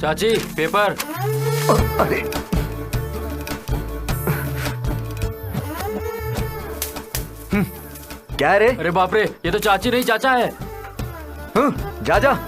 चाची पेपर। अरे क्या रे? अरे बाप रे, ये तो चाची नहीं चाचा है। जा जा।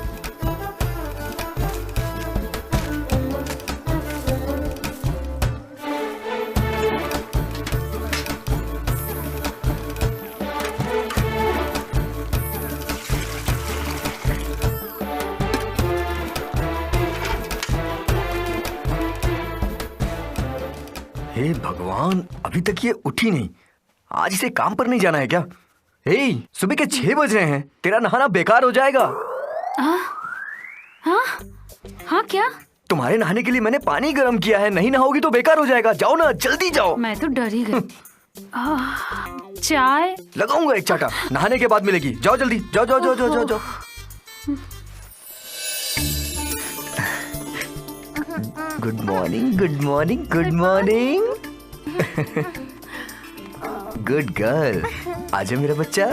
हे भगवान, अभी तक ये उठी नहीं। आज इसे काम पर नहीं जाना है क्या? सुबह के 6 बज रहे हैं, तेरा नहाना बेकार हो जाएगा। हाँ क्या? तुम्हारे नहाने के लिए मैंने पानी गर्म किया है, नहीं नहाओगी तो बेकार हो जाएगा। जाओ ना, जल्दी जाओ। मैं तो डर ही गई। चाय लगाऊंगा एक चाटा, नहाने के बाद मिलेगी। जाओ जल्दी, जाओ जाओ जाओ जाओ जाओ जाओ। Good morning, good morning, good morning. Good girl, आजा मेरा बच्चा।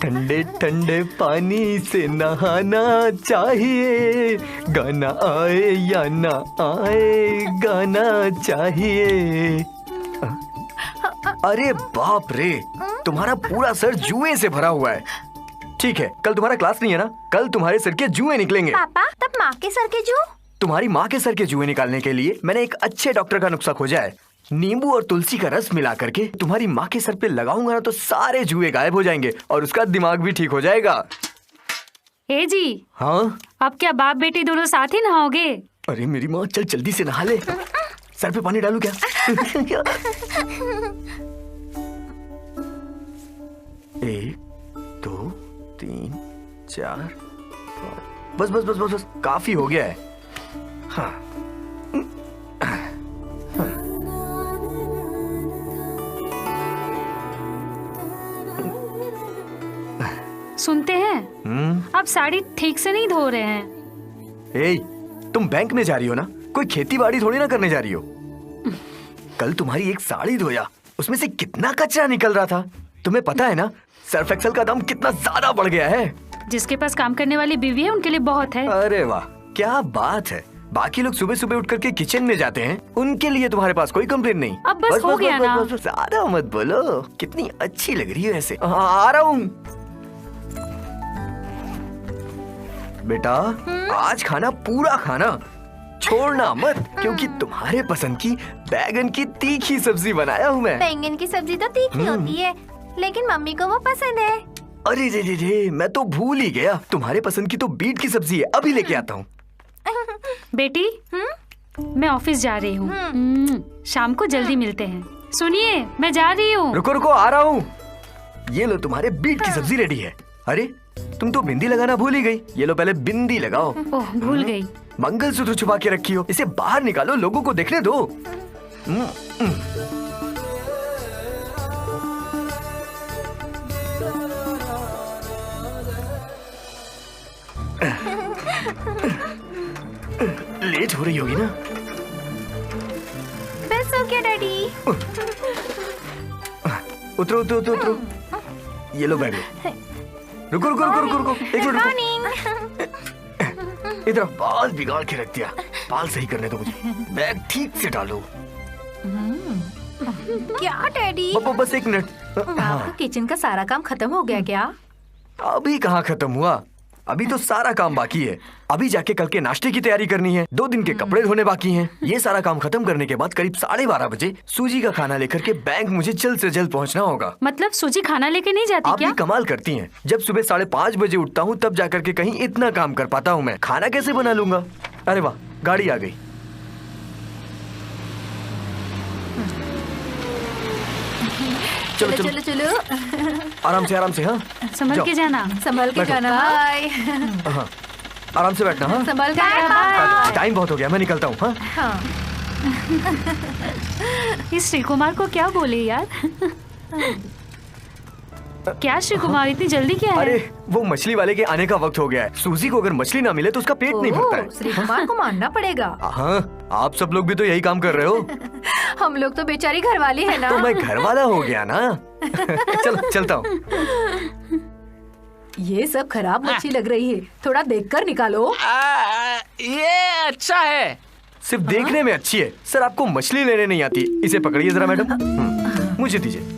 ठंडे ठंडे पानी से नहाना चाहिए, गाना आए या ना आए, गाना चाहिए। अरे बाप रे, तुम्हारा पूरा सर जुए से भरा हुआ है। ठीक है, कल तुम्हारा क्लास नहीं है ना? कल तुम्हारे सर के जुए निकलेंगे। पापा, तब माँ के सर के जुए? तुम्हारी माँ के सर के जुए निकालने के लिए मैंने एक अच्छे डॉक्टर का नुस्खा खोजा है। नींबू और तुलसी का रस मिला करके तुम्हारी माँ के सर पे लगाऊंगा ना तो सारे जुए गायब हो जाएंगे और उसका दिमाग भी ठीक हो जाएगा। ए जी। हाँ? अब क्या बाप बेटी दोनों साथ ही नहाओगे? अरे मेरी माँ, चल जल्दी से नहा ले। सर पे पानी डालू क्या? 1 2 3 4 बस बस बस बस बस, काफी हो गया है। हाँ। सुनते हैं आप साड़ी ठीक से नहीं धो रहे हैं। तुम बैंक में जा रही हो ना, कोई खेती बाड़ी थोड़ी ना करने जा रही हो। कल तुम्हारी एक साड़ी धोया, उसमें से कितना कचरा निकल रहा था। तुम्हें पता है ना, सर्फ एक्सेल का दाम कितना ज्यादा बढ़ गया है। जिसके पास काम करने वाली बीवी है उनके लिए बहुत है। अरे वाह, क्या बात है। बाकी लोग सुबह सुबह उठ करके किचन में जाते हैं, उनके लिए तुम्हारे पास कोई कंप्लेन नहीं। अब बस हो गया ना। बस ज्यादा मत बोलो, कितनी अच्छी लग रही है ऐसे। आ रहा हूँ बेटा। आज खाना पूरा खाना, छोड़ना मत, क्योंकि तुम्हारे पसंद की बैगन की तीखी सब्जी बनाया हूँ मैं। बैंगन की सब्जी तो तीखी होती है, लेकिन मम्मी को वो पसंद है। अरे रे रे रे, मैं तो भूल ही गया, तुम्हारे पसंद की तो बीट की सब्जी है। अभी लेके आता हूँ। बेटी, मैं ऑफिस जा रही हूँ। शाम को जल्दी मिलते हैं। सुनिए, मैं जा रही हूँ। रुको रुको, आ रहा हूँ। ये लो, तुम्हारे बीट की सब्जी रेडी है। अरे तुम तो बिंदी लगाना भूल ही गई। ये लो, पहले बिंदी लगाओ। ओह, भूल गई। मंगलसूत्र छुपा के रखी हो, इसे बाहर निकालो, लोगों को देखने दो। लेट हो रही होगी ना? हो गया डैडी? उतरो उतरो उतरो उतरो। ये लो बैग लो। रुको रुको रुको रुको रुको, एक मिनट रुको। मॉर्निंग। इधर बाल बिगाड़ के रख दिया, बाल सही करने दो मुझे। बैग ठीक से डालो। क्या डैडी? बस एक मिनट। हाँ, किचन का सारा काम खत्म हो गया क्या? अभी कहाँ खत्म हुआ, अभी तो सारा काम बाकी है। अभी जाके कल के नाश्ते की तैयारी करनी है, 2 दिन के कपड़े धोने बाकी हैं। ये सारा काम खत्म करने के बाद करीब 12:30 बजे सूजी का खाना लेकर के बैंक मुझे जल्द से जल्द पहुंचना होगा। मतलब सूजी खाना लेके नहीं जाती आप क्या? भी कमाल करती हैं। जब सुबह 5:30 बजे उठता हूँ तब जाकर के कहीं इतना काम कर पाता हूँ मैं। खाना कैसे बना लूंगा? अरे वाह, गाड़ी आ गई। चलो चलो चलो चलो आराम से। हाँ, संभल जाओ। के जाना। संभल के बैठो। जाना। बाय। हाँ, आराम से बैठना। हाँ, संभल के जाना। टाइम बहुत हो गया, मैं निकलता हूँ। हाँ, हाँ। इस श्री कुमार को क्या बोले यार? क्या श्री कुमार, इतनी जल्दी क्या है? अरे वो मछली वाले के आने का वक्त हो गया है। सूजी को अगर मछली ना मिले तो उसका पेट नहीं भरता है। श्री कुमार को मानना पड़ेगा। हाँ, आप सब लोग भी तो यही काम कर रहे हो। हम लोग तो बेचारी घरवाली है ना। तो मैं घर वाला हो गया ना। चलो चलता हूँ। ये सब खराब मच्छी लग रही है, थोड़ा देखकर निकालो। ये अच्छा है। सिर्फ देखने में अच्छी है सर, आपको मछली लेने नहीं आती। इसे पकड़िए जरा मैडम। मुझे दीजिए।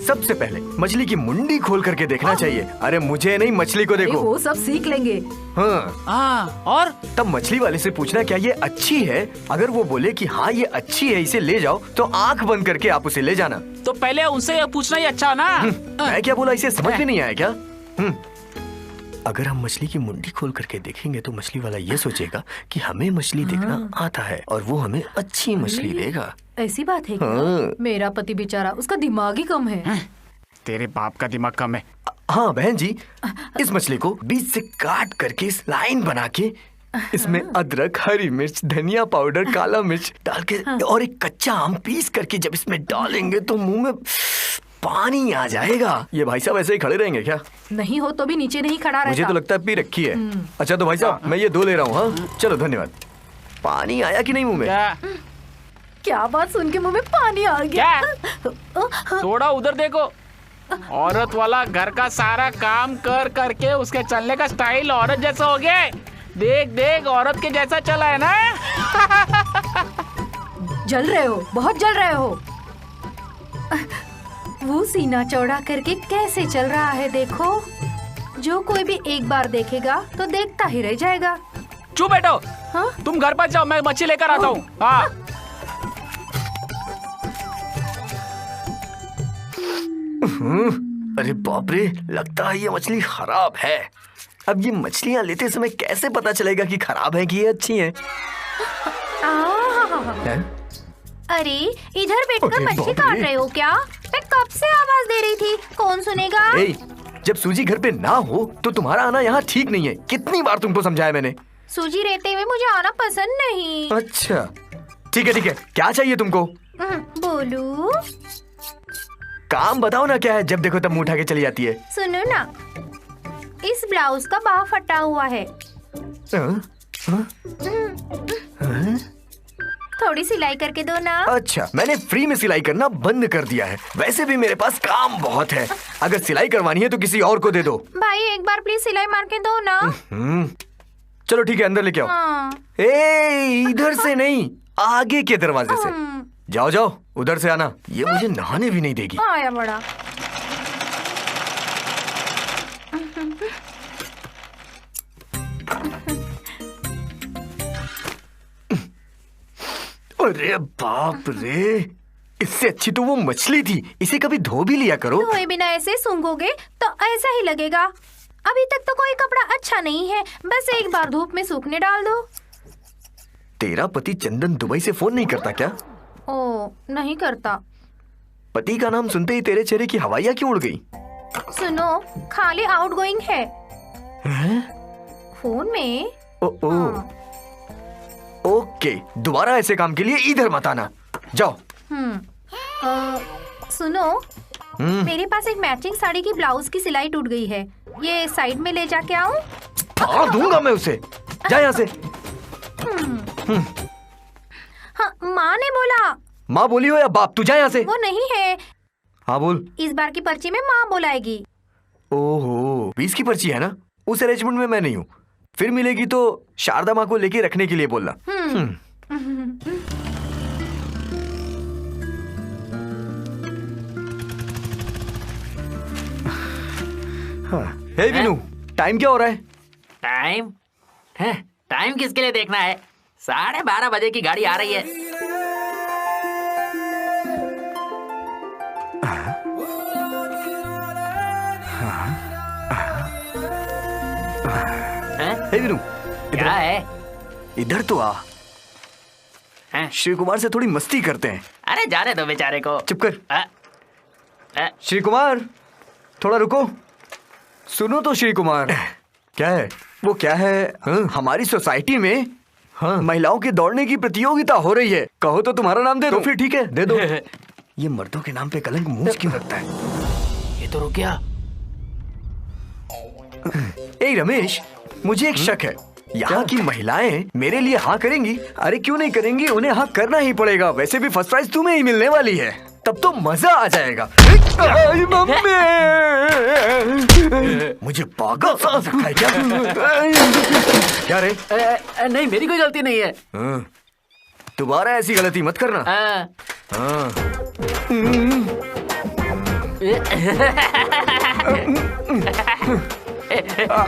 सबसे पहले मछली की मुंडी खोल करके देखना चाहिए। अरे मुझे नहीं, मछली को देखो। वो सब सीख लेंगे। हाँ, और तब मछली वाले से पूछना क्या ये अच्छी है। अगर वो बोले कि हाँ ये अच्छी है, इसे ले जाओ, तो आंख बंद करके आप उसे ले जाना। तो पहले उनसे ये पूछना ही अच्छा ना। मैं क्या बोला, इसे समझ में नहीं आया क्या? अगर हम मछली की मुंडी खोल करके देखेंगे तो मछली वाला ये सोचेगा कि हमें मछली देखना आता है और वो हमें अच्छी मछली देगा। ऐसी बात है क्या? हाँ। मेरा पति बेचारा, उसका दिमाग ही कम है। तेरे बाप का दिमाग कम है। हाँ बहन जी, इस मछली को बीच से काट करके इस लाइन बना के इसमें अदरक, हरी मिर्च, धनिया पाउडर, काला मिर्च डाल के और एक कच्चा आम पीस करके जब इसमें डालेंगे तो मुंह में पानी आ जाएगा। ये भाई साहब ऐसे ही खड़े रहेंगे क्या? नहीं हो तो भी नीचे नहीं खड़ा रहता। मुझे तो लगता है पी रखी है। अच्छा तो भाई साहब मैं ये 2 ले रहा हूँ। हाँ चलो धन्यवाद। पानी आया कि नहीं मुंह में? क्या बात सुन के मुंह में पानी आ गया। थोड़ा उधर देखो। औरत वाला घर का सारा काम कर करके उसके चलने का स्टाइल औरत जैसा हो गया है। देख देख, औरत के जैसा चला है ना। जल रहे हो, बहुत जल रहे हो। वो सीना चौड़ा करके कैसे चल रहा है देखो। जो कोई भी एक बार देखेगा तो देखता ही रह जाएगा। चुप बैठो। हाँ? तुम घर पर जाओ, मैं मच्छी लेकर आता हूँ। हाँ। अरे बाप रे, लगता है ये मछली खराब है। अब ये मछलियाँ लेते समय कैसे पता चलेगा कि खराब है कि ये अच्छी है? अरे इधर बैठकर अरे मच्छी बाप काट रे। रहे हो क्या? मैं कब से आवाज दे रही थी, कौन सुनेगा? ए, जब सूजी घर पे ना हो तो तुम्हारा आना यहाँ ठीक नहीं है। कितनी बार तुमको समझाया मैंने। सूजी रहते हुए मुझे आना पसंद नहीं। अच्छा ठीक है, क्या चाहिए तुमको? बोलू? काम बताओ ना क्या है, जब देखो तब मुंह उठा के चली जाती है। सुनो ना, इस ब्लाउज का बाह फटा हुआ है। थोड़ी सिलाई करके दो ना। अच्छा, मैंने फ्री में सिलाई करना बंद कर दिया है। वैसे भी मेरे पास काम बहुत है। अगर सिलाई करवानी है तो किसी और को दे दो। भाई एक बार प्लीज सिलाई मार के दो ना। चलो ठीक है, अंदर लेके आओ। हाँ। ए, इधर से नहीं, आगे के दरवाजे से। जाओ जाओ, उधर से आना। ये मुझे नहाने भी नहीं देगी। आया बड़ा। अरे बाप रे, इससे अच्छी तो वो मछली थी। इसे कभी धो भी लिया करो। धोए बिना ऐसे सूंघोगे तो ऐसा ही लगेगा। अभी तक तो कोई कपड़ा अच्छा नहीं है, बस एक बार धूप में सूखने डाल दो। तेरा पति चंदन दुबई से फोन नहीं करता क्या? ओ, नहीं करता। पति का नाम सुनते ही तेरे चेहरे की हवाइयाँ क्यों उड़ गई? सुनो, खाली आउटगोइंग है फोन में। ओ, ओके, दोबारा ऐसे काम के लिए इधर मत आना। जाओ। सुनो, मेरे पास एक मैचिंग साड़ी की ब्लाउज की सिलाई टूट गई है। ये साइड में ले जाके आऊं? फाड़ दूंगा मैं उसे। जा यहाँ से। हाँ, माँ ने बोला। माँ बोली हो या बाप? तू जा यहाँ से। वो नहीं है, हाँ बोल। इस बार की पर्ची में माँ बुलाएगी। ओहो, 20 की पर्ची है ना? उस अरेंजमेंट में मैं नहीं हूँ। फिर मिलेगी तो शारदा माँ को लेके रखने के लिए बोलना। हे विनू, टाइम क्या हो रहा है? टाइम है? टाइम किसके लिए देखना है? 12:30 बजे की गाड़ी आ रही है। हे विनू, क्या है? इधर तो आ। हैं? श्री कुमार से थोड़ी मस्ती करते हैं। अरे जाने दो बेचारे को। चुप कर। अ, श्री कुमार, थोड़ा रुको। सुनो तो श्री कुमार। क्या है वो? क्या है? हमारी सोसाइटी में महिलाओं के दौड़ने की प्रतियोगिता हो रही है। कहो तो तुम्हारा नाम दे दो। फिर ठीक है, दे दो। ये मर्दों के नाम पे कलंक मुझ क्यों लगता है? ये तो रुक गया। ए रमेश, मुझे एक शक है। यहाँ की महिलाएं मेरे लिए हाँ करेंगी? अरे क्यों नहीं करेंगी, उन्हें हाँ करना ही पड़ेगा। वैसे भी फर्स्ट प्राइज तुम्हें ही मिलने वाली है, तब तो मजा आ जाएगा। आई मम्मी, मुझे पागल समझ रखा है क्या? क्या रे? नहीं, मेरी कोई गलती नहीं है। दोबारा ऐसी गलती मत करना।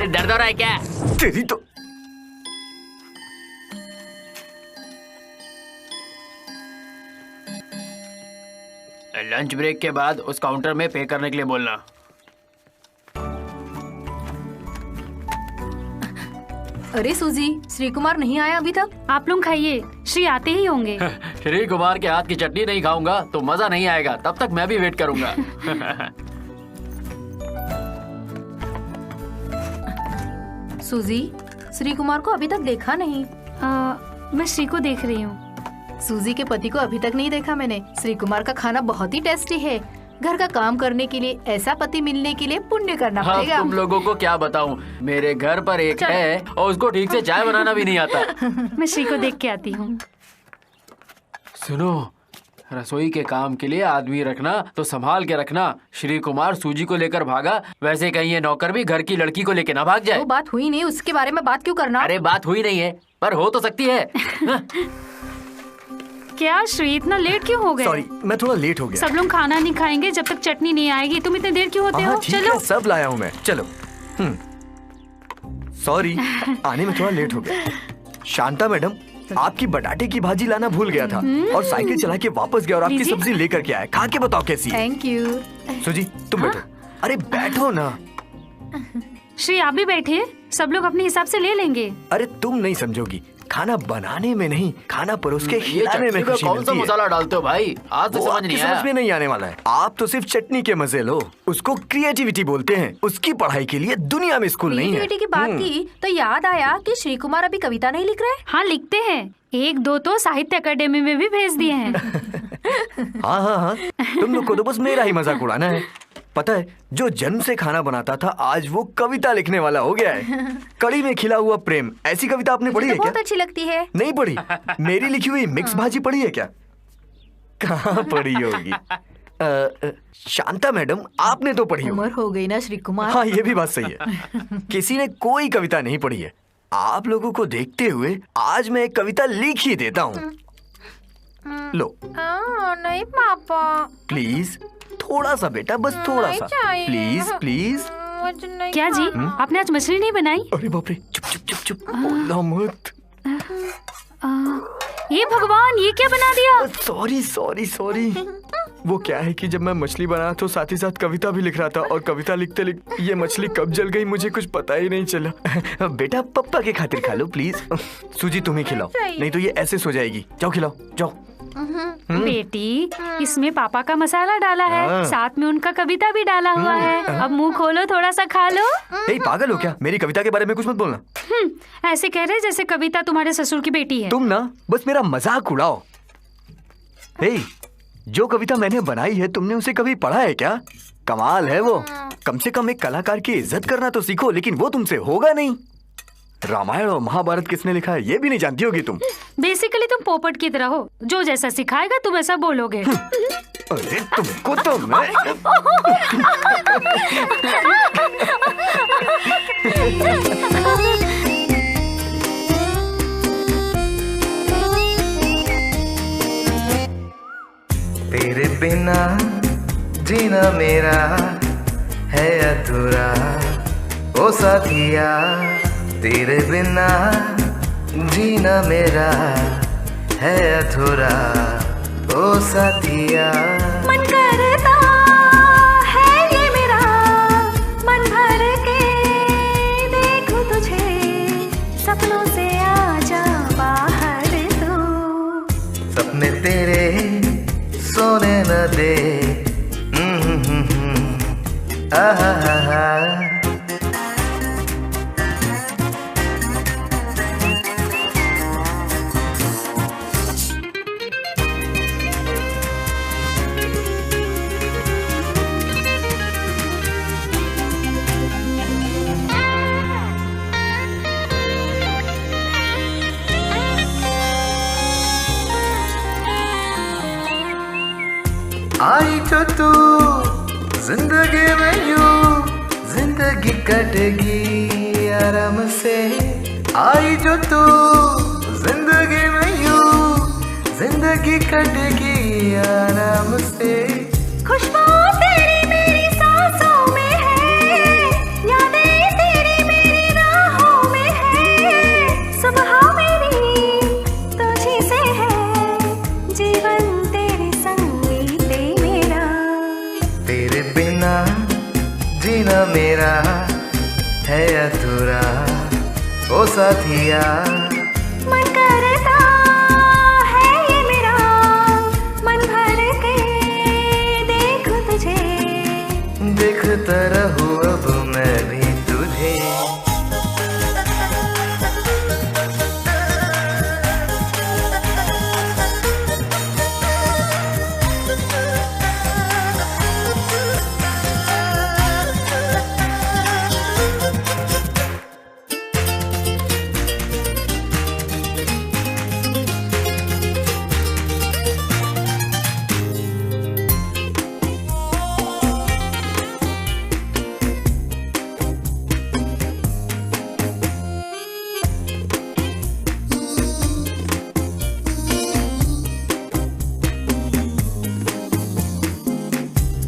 दर्द हो रहा है क्या? तेरी तो लंच ब्रेक के बाद उस काउंटर में पे करने के लिए बोलना। अरे सूजी, श्री कुमार नहीं आया अभी तक? आप लोग खाइए, श्री आते ही होंगे। श्री कुमार के हाथ की चटनी नहीं खाऊंगा तो मजा नहीं आएगा। तब तक मैं भी वेट करूंगा। सूजी, श्री कुमार को अभी तक देखा नहीं। मैं श्री को देख रही हूँ। सूजी के पति को अभी तक नहीं देखा मैंने। श्री कुमार का खाना बहुत ही टेस्टी है। घर का काम करने के लिए ऐसा पति मिलने के लिए पुण्य करना हाँ, पड़ेगा। तुम लोगों को क्या बताऊं, मेरे घर पर एक है और उसको ठीक से चाय बनाना भी नहीं आता। मैं श्री को देख के आती हूँ। सुनो, रसोई के काम के लिए आदमी रखना तो संभाल के रखना। श्री कुमार सूजी को लेकर भागा, वैसे कहीं ये नौकर भी घर की लड़की को लेकर ना भाग जाए। वो बात हुई नहीं, उसके बारे में बात क्यों करना? अरे बात हुई नहीं है, पर हो तो सकती है। क्या श्री, इतना लेट क्यों हो गए? सॉरी, मैं थोड़ा लेट हो गया। सब लोग खाना नहीं खाएंगे जब तक चटनी नहीं आएगी। तुम इतने देर क्यों होते हो? ठीक चलो। है, सब लाया हूँ मैं। चलो। सॉरी, आने में थोड़ा लेट हो गया। शांता मैडम, आपकी बटाटे की भाजी लाना भूल गया था और साइकिल चला के वापस गया और आपकी लीजिए। सब्जी लेकर के आया। खा के बताओ कैसी है। Thank you. सुजी, तुम बैठो। अरे बैठो ना। श्री आप भी बैठिए, सब लोग अपने हिसाब से ले लेंगे। अरे तुम नहीं समझोगी, खाना बनाने में नहीं, खाना परोस के ये खिलाने चटनी में में खुशी कौन सा मिलती है। मसाला डालते हो भाई? आज तो वो समझ आपकी नहीं समझ आया। में नहीं आने वाला है। आप तो सिर्फ चटनी के मजे लो। उसको क्रिएटिविटी बोलते हैं। उसकी पढ़ाई के लिए दुनिया में स्कूल नहीं है। क्रिएटिविटी की बात की तो याद आया कि श्री कुमार अभी कविता नहीं लिख रहे। हाँ लिखते हैं, 1-2 तो साहित्य अकेडमी में भी भेज दिए हैं। हाँ हाँ हाँ, तुम लोग को तो बस मेरा ही मजाक उड़ाना है। पता है, जो जन्म से खाना बनाता था आज वो कविता लिखने वाला हो गया है। कड़ी में खिला हुआ प्रेम, ऐसी कविता आपने पढ़ी है बहुत क्या? अच्छी लगती है। नहीं पढ़ी? मेरी लिखी हुई मिक्स भाजी पढ़ी है क्या? कहाँ पढ़ी होगी? शांता मैडम, आपने तो पढ़ी होगी। उम्र हो गई ना श्री कुमार। हाँ, ये भी बात सही है। किसी ने कोई कविता नहीं पढ़ी है। आप लोगों को देखते हुए आज मैं एक कविता लिख ही देता हूँ। लो नहीं पापा, प्लीज, थोड़ा सा बेटा, बस थोड़ा सा, चाहिए। Please please. मुझे नहीं क्या जी, आपने आज मछली नहीं बनाई? अरे बाप रे, चुप चुप चुप चुप, बोलना मत। ये भगवान, ये क्या बना दिया? Sorry sorry sorry. वो क्या है कि जब मैं मछली बना तो साथ ही साथ कविता भी लिख रहा था और कविता लिखते लिखते ये मछली कब जल गई मुझे कुछ पता ही नहीं चला। बेटा पप्पा के खातिर खा लो प्लीज। सूजी तुम ही खिलाओ, नहीं तो ये ऐसे सो जाएगी। जाओ खिलाओ, जाओ। बेटी, इसमें पापा का मसाला डाला है, साथ में उनका कविता भी डाला हुआ है। अब मुंह खोलो, थोड़ा सा खा लो। ए, पागल हो क्या? मेरी कविता के बारे में कुछ मत बोलना। ऐसे कह रहे जैसे कविता तुम्हारे ससुर की बेटी है। तुम ना बस मेरा मजाक उड़ाओ। ए, जो कविता मैंने बनाई है तुमने उसे कभी पढ़ा है क्या? कमाल है वो। कम से कम एक कलाकार की इज्जत करना तो सीखो, लेकिन वो तुमसे होगा नहीं। रामायण और महाभारत किसने लिखा है ये भी नहीं जानती होगी तुम। बेसिकली तुम पोपट की तरह हो, जो जैसा सिखाएगा तुम ऐसा बोलोगे। अरे तुमको तो मैं तेरे बिना जीना मेरा है अधूरा, ओ साथिया तेरे बिना जीना मेरा है अधूरा, ओ साथिया। मन करता है ये मेरा, मन भर के देखूं तुझे, सपनों से आजा बाहर तू। सपने तेरे सोने न दे, आहा। आई जो तू जिंदगी में यूं, जिंदगी कटेगी आराम से। आई जो तू जिंदगी में यूं, जिंदगी कटेगी आराम से। खुशबू तेरी मेरी सांसों में है, यादें तेरी मेरी राहों में है, सुबह मेरी तुझी से है, जीवन तेरे संग बीते मेरा। तेरे बिना जीना मेरा है अधूरा, ओ साथिया। मन करता है ये मेरा, मन भर के देखूं तुझे, देखता रहूं अब मैं भी तुझे।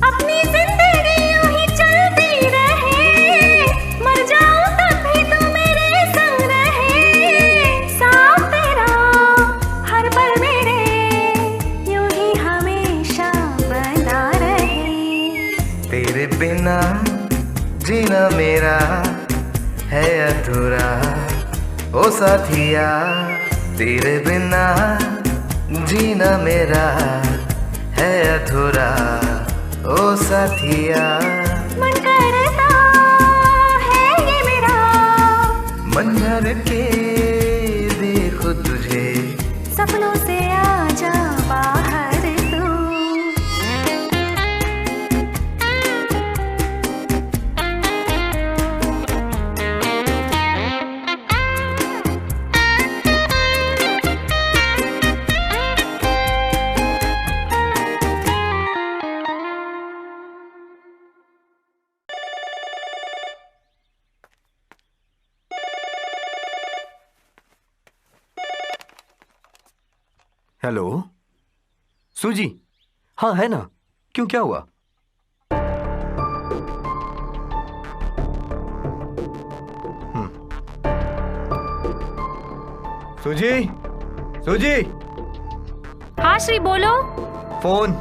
अपनी जिंदगी यूं ही चलती रहे, मर जाऊं तब भी तू मेरे संग रहे, साथ तेरा हर पल मेरे यूं ही हमेशा बना रहे। तेरे बिना जीना मेरा है अधूरा, ओ साथिया तेरे बिना जीना मेरा है अधूरा, ओ साथिया। मन करता है ये मेरा, मन भर के देखो तुझे, सपनों से आजा बाहर तू। हेलो सूजी। हाँ है ना, क्यों क्या हुआ? सूजी, सूजी। हाँ श्री बोलो। फोन।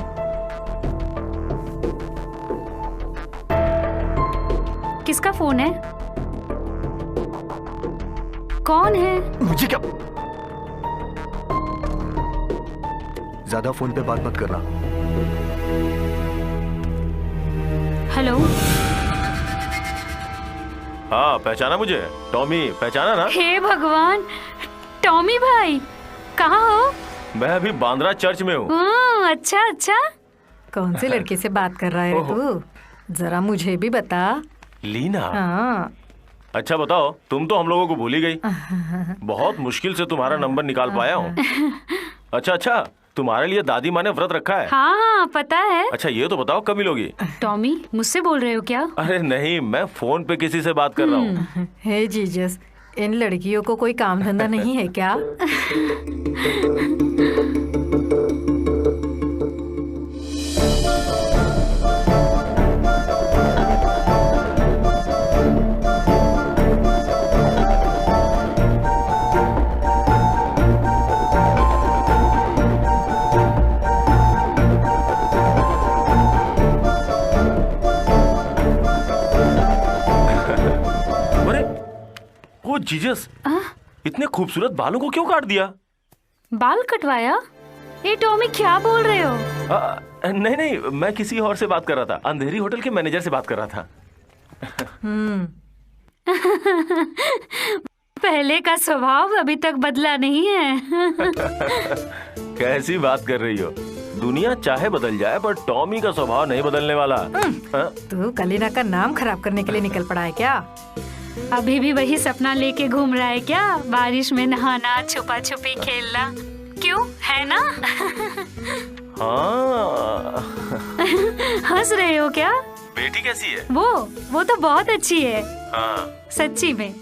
किसका फोन है? कौन है? मुझे क्या, ज्यादा फोन पे बात मत करना। हेलो। हाँ पहचाना मुझे? टॉमी पहचाना ना? हे भगवान, टॉमी भाई कहाँ हो? मैं अभी बांद्रा चर्च में हूँ। अच्छा अच्छा। कौन से लड़के से बात कर रहा है तू? जरा मुझे भी बता। लीना। हाँ अच्छा बताओ, तुम तो हम लोगों को भूल ही गई। बहुत मुश्किल से तुम्हारा नंबर निकाल पाया हूँ। अच्छा, तुम्हारे लिए दादी माँ ने व्रत रखा है। हाँ हाँ पता है। अच्छा ये तो बताओ कब मिलोगी? टॉमी मुझसे बोल रहे हो क्या? अरे नहीं, मैं फोन पे किसी से बात कर रहा हूँ। हे जीजस, इन लड़कियों को कोई काम धंधा नहीं है क्या? ओ जीजस, इतने खूबसूरत बालों को क्यों काट दिया? बाल कटवाया? ये टॉमी क्या बोल रहे हो? नहीं, मैं किसी और से बात कर रहा था। अंधेरी होटल के मैनेजर से बात कर रहा था। पहले का स्वभाव अभी तक बदला नहीं है। कैसी बात कर रही हो? दुनिया चाहे बदल जाए पर टॉमी का स्वभाव नहीं बदलने वाला। तू कलीना का नाम खराब करने के लिए निकल पड़ा है क्या? अभी भी वही सपना लेके घूम रहा है क्या? बारिश में नहाना, छुपा छुपी खेलना, क्यों है ना? हाँ। हंस रहे हो क्या? बेटी कैसी है? वो तो बहुत अच्छी है। हाँ। सच्ची में।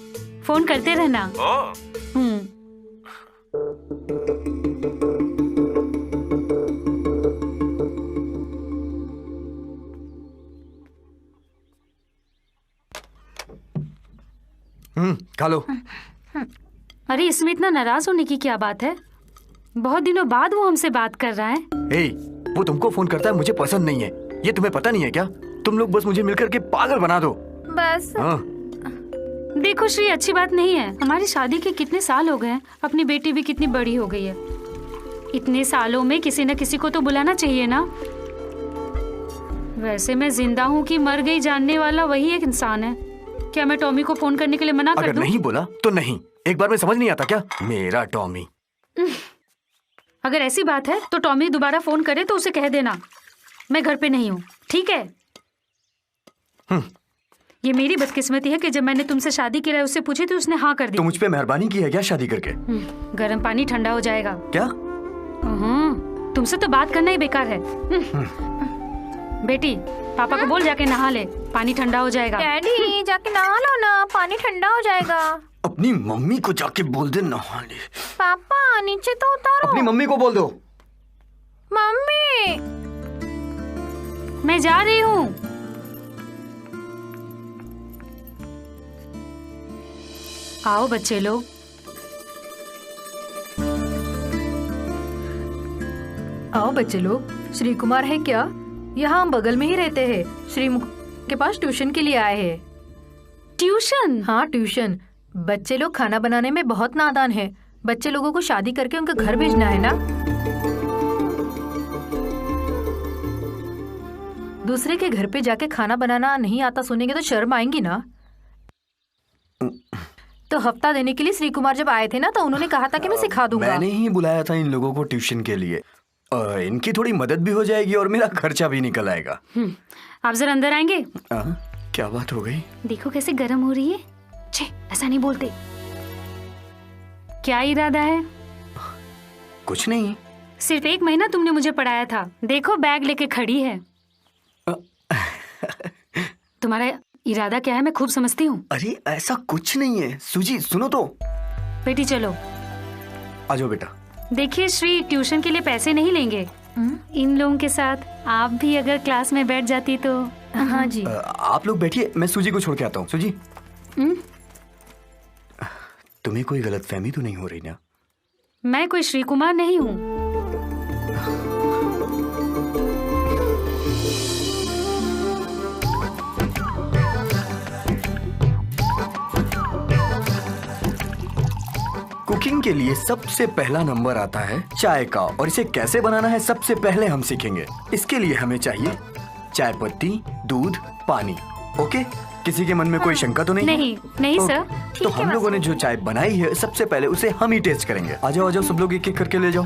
फोन करते रहना। खा लो। अरे इसमें इतना नाराज होने की क्या बात है? बहुत दिनों बाद वो हमसे बात कर रहा है। वो तुमको फोन करता है, मुझे पसंद नहीं है। ये तुम्हें पता नहीं है क्या? तुम लोग बस मुझे मिलकर के पागल बना दो बस। देखो श्री, अच्छी बात नहीं है। हमारी शादी के कितने साल हो गए, अपनी बेटी भी कितनी बड़ी हो गई है। इतने सालों में किसी न किसी को तो बुलाना चाहिए ना। वैसे मैं जिंदा हूँ कि मर गई जानने वाला वही एक इंसान है। क्या मैं टॉमी को फोन करने के लिए मना कर दूं? अगर नहीं बोला तो नहीं। एक बार में समझ नहीं आता क्या? मेरा टॉमी। अगर ऐसी बात है तो टॉमी दोबारा फोन करे तो उसे कह देना मैं घर पे नहीं हूँ, ठीक है? ये मेरी बदकिस्मती है कि जब मैंने तुमसे शादी की राय उससे पूछी तो उसने हाँ कर दी। तो मुझ पे मेहरबानी की है क्या शादी करके? गर्म पानी ठंडा हो जाएगा। क्या? तुमसे तो बात करना ही बेकार है। बेटी, पापा को बोल जाके नहा ले, पानी ठंडा हो जाएगा। डैडी जाके नहा लो ना, पानी ठंडा हो जाएगा। अपनी मम्मी को जाके बोल दे नहा ले। पापा नीचे तो उतारो। अपनी मम्मी को बोल दो। मम्मी मैं जा रही हूँ। आओ बच्चे लोग। आओ बच्चे लोग। श्री कुमार है क्या? यहाँ हम बगल में ही रहते हैं। श्री मुख के पास ट्यूशन के लिए आए हैं। ट्यूशन? हाँ ट्यूशन। बच्चे लोग खाना बनाने में बहुत नादान है। बच्चे लोगों को शादी करके उनके घर भेजना है ना। दूसरे के घर पे जाके खाना बनाना नहीं आता सुनेंगे तो शर्म आएंगी ना। तो हफ्ता देने के लिए श्री कुमार जब आए थे ना तो उन्होंने कहा था कि मैं सिखा दूंगा। मैंने ही बुलाया था इन लोगों को ट्यूशन के लिए। इनकी थोड़ी मदद भी हो जाएगी और मेरा खर्चा भी निकल आएगा। आप जरा अंदर आएंगे? क्या बात हो गई? देखो कैसे गर्म हो रही है। छे, ऐसा नहीं बोलते। क्या इरादा है? कुछ नहीं। सिर्फ 1 महीना तुमने मुझे पढ़ाया था, देखो बैग लेके खड़ी है। तुम्हारा इरादा क्या है मैं खूब समझती हूँ। अरे ऐसा कुछ नहीं है। सूजी सुनो तो। बेटी चलो। आ जाओ बेटा। देखिए श्री, ट्यूशन के लिए पैसे नहीं लेंगे। इन लोगों के साथ आप भी अगर क्लास में बैठ जाती तो। हाँ जी। आप लोग बैठिए, मैं सूजी को छोड़ के आता हूँ। सूजी, तुम्हें कोई गलतफहमी तो नहीं हो रही ना? मैं कोई श्री कुमार नहीं हूँ। कुकिंग के लिए सबसे पहला नंबर आता है चाय का, और इसे कैसे बनाना है सबसे पहले हम सीखेंगे। इसके लिए हमें चाहिए चाय पत्ती, दूध, पानी। ओके? किसी के मन में कोई शंका तो नहीं? नहीं सर। तो हम लोगों ने जो चाय बनाई है सबसे पहले उसे हम ही टेस्ट करेंगे। आ जाओ सब लोग एक एक करके ले जाओ।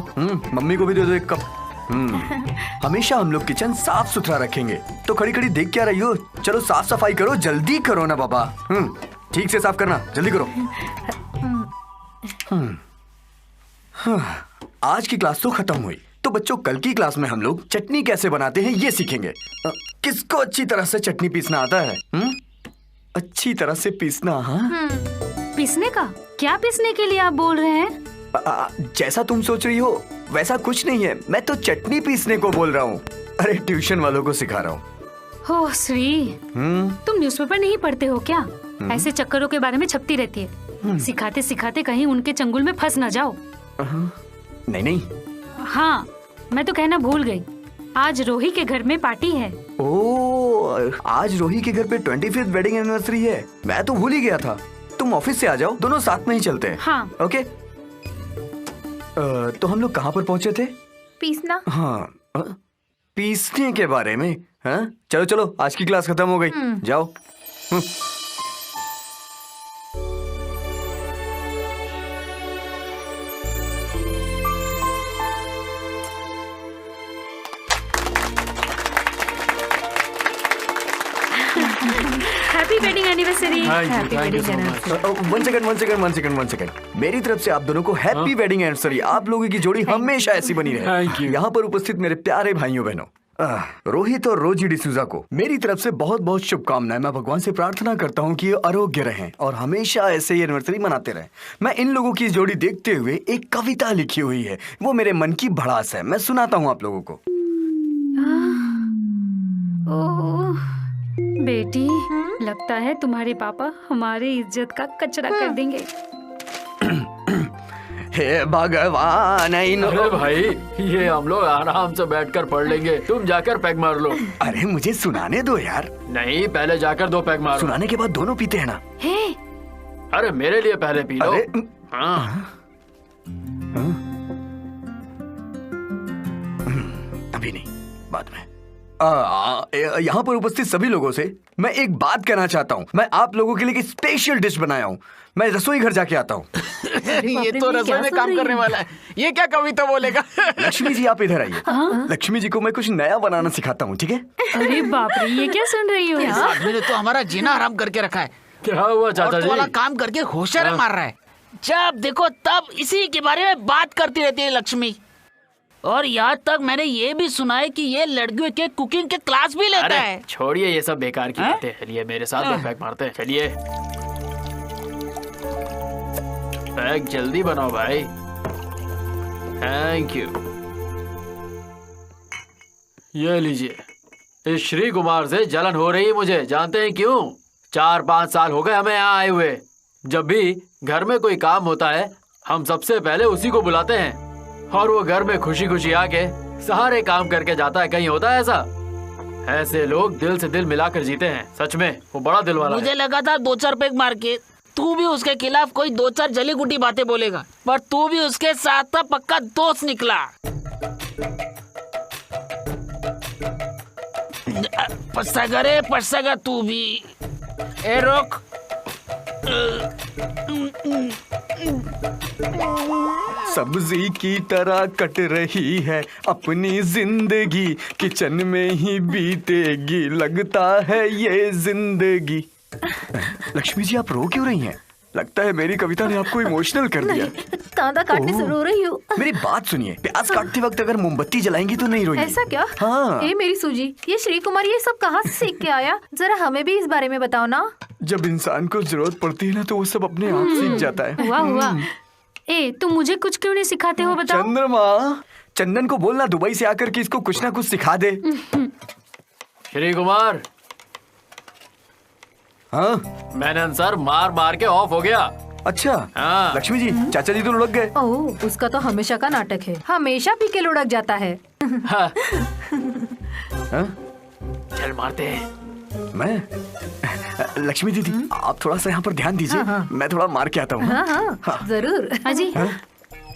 मम्मी को भी दे दो 1 कप। हमेशा हम लोग किचन साफ सुथरा रखेंगे। तो खड़ी खड़ी देख क्या रही हो? चलो साफ सफाई करो, जल्दी करो ना बाबा। ठीक से साफ करना, जल्दी करो। आज की क्लास तो खत्म हुई, तो बच्चों कल की क्लास में हम लोग चटनी कैसे बनाते हैं ये सीखेंगे। किसको अच्छी तरह से चटनी पीसना आता है? अच्छी तरह से पीसना। हाँ, पीसने का? क्या पीसने के लिए आप बोल रहे हैं? जैसा तुम सोच रही हो वैसा कुछ नहीं है, मैं तो चटनी पीसने को बोल रहा हूँ। अरे ट्यूशन वालों को सिखा रहा हूँ। हो श्री, तुम न्यूज़पेपर नहीं पढ़ते हो क्या? ऐसे चक्करों के बारे में छपती रहती है। सिखाते सिखाते कहीं उनके चंगुल में फंस ना जाओ। नहीं नहीं। हाँ, मैं तो कहना भूल गई, आज रोही के घर में पार्टी है। ओह, आज रोही के घर पे 25th वेडिंग एनिवर्सरी है। मैं तो भूल ही गया था। तुम ऑफिस से आ जाओ, दोनों साथ में ही चलते हैं। हाँ। ओके। तो हम लोग कहाँ पर पहुँचे थे? पीसना। हाँ, पीसने के बारे में। हाँ, चलो चलो, आज की क्लास खत्म हो गई, जाओ। Happy wedding anniversary. One second. मेरी तरफ से आप दोनों को हैप्पी वेडिंग एनिवर्सरी। आप लोगों की जोड़ी हमेशा ऐसी बनी रहे। यहाँ पर उपस्थित मेरे प्यारे भाइयों बहनों, रोहित और रोजी डिसूजा को मेरी तरफ से बहुत बहुत शुभकामनाएं। मैं भगवान से प्रार्थना करता हूँ कि ये आरोग्य रहें और हमेशा ऐसे ही एनिवर्सरी मनाते रहें। मैं इन लोगों की जोड़ी देखते हुए एक कविता लिखी हुई है, वो मेरे मन की भड़ास है। मैं सुनाता हूँ आप लोगों को। बेटी, लगता है तुम्हारे पापा हमारे इज्जत का कचरा कर देंगे। हे भगवान। अरे भाई, ये हम लोग आराम से बैठकर पढ़ लेंगे, तुम जाकर पैग मार लो। अरे मुझे सुनाने दो यार। नहीं, पहले जाकर 2 पैग मारो। सुनाने के बाद दोनों पीते हैं ना। हे, अरे मेरे लिए पहले पी लो। हाँ। अभी नहीं, बाद में। यहाँ पर उपस्थित सभी लोगों से मैं एक बात कहना चाहता हूँ। मैं आप लोगों के लिए एक स्पेशल डिश बनाया हूँ। मैं रसोई घर जाके आता हूँ। ये तो रसोई में काम करने वाला है। ये क्या कविता बोलेगा? लक्ष्मी जी आप इधर आइए। लक्ष्मी जी को मैं कुछ नया बनाना सिखाता हूँ, ठीक है? अरे बाप रे, ये क्या सुन रही हो? इस आदमी ने तो हमारा जीना हराम करके रखा है। क्या हुआ चाचा जी? वाला काम करके होशियार मार रहा है। जब देखो तब इसी के बारे में बात करती रहती है लक्ष्मी। और यहाँ तक मैंने ये भी सुना है कि ये लड़कियों के कुकिंग के क्लास भी लेता है। छोड़िए ये सब बेकार की बातें। चलिए मेरे साथ 2 पैग मारते हैं। चलिए, पैग जल्दी बनाओ भाई। Thank you. ये लीजिए। इस श्री कुमार से जलन हो रही है मुझे, जानते हैं क्यों? 4-5 साल हो गए हमें यहाँ आए हुए। जब भी घर में कोई काम होता है हम सबसे पहले उसी को बुलाते हैं और वो घर में खुशी खुशी आके सारे काम करके जाता है। कहीं होता है ऐसा? ऐसे लोग दिल से दिल मिलाकर जीते हैं। सच में वो बड़ा दिल वाला है। मुझे लगा था 2-4 पैग मार के तू भी उसके खिलाफ कोई 2-4 जली गुटी बातें बोलेगा, पर तू भी उसके साथ पक्का दोस्त निकला। पछताएगा तू भी। ए रोक। सब्जी की तरह कट रही है अपनी जिंदगी, किचन में ही बीतेगी लगता है ये जिंदगी। लक्ष्मी जी आप रो क्यों रही हैं? लगता है मेरी कविता ने आपको इमोशनल कर दिया। कांदा काटने से रो रही हूँ। मेरी बात सुनिए, प्याज काटते वक्त अगर मोमबत्ती जलाएंगी तो नहीं रोएंगी। ऐसा क्या? हाँ। ए मेरी सूजी, ये श्री कुमार ये सब कहाँ से सीख के आया? जरा हमें भी इस बारे में बताओ ना। जब इंसान को जरूरत पड़ती है ना तो वो सब अपने आप सीख जाता है। हुआ। ए, तुम मुझे कुछ क्यों नहीं सिखाते हो बताओ? चंद्रमा, चंदन को बोलना दुबई से आकर के इसको कुछ ना कुछ सिखा दे। श्री कुमार। हाँ, मैंने आंसर मार मार के ऑफ हो गया। अच्छा। हाँ। लक्ष्मी जी चाचा जी तो लुढ़क गए। ओह, उसका तो हमेशा का नाटक है, हमेशा पी के लुढ़क जाता है। हाँ। हाँ? चल मारते हैं। मैं लक्ष्मी दीदी आप थोड़ा सा यहाँ पर ध्यान दीजिए। हाँ। मैं थोड़ा मार के आता हूँ। हाँ, जरूर। अजी,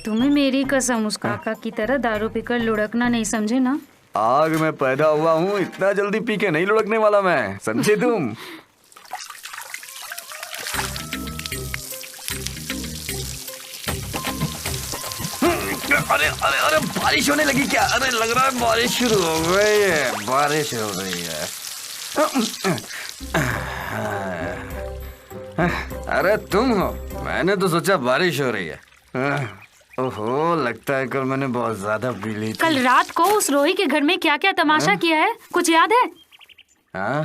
तुम्हें मेरी कसम उस काका की तरह दारू पीकर लुढ़कना नहीं, समझे ना? आग में पैदा हुआ हूँ, इतना जल्दी पी के नहीं लुढ़कने वाला मैं, समझे तुम? अरे अरे अरे बारिश होने लगी क्या? अरे लग रहा है बारिश शुरू हो गई है। बारिश हो गई है। अरे तुम हो? मैंने तो सोचा बारिश हो रही है। ओहो, लगता है कल मैंने बहुत ज्यादा पी ली थी। कल रात को उस रोही के घर में क्या क्या तमाशा किया है, कुछ याद है? हाँ?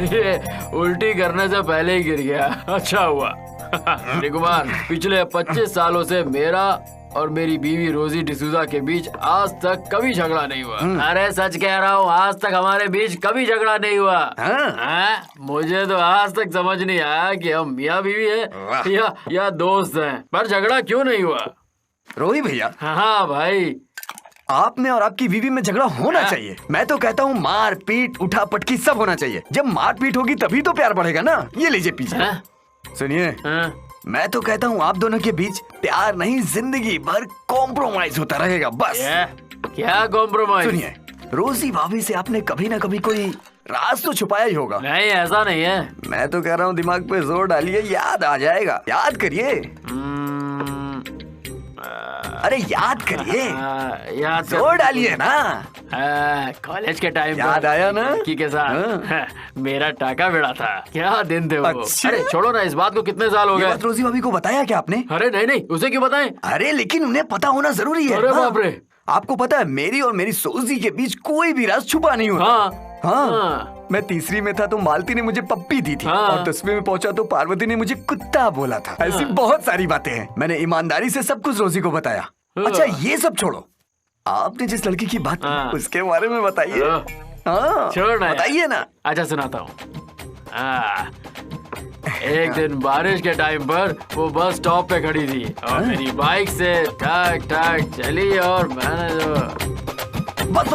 ये उल्टी करने से पहले ही गिर गया। अच्छा हुआ। श्री कुमार, पिछले 25 सालों से मेरा और मेरी बीवी रोजी डिसूजा के बीच आज तक कभी झगड़ा नहीं हुआ। अरे सच कह रहा हूँ, आज तक हमारे बीच कभी झगड़ा नहीं हुआ। हाँ? मुझे तो आज तक समझ नहीं आया कि हम मियाँ बीवी है या दोस्त हैं, पर झगड़ा क्यों नहीं हुआ। रोही भैया। हाँ भाई, आप में और आपकी बीवी में झगड़ा होना चाहिए। मैं तो कहता हूँ मार पीट उठा पटकी सब होना चाहिए। जब मार पीट होगी तभी तो प्यार बढ़ेगा ना। ये लीजिए पीछे। सुनिए, मैं तो कहता हूँ आप दोनों के बीच प्यार नहीं, जिंदगी भर कॉम्प्रोमाइज होता रहेगा बस। क्या कॉम्प्रोमाइज? सुनिए, रोजी भाभी से आपने कभी ना कभी कोई राज तो छुपाया ही होगा। नहीं, ऐसा नहीं है। मैं तो कह रहा हूँ दिमाग पे जोर डालिए, याद आ जाएगा। याद करिए। अरे याद करिए, याद जोर डालिए ना। कॉलेज के टाइम याद आया ना? लड़की के साथ मेरा टाका भिड़ा था। क्या दिन थे वो। अच्छा। अरे छोड़ो ना, इस बात को कितने साल हो ये गए। बात रोजी भाभी को बताया क्या आपने? अरे नहीं नहीं, उसे क्यों बताएं? अरे लेकिन उन्हें पता होना जरूरी है। अरे बाप रे। आपको पता है मेरी और मेरी सोजी के बीच कोई भी राज छुपा नहीं होता। हाँ। मैं तीसरी में था तो मालती ने मुझे पप्पी दी थी। और 10वीं में पहुंचा तो पार्वती ने मुझे कुत्ता बोला था। ऐसी बहुत सारी बातें हैं। मैंने ईमानदारी से सब कुछ रोजी को बताया। अच्छा ये सब छोड़ो, आपने जिस लड़की की बात की उसके बारे में बताइए। बताइए ना। अच्छा सुनाता हूँ। एक दिन बारिश के टाइम पर वो बस स्टॉप पे खड़ी थी और मेरी बाइक से ठक ठक चली और मैंने जो बस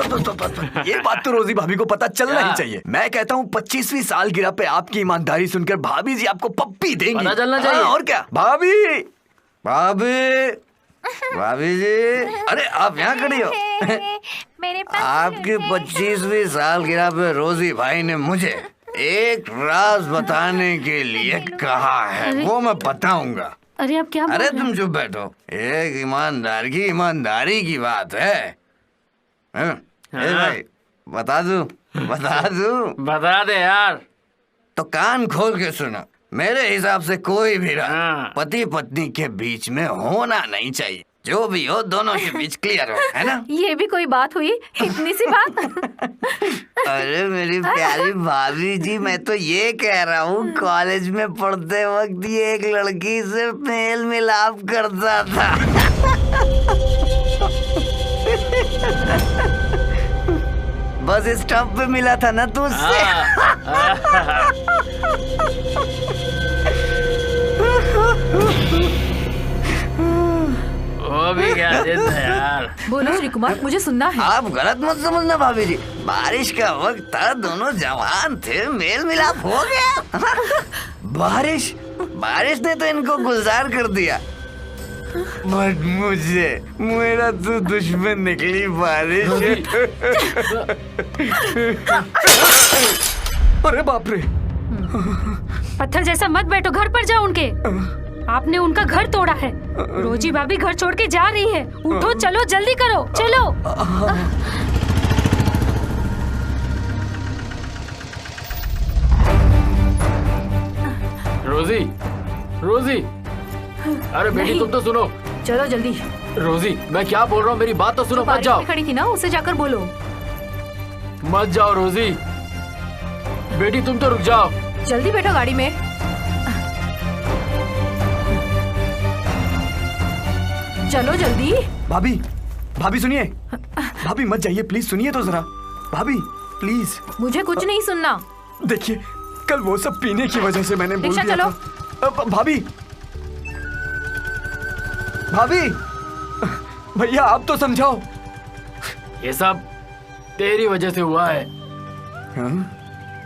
ये बात तो रोजी भाभी को पता चलना ही चाहिए। मैं कहता हूँ 25वीं सालगिरह पे आपकी ईमानदारी सुनकर भाभी जी आपको पप्पी देंगी। पता चलना चाहिए। और क्या। भाभी भाभी भाभी जी, अरे आप यहाँ खड़ी हो। मेरे पास आपकी 25वीं सालगिरह पे रोजी भाई ने मुझे एक राज बताने के लिए कहा है। वो मैं बताऊंगा। अरे आप क्या बोल रहे अरे तुम चुप बैठो। एक ईमानदारी की बात है। भाई बता दूं? बता दे यार। तो कान खोल के सुनो। मेरे हिसाब से कोई भी राज पति पत्नी के बीच में होना नहीं चाहिए। जो भी हो दोनों के बीच क्लियर हो, है ना? ये भी कोई बात हुई? इतनी सी बात? अरे मेरी प्यारी भाभी जी, मैं तो ये कह रहा हूँ कॉलेज में पढ़ते वक्त ये एक लड़की से मेल मिलाप करता था। बस स्टॉप पे मिला था ना तू उससे। वो भी क्या दिन था यार। बोलो श्री कुमार, मुझे सुनना है। आप गलत मत समझना भाभी जी। बारिश का वक्त था, दोनों जवान थे, मेल मिलाप हो गया। बारिश ने तो इनको गुलजार कर दिया। बट मुझे मेरा तो दुश्मन निकली बारिश। अरे बाप रे। पत्थर जैसा मत बैठो, घर पर जाओ उनके। आपने उनका घर तोड़ा है। रोजी भाभी घर छोड़ के जा रही है। उठो, चलो, जल्दी करो, चलो। रोजी, अरे बेटी तुम तो सुनो। चलो जल्दी। रोजी, मैं क्या बोल रहा हूँ, मेरी बात तो सुनो। मत जाओ। खड़ी थी ना, उसे जाकर बोलो। मत जाओ रोजी। बेटी तुम तो रुक जाओ। जल्दी बैठो गाड़ी में। चलो जल्दी। भाभी सुनिए। भाभी मत जाइए प्लीज, सुनिए तो जरा। भाभी प्लीज। मुझे कुछ नहीं सुनना। देखिए कल वो सब पीने की वजह से मैंने बोल दिया चलो। था। भाभी भैया आप तो समझाओ। ये सब तेरी वजह से हुआ है।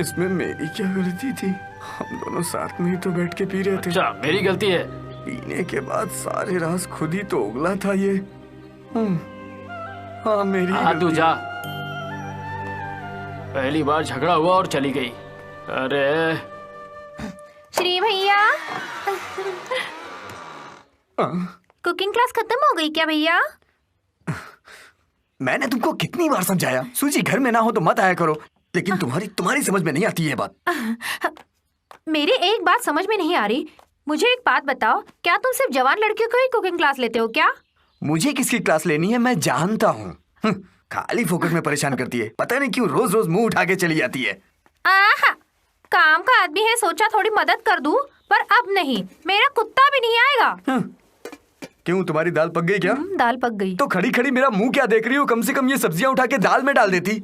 इसमें मेरी क्या गलती थी? हम दोनों साथ में ही तो बैठ के पी रहे थे। अच्छा, मेरी गलती है। पीने के बाद सारे राज खुद ही तो उगला था ये। हाँ मेरी। तू जा। पहली बार झगड़ा हुआ और चली गई। अरे श्री भैया, कुकिंग क्लास खत्म हो गई क्या भैया? मैंने तुमको कितनी बार समझाया, सूजी घर में ना हो तो मत आया करो, लेकिन तुम्हारी समझ में नहीं आती ये बात। मेरी एक बात समझ में नहीं आ रही। मुझे एक बात बताओ, क्या तुम सिर्फ जवान लड़कियों को ही कुकिंग क्लास लेते हो क्या? मुझे किसकी क्लास लेनी है मैं जानता हूँ। खाली फोकट में परेशान करती है, पता नहीं क्यों रोज रोज मुंह उठा के चली जाती है। आहा, काम का आदमी है, सोचा थोड़ी मदद कर दूं, पर अब नहीं, मेरा कुत्ता भी नहीं आएगा। क्यों, तुम्हारी दाल पक गई क्या? दाल पक गई। तो खड़ी खड़ी मेरा मुंह क्या देख रही हो? कम से कम ये सब्जियां उठा के दाल में डाल देती।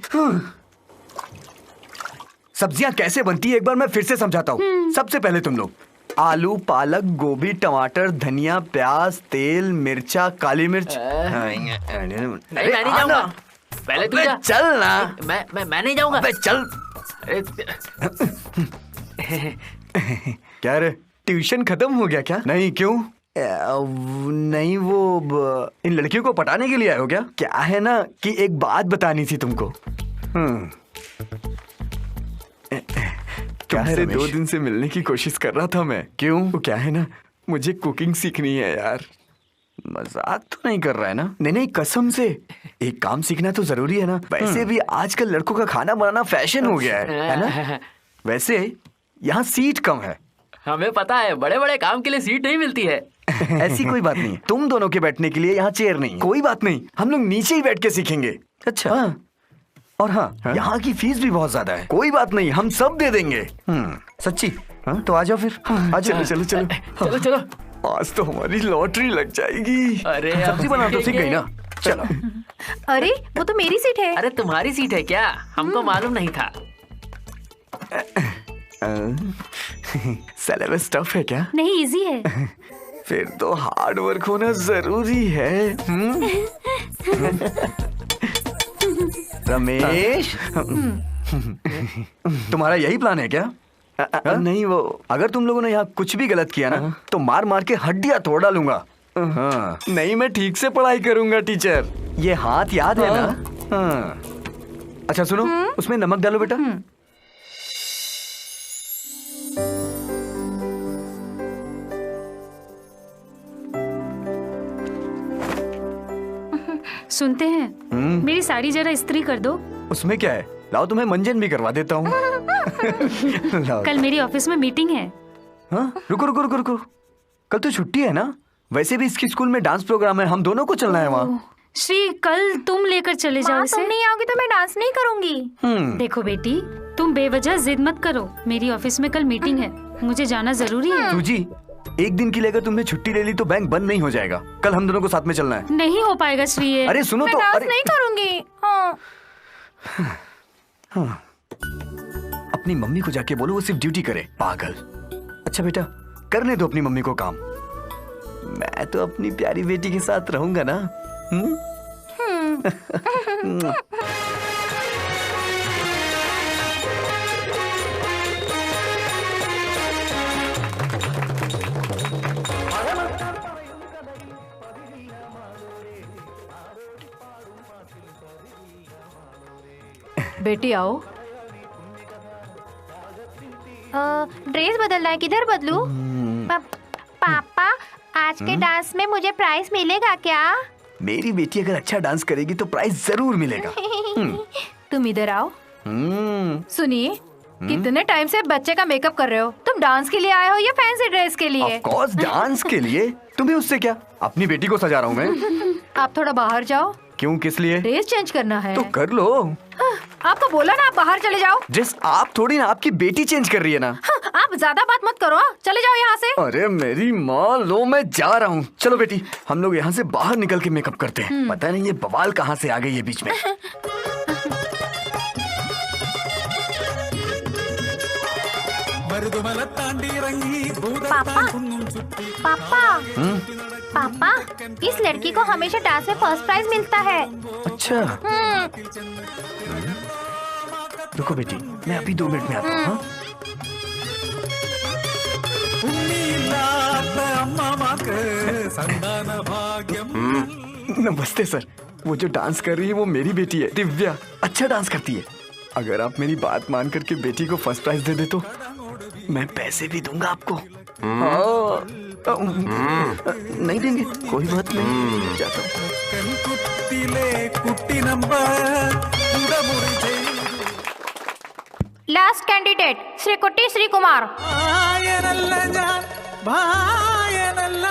सब्जियां कैसे बनती है एक बार मैं फिर से समझाता हूँ। सबसे पहले तुम लोग आलू, पालक, गोभी, टमाटर, धनिया, प्याज, तेल, मिर्चा, काली मिर्च। नहीं, मैं नहीं जाऊंगा। पहले तू जा। चल ना। मैं नहीं जाऊंगा। चल। क्या रे, ट्यूशन खत्म हो गया क्या? नहीं, क्यों? नहीं, वो इन लड़कियों को पटाने के लिए आए हो क्या? क्या है ना कि एक बात बतानी थी तुमको। क्या है रे, 2 दिन से मिलने की कोशिश कर रहा था मैं। क्यों? वो क्या है ना, मुझे कुकिंग सीखनी है यार। मजाक तो नहीं कर रहा है ना? नहीं, कसम से। एक काम सीखना तो जरूरी है ना। वैसे भी आजकल लड़कों का खाना बनाना फैशन हो गया है ना? वैसे यहाँ सीट कम है। हमें पता है, बड़े बड़े काम के लिए सीट नहीं मिलती है। ऐसी कोई बात नहीं। तुम दोनों के बैठने के लिए यहाँ चेयर नहीं है। कोई बात नहीं, हम लोग नीचे ही बैठ के सीखेंगे। अच्छा। और हाँ, यहाँ की फीस भी बहुत ज्यादा है। कोई बात नहीं, हम सब दे देंगे। सच्ची? हाँ, तो आ जाओ फिर। आ जाओ। चलो चलो चलो चलो। आज तो हमारी लॉटरी लग जाएगी। अरे सब्जी बनाना तो सीख गई ना। चलो। अरे वो तो मेरी सीट है। अरे तुम्हारी सीट है क्या? हमको मालूम नहीं था। सिलेबस टफ है क्या? नहीं, इजी है। फिर तो हार्ड वर्क होना जरूरी है। रमेश, तुम्हारा यही प्लान है क्या? नहीं, वो अगर तुम लोगों ने यहाँ कुछ भी गलत किया ना तो मार मार के हड्डियां तोड़ डालूंगा। नहीं, मैं ठीक से पढ़ाई करूंगा टीचर। ये हाथ याद है ना? अच्छा सुनो, उसमें नमक डालो बेटा। सुनते हैं, मेरी साड़ी जरा इस्त्री कर दो। उसमें क्या है, लाओ तुम्हें मंजन भी करवा देता हूँ। कल मेरी ऑफिस में मीटिंग है। हाँ, रुको रुको रुको रुको, कल तो छुट्टी है ना? वैसे भी इसकी स्कूल में डांस प्रोग्राम है, हम दोनों को चलना है वहाँ। श्री, कल तुम लेकर चले जाओ इसे। तुम नहीं आओगी तो मैं डांस नहीं करूँगी। देखो बेटी, तुम बेवजह जिद मत करो। मेरी ऑफिस में कल मीटिंग है, मुझे जाना जरूरी है। सूजी, एक दिन की लेकर तुमने छुट्टी ले ली तो बैंक बंद नहीं हो जाएगा। कल हम दोनों को साथ में चलना है। नहीं हो पाएगा श्री। अरे सुनो तो। डांस नहीं करूँगी। हाँ। अपनी मम्मी को जाके बोलो वो सिर्फ ड्यूटी करे, पागल। अच्छा बेटा, करने दो अपनी मम्मी को काम। मैं तो अपनी प्यारी बेटी के साथ रहूंगा ना। बेटी आओ। ड्रेस बदलना है, किधर बदलूं? पापा, आज के डांस में मुझे प्राइज मिलेगा क्या? मेरी बेटी अगर अच्छा डांस करेगी तो प्राइज जरूर मिलेगा। तुम इधर आओ। सुनिए, कितने टाइम से बच्चे का मेकअप कर रहे हो? तुम डांस के लिए आए हो या फैंसी ड्रेस के लिए? ऑफ कोर्स डांस के लिए। तुम्हें उससे क्या? अपनी बेटी को सजा रहा हूँ मैं। आप थोड़ा बाहर जाओ। क्यों, किस लिए? ड्रेस चेंज करना है। तो कर लो। आपको बोला ना आप बाहर चले जाओ। ड्रेस आप थोड़ी ना, आपकी बेटी चेंज कर रही है ना। आप ज्यादा बात मत करो, चले जाओ यहाँ से। अरे मेरी माँ, लो मैं जा रहा हूँ। चलो बेटी, हम लोग यहाँ से बाहर निकल के मेकअप करते हैं। पता नहीं ये बवाल कहाँ से आ गई है बीच में। पापा, पापा, इस लड़की को हमेशा डांस में फर्स्ट प्राइज मिलता है। अच्छा। रुको बेटी, मैं अभी 2 मिनट में आता हूँ। नमस्ते सर, वो जो डांस कर रही है वो मेरी बेटी है, दिव्या। अच्छा डांस करती है। अगर आप मेरी बात मान करके बेटी को फर्स्ट प्राइज दे दे तो मैं पैसे भी दूंगा आपको। नहीं देंगे? कोई बात नहीं, जाता हूँ। Last candidate Shri Kumar. ഭായനല്ല ഞാൻ ഭായനല്ല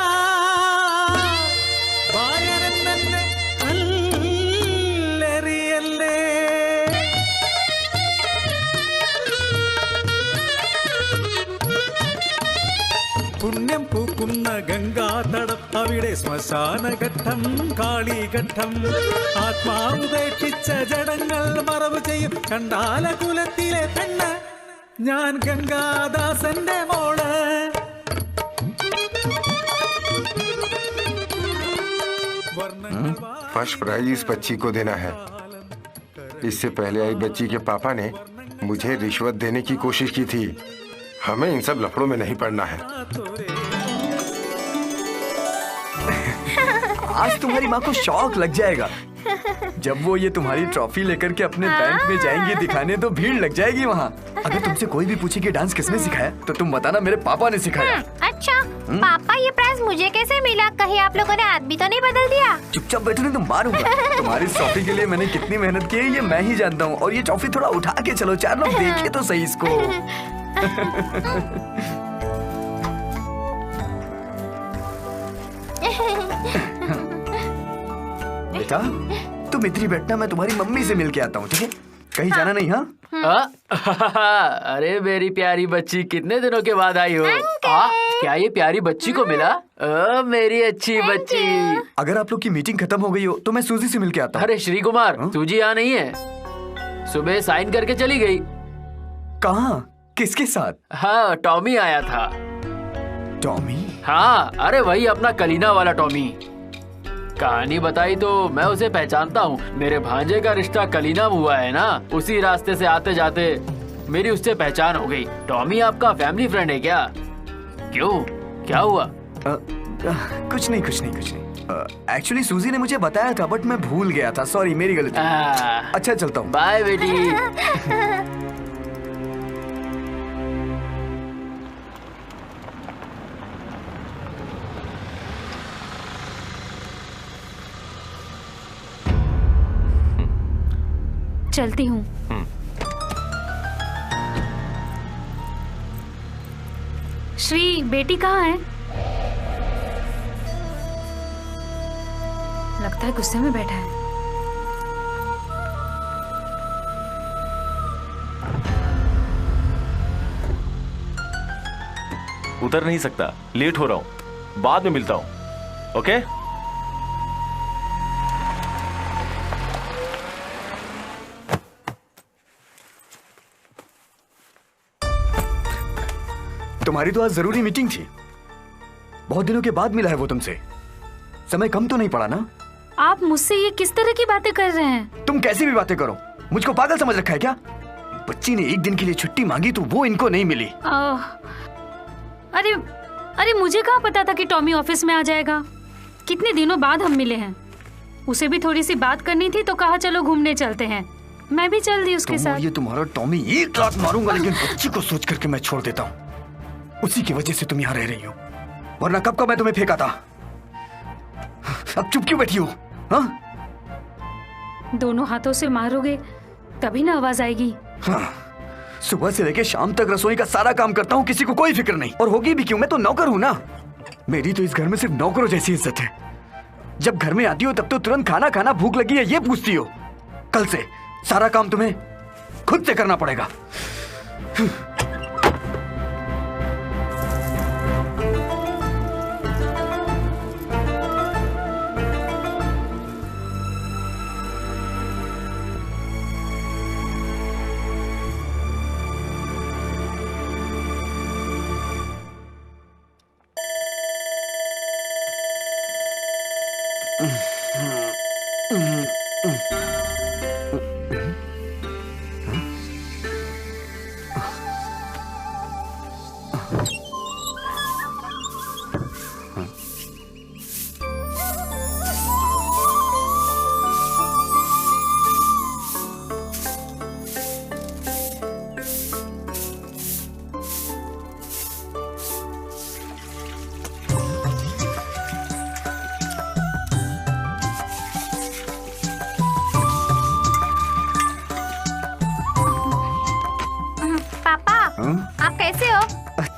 ഭായനെന്നെ കല്ലെറിയല്ലേ. പുണ്യം പൂക്കുന്ന ഗംഗാതടം അവിടെ ശ്മശാനഘട്ടം കാളിഘട്ടം. ആത്മാവുപേക്ഷിച്ച ജഡങ്ങൾ മറവ് ചെയ്യും കണ്ടാലകുലത്തിലെ പെണ്ണ് ഞാൻ ഗംഗാദാസന്റെ മോള്. फर्स्ट प्राइज इस बच्ची को देना है। इससे पहले आई बच्ची के पापा ने मुझे रिश्वत देने की कोशिश की थी। हमें इन सब लफड़ों में नहीं पड़ना है। आज तुम्हारी माँ को शौक लग जाएगा। जब वो ये तुम्हारी ट्रॉफी लेकर के अपने बैंक में जाएंगे दिखाने तो भीड़ लग जाएगी वहाँ। अगर तुमसे कोई भी पूछे कि डांस किसने सिखाया तो तुम बताना मेरे पापा ने सिखाया। अच्छा पापा ये प्राइज मुझे कैसे मिला? कहीं आप लोगों ने आदमी तो नहीं बदल दिया? चुपचाप बैठो नहीं तो मारूंगा। तुम्हारी इस ट्रॉफी के लिए मैंने कितनी मेहनत की है ये मैं ही जानता हूँ। और ये ट्रॉफी थोड़ा उठा के चलो, 4 लोग देखे तो सही इसको। बेटा तुम इतनी बैठना, मैं तुम्हारी मम्मी से मिल के आता हूँ, ठीक है? कहीं जाना नहीं। हाँ अरे मेरी प्यारी बच्ची, कितने दिनों के बाद आई हो। क्या ये प्यारी बच्ची को मिला? मेरी अच्छी बच्ची। अगर आप लोग की मीटिंग खत्म हो गई हो तो मैं सूजी से मिल के आता हूँ। अरे श्री कुमार, सूजी यहाँ नहीं है। सुबह साइन करके चली गई। कहाँ? किसके साथ? हाँ टॉमी आया था। टॉमी? हाँ अरे वही अपना कलीना वाला टॉमी। कहानी बताई तो मैं उसे पहचानता हूँ। मेरे भांजे का रिश्ता कलीना में हुआ है ना, उसी रास्ते से आते जाते मेरी उससे पहचान हो गई। टॉमी आपका फैमिली फ्रेंड है क्या? क्यों, क्या हुआ? कुछ नहीं कुछ नहीं कुछ नहीं। एक्चुअली सूजी ने मुझे बताया था बट मैं भूल गया था, सॉरी मेरी गलती। अच्छा चलता हूँ। बाय बेटी। चलती हूँ। श्री बेटी कहाँ है? लगता है गुस्से में बैठा है। उतर नहीं सकता, लेट हो रहा हूँ, बाद में मिलता हूँ। ओके? तुम्हारी तो आज जरूरी मीटिंग थी। बहुत दिनों के बाद मिला है वो तुमसे। समय कम तो नहीं पड़ा ना? आप मुझसे ये किस तरह की बातें कर रहे हैं? तुम कैसी भी बातें करो, मुझको पागल समझ रखा है क्या? बच्ची ने 1 दिन के लिए छुट्टी मांगी तो वो इनको नहीं मिली। अरे मुझे कहाँ पता था कि टॉमी ऑफिस में आ जाएगा। कितने दिनों बाद हम मिले हैं। उसे भी थोड़ी सी बात करनी थी तो कहा चलो घूमने चलते हैं। मैं भी चल दी उसके साथ। ये तुम्हारा टॉमी एक रात मारूंगा, लेकिन बच्ची को सोच करके मैं छोड़ देता हूँ। उसी की वजह से तुम यहाँ रह रही हो, वरना कब का मैं तुम्हें फेंका था। अब चुप क्यों बैठी हो? हाँ? दोनों हाथों से मारोगे तभी ना आवाज आएगी। हाँ, सुबह से लेकर शाम तक रसोई का सारा काम करता हूँ, किसी को कोई फिक्र नहीं। और होगी भी क्यों, मैं तो नौकर हूँ ना। मेरी तो इस घर में सिर्फ नौकरों जैसी इज्जत है। जब घर में आती हो तब तो तुरंत खाना खाना, भूख लगी है ये पूछती हो। कल से सारा काम तुम्हें खुद से करना पड़ेगा।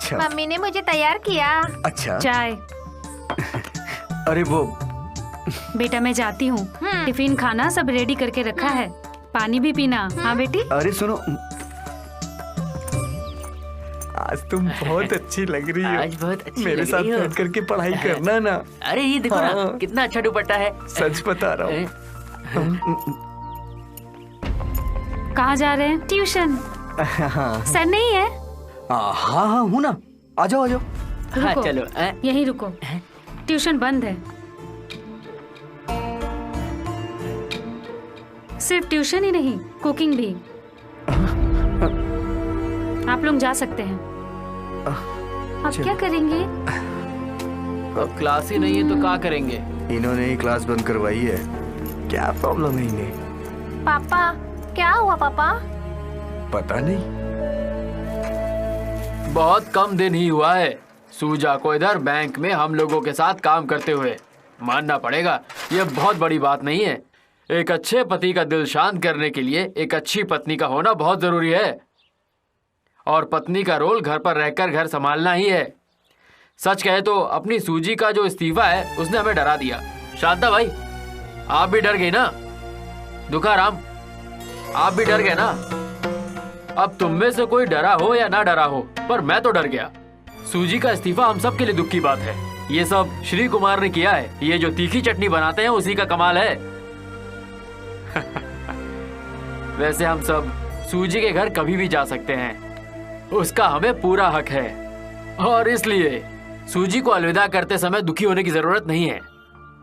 अच्छा मम्मी ने मुझे तैयार किया। अच्छा चाय। अरे वो बेटा मैं जाती हूँ, टिफिन खाना सब रेडी करके रखा है, पानी भी पीना। हाँ बेटी। अरे सुनो, आज तुम बहुत अच्छी लग रही हो। आज बहुत अच्छी मेरे लग साथ रही हो। बैठ करके पढ़ाई करना ना। अरे ये देखो ना, कितना अच्छा दुपट्टा है। सच बता रहा हूँ। कहाँ जा रहे हैं? ट्यूशन। सर नहीं है? हाँ हाँ हूँ ना, आ जाओ आ जाओ। हाँ रुको, चलो। यहीं रुको, ट्यूशन बंद है। सिर्फ ट्यूशन ही नहीं, कुकिंग भी। आप लोग जा सकते हैं। आप क्या करेंगे? अब क्लास ही नहीं है तो क्या करेंगे? इन्होंने ही क्लास बंद करवाई है, क्या प्रॉब्लम है इन्हें? पापा क्या हुआ पापा? पता नहीं। बहुत कम दिन ही हुआ है सूजा को इधर बैंक में हम लोगों के साथ काम करते हुए। मानना पड़ेगा, ये बहुत बड़ी बात नहीं है। एक अच्छे पति का दिल शांत करने के लिए एक अच्छी पत्नी का होना बहुत जरूरी है, और पत्नी का रोल घर पर रहकर घर संभालना ही है। सच कहे तो अपनी सूजी का जो इस्तीफा है उसने हमें डरा दिया। शांता भाई, आप भी डर गई ना? दुखाराम, आप भी डर गए ना? अब तुम में से कोई डरा हो या ना डरा हो, पर मैं तो डर गया। सूजी का इस्तीफा हम सब के लिए दुख की बात है। ये सब श्री कुमार ने किया है। ये जो तीखी चटनी बनाते हैं उसी का कमाल है। वैसे हम सब सूजी के घर कभी भी जा सकते हैं, उसका हमें पूरा हक है, और इसलिए सूजी को अलविदा करते समय दुखी होने की जरूरत नहीं है।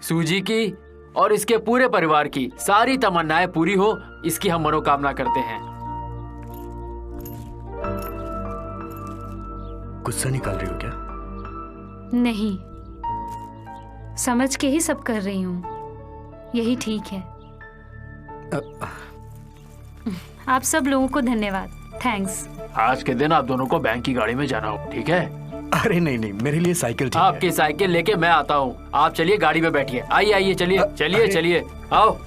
सूजी की और इसके पूरे परिवार की सारी तमन्नाएं पूरी हो, इसकी हम मनोकामना करते हैं। गुस्सा निकाल रही हो क्या? नहीं, समझ के ही सब कर रही हूँ, यही ठीक है। आप सब लोगों को धन्यवाद, थैंक्स। आज के दिन आप दोनों को बैंक की गाड़ी में जाना हो, ठीक है? अरे नहीं नहीं, मेरे लिए साइकिल ठीक है। आपकी साइकिल लेके मैं आता हूँ, आप चलिए गाड़ी में बैठिए। आइए आइए, चलिए चलिए चलिए, आओ।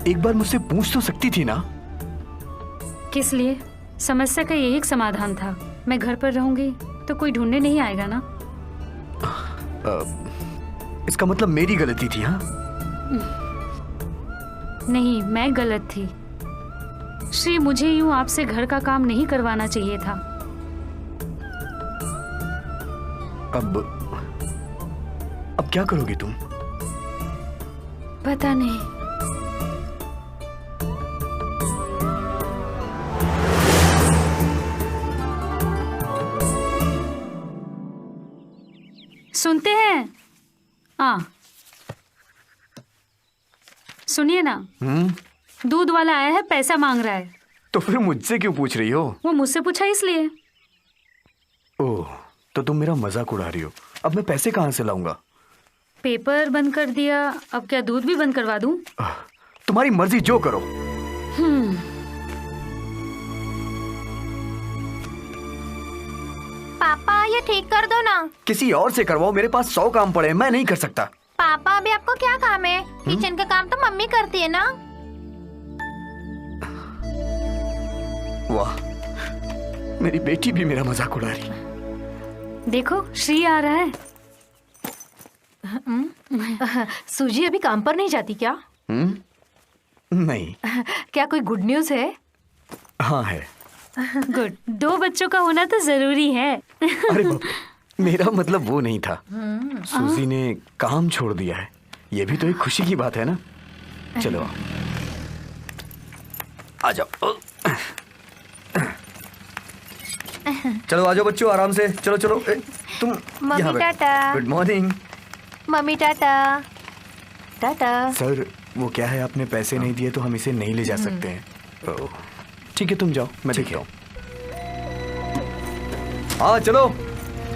एक बार मुझसे पूछ तो सकती थी ना? किस लिए? समस्या का यही एक समाधान था। मैं घर पर रहूंगी तो कोई ढूंढने नहीं आएगा ना। इसका मतलब मेरी गलती थी? हाँ नहीं, मैं गलत थी। श्री, मुझे यूं आपसे घर का काम नहीं करवाना चाहिए था। अब क्या करोगी तुम? पता नहीं। सुनते हैं? हाँ सुनिए ना, दूध वाला आया है, पैसा मांग रहा है। तो फिर मुझसे क्यों पूछ रही हो? वो मुझसे पूछा इसलिए। ओह, तो तुम मेरा मजाक उड़ा रही हो। अब मैं पैसे कहाँ से लाऊंगा? पेपर बंद कर दिया, अब क्या दूध भी बंद करवा दूं? तुम्हारी मर्जी, जो करो। पापा ये ठीक कर दो ना। किसी और से करवाओ, मेरे पास 100 काम पड़े हैं, मैं नहीं कर सकता। पापा अभी आपको क्या काम है? किचन का काम तो मम्मी करती है ना। वाह, मेरी बेटी भी मेरा मजाक उड़ा रही। देखो, श्री आ रहा है। सूजी अभी काम पर नहीं जाती क्या? नहीं। क्या कोई गुड न्यूज है? हाँ है। गुड, 2 बच्चों का होना तो जरूरी है। अरे बाप, मेरा मतलब वो नहीं था। सूजी ने काम छोड़ दिया है, ये भी तो एक खुशी की बात है ना। चलो आ जाओ। चलो आ जाओ बच्चों, आराम से। चलो चलो, तुम मम्मी यहाँ Tata. Good morning. Mummy Tata. Tata. Sir वो क्या है, आपने पैसे नहीं दिए तो हम इसे नहीं ले जा सकते हैं। ठीक है, तुम जाओ, मैं देखता हूँ। हाँ चलो।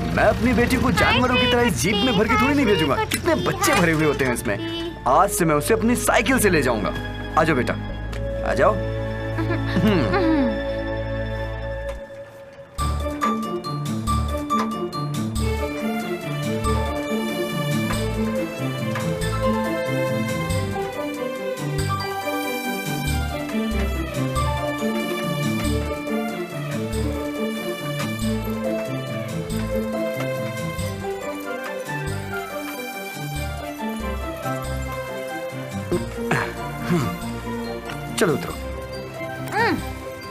मैं अपनी बेटी को जानवरों की तरह इस जीप में भर के थोड़ी नहीं भेजूंगा। कितने बच्चे भरे हुए होते हैं इसमें। आज से मैं उसे अपनी साइकिल से ले जाऊंगा। आ जाओ बेटा, आ जाओ। चलो उतरो।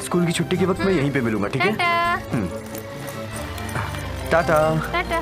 स्कूल की छुट्टी के वक्त मैं यहीं पे मिलूंगा, ठीक है? टाटा। टाटा।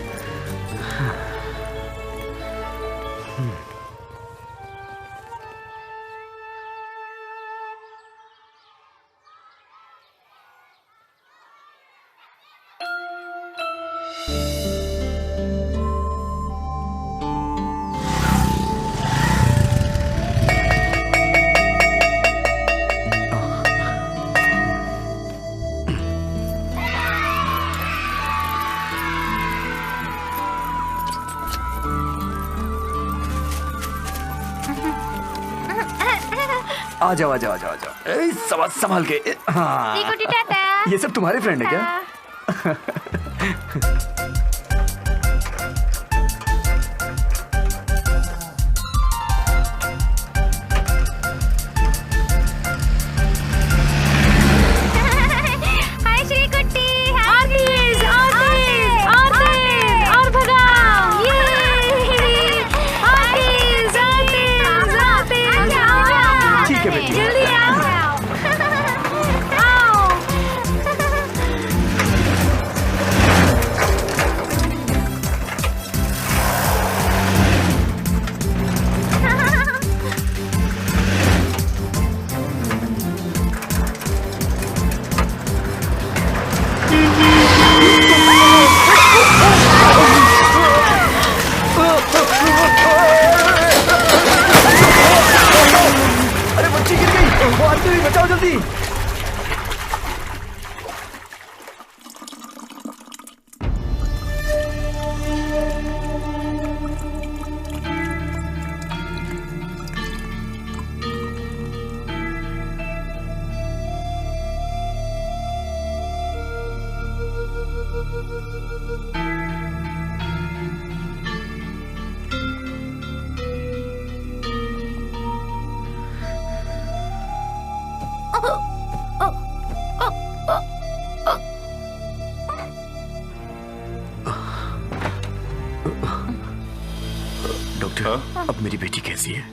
आ जाओ आ जाओ आ जाओ आ जाओ। संभाल के। हाँ। ये सब तुम्हारे फ्रेंड है क्या? बचाओ जल्दी। अब मेरी बेटी कैसी है?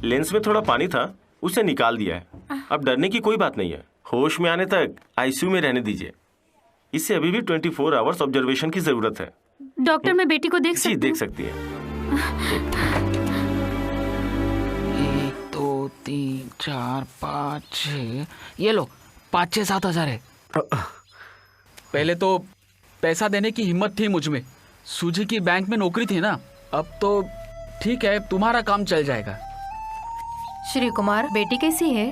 लेंस में थोड़ा पानी था, उसे निकाल दिया है। अब डरने की कोई बात नहीं है। होश में आने तक आईसीयू में रहने दीजिए। इसे अभी भी 24 आवर्स ऑब्जर्वेशन की जरूरत है। डॉक्टर, मैं बेटी को देख सकती हूँ? जी देख सकती है। 1 2 3 4 5 6 ये लो 5-6-7 हजार है। पहले तो पैसा देने की हिम्मत थी मुझ में, सूजी की बैंक में नौकरी थी ना। अब तो ठीक है, तुम्हारा काम चल जाएगा। श्री कुमार, बेटी कैसी है?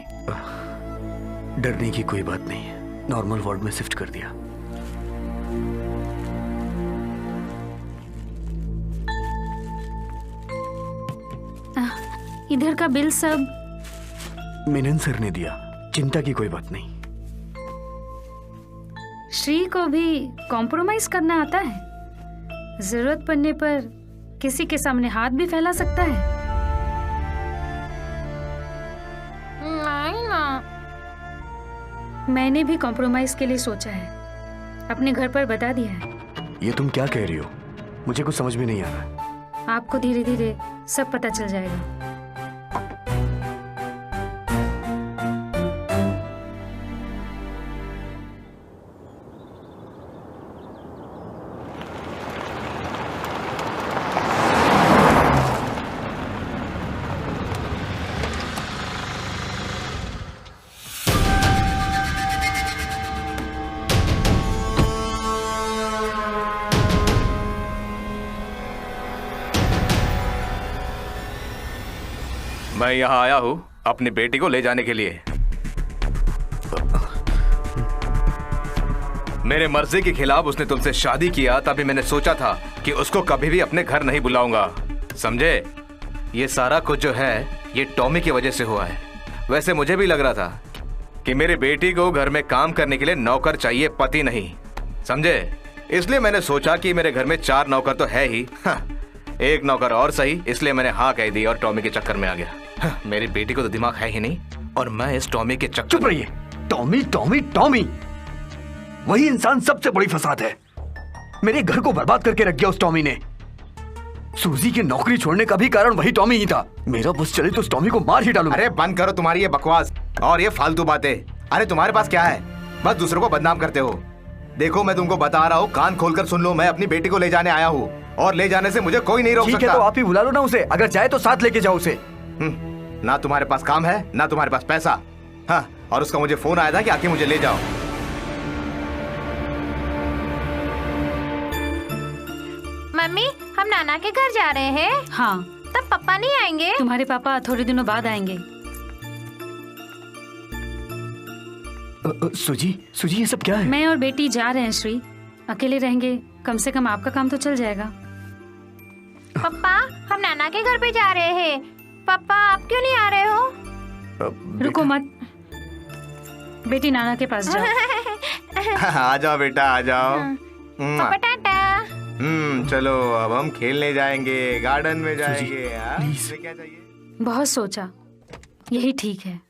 डरने की कोई बात नहीं है, नॉर्मल वार्ड में शिफ्ट कर दिया। इधर का बिल सब मेनन सर ने दिया, चिंता की कोई बात नहीं। श्री को भी कॉम्प्रोमाइज करना आता है, जरूरत पड़ने पर किसी के सामने हाथ भी फैला सकता है। नहीं ना, मैंने भी कॉम्प्रोमाइज के लिए सोचा है, अपने घर पर बता दिया है। ये तुम क्या कह रही हो? मुझे कुछ समझ में नहीं आ रहा। आपको धीरे धीरे सब पता चल जाएगा। मैं यहाँ आया हूँ अपनी बेटी को ले जाने के लिए। मेरे मर्जी के खिलाफ उसने तुमसे शादी किया, तभी मैंने सोचा था कि उसको कभी भी अपने घर नहीं बुलाऊंगा, समझे? ये सारा कुछ जो है ये टॉमी की वजह से हुआ है। वैसे मुझे भी लग रहा था कि मेरी बेटी को घर में काम करने के लिए नौकर चाहिए, पति नहीं, समझे? इसलिए मैंने सोचा कि मेरे घर में 4 नौकर तो है ही, एक नौकर और सही, इसलिए मैंने हाँ कह दी और टॉमी के चक्कर में आ गया। मेरी बेटी को तो दिमाग है ही नहीं और मैं इस टॉमी के चक्कर। चुप रहिए। टॉमी टॉमी टॉमी, वही इंसान सबसे बड़ी फसाद है। मेरे घर को बर्बाद करके रख गया उस टॉमी ने। सूजी की नौकरी छोड़ने का भी कारण वही टॉमी ही था। मेरा बस चले तो उस टॉमी को मार ही डालूंगा। अरे बंद करो तुम्हारी ये बकवास और ये फालतू बातें। अरे तुम्हारे पास क्या है? बस दूसरों को बदनाम करते हो। देखो मैं तुमको बता रहा हूँ, कान खोलकर सुन लो। मैं अपनी बेटी को ले जाने आया हूँ और ले जाने से मुझे कोई नहीं रोक सकता। ठीक है तो आप ही बुला लो ना उसे, अगर चाहे तो साथ लेके जाओ उसे। ना तुम्हारे पास काम है ना तुम्हारे पास पैसा। हाँ, और उसका मुझे फोन आया था कि आके मुझे ले जाओ। मम्मी, हम नाना के घर जा रहे हैं। हाँ। तब पापा नहीं आएंगे? तुम्हारे पापा थोड़े दिनों बाद आएंगे। सूजी ये सब क्या है? मैं और बेटी जा रहे हैं श्री, अकेले रहेंगे, कम से कम आपका काम तो चल जाएगा। पापा, हम नाना के घर पे जा रहे हैं। पापा, आप क्यों नहीं आ रहे हो? रुको मत, बेटी नाना के पास जाओ। आ जाओ बेटा, आ जाओ। पापा टाटा। चलो अब हम खेलने जाएंगे, गार्डन में जाएंगे। क्या चाहिए? बहुत सोचा, यही ठीक है।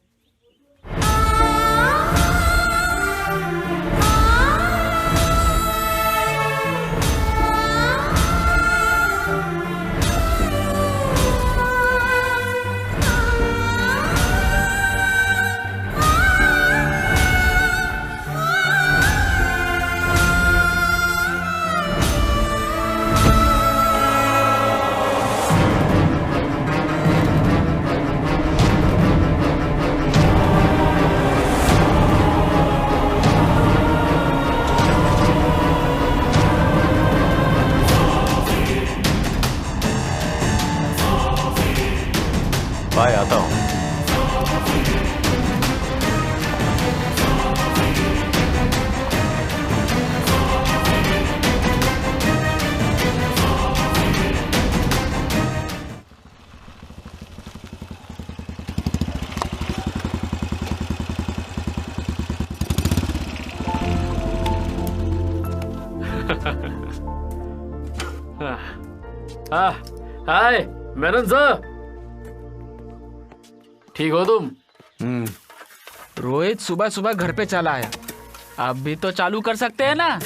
बाय, आता हूँ। हाय मेनन सर, ठीक हो तुम? रोहित सुबह सुबह घर पे चला आया, अब भी तो चालू कर सकते हैं ना।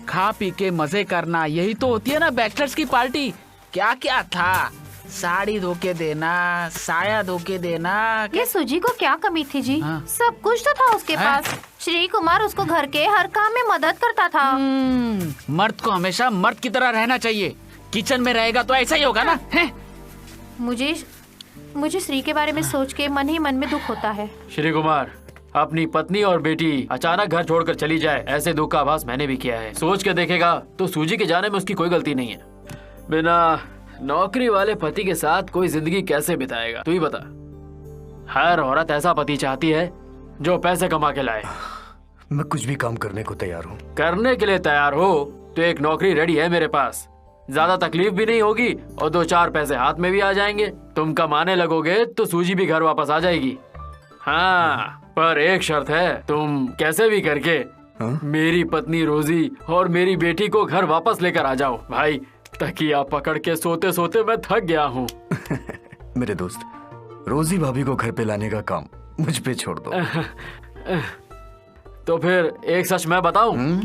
खा पी के मजे करना, यही तो होती है ना बैचलर्स की पार्टी। क्या क्या था, साड़ी धो के देना, साया धो के देना। ये सूजी को क्या कमी थी जी? हाँ। सब कुछ तो था उसके पास। श्री कुमार उसको घर के हर काम में मदद करता था। मर्द को हमेशा मर्द की तरह रहना चाहिए। किचन में रहेगा तो ऐसा ही होगा ना। है? मुझे श्री के बारे में सोच के मन ही मन में दुख होता है। श्री कुमार, अपनी पत्नी और बेटी अचानक घर छोड़कर चली जाए, ऐसे दुख का आभास मैंने भी किया है। सोच के देखेगा तो सूजी के जाने में उसकी कोई गलती नहीं है। बिना नौकरी वाले पति के साथ कोई जिंदगी कैसे बिताएगा, तू ही बता। हर औरत ऐसा पति चाहती है जो पैसे कमा के लाए। मैं कुछ भी काम करने को तैयार हूँ। करने के लिए तैयार हो तो एक नौकरी रेडी है मेरे पास। ज्यादा तकलीफ भी नहीं होगी और 2-4 पैसे हाथ में भी आ जाएंगे। तुम कमाने लगोगे तो सूजी भी घर वापस आ जाएगी। हाँ, पर एक शर्त है, तुम कैसे भी करके मेरी पत्नी रोजी और मेरी बेटी को घर वापस लेकर आ जाओ। भाई, तकिया पकड़ के सोते सोते मैं थक गया हूँ। मेरे दोस्त, रोजी भाभी को घर पे लाने का काम मुझ पे छोड़ दो। तो फिर एक सच मैं बताऊं,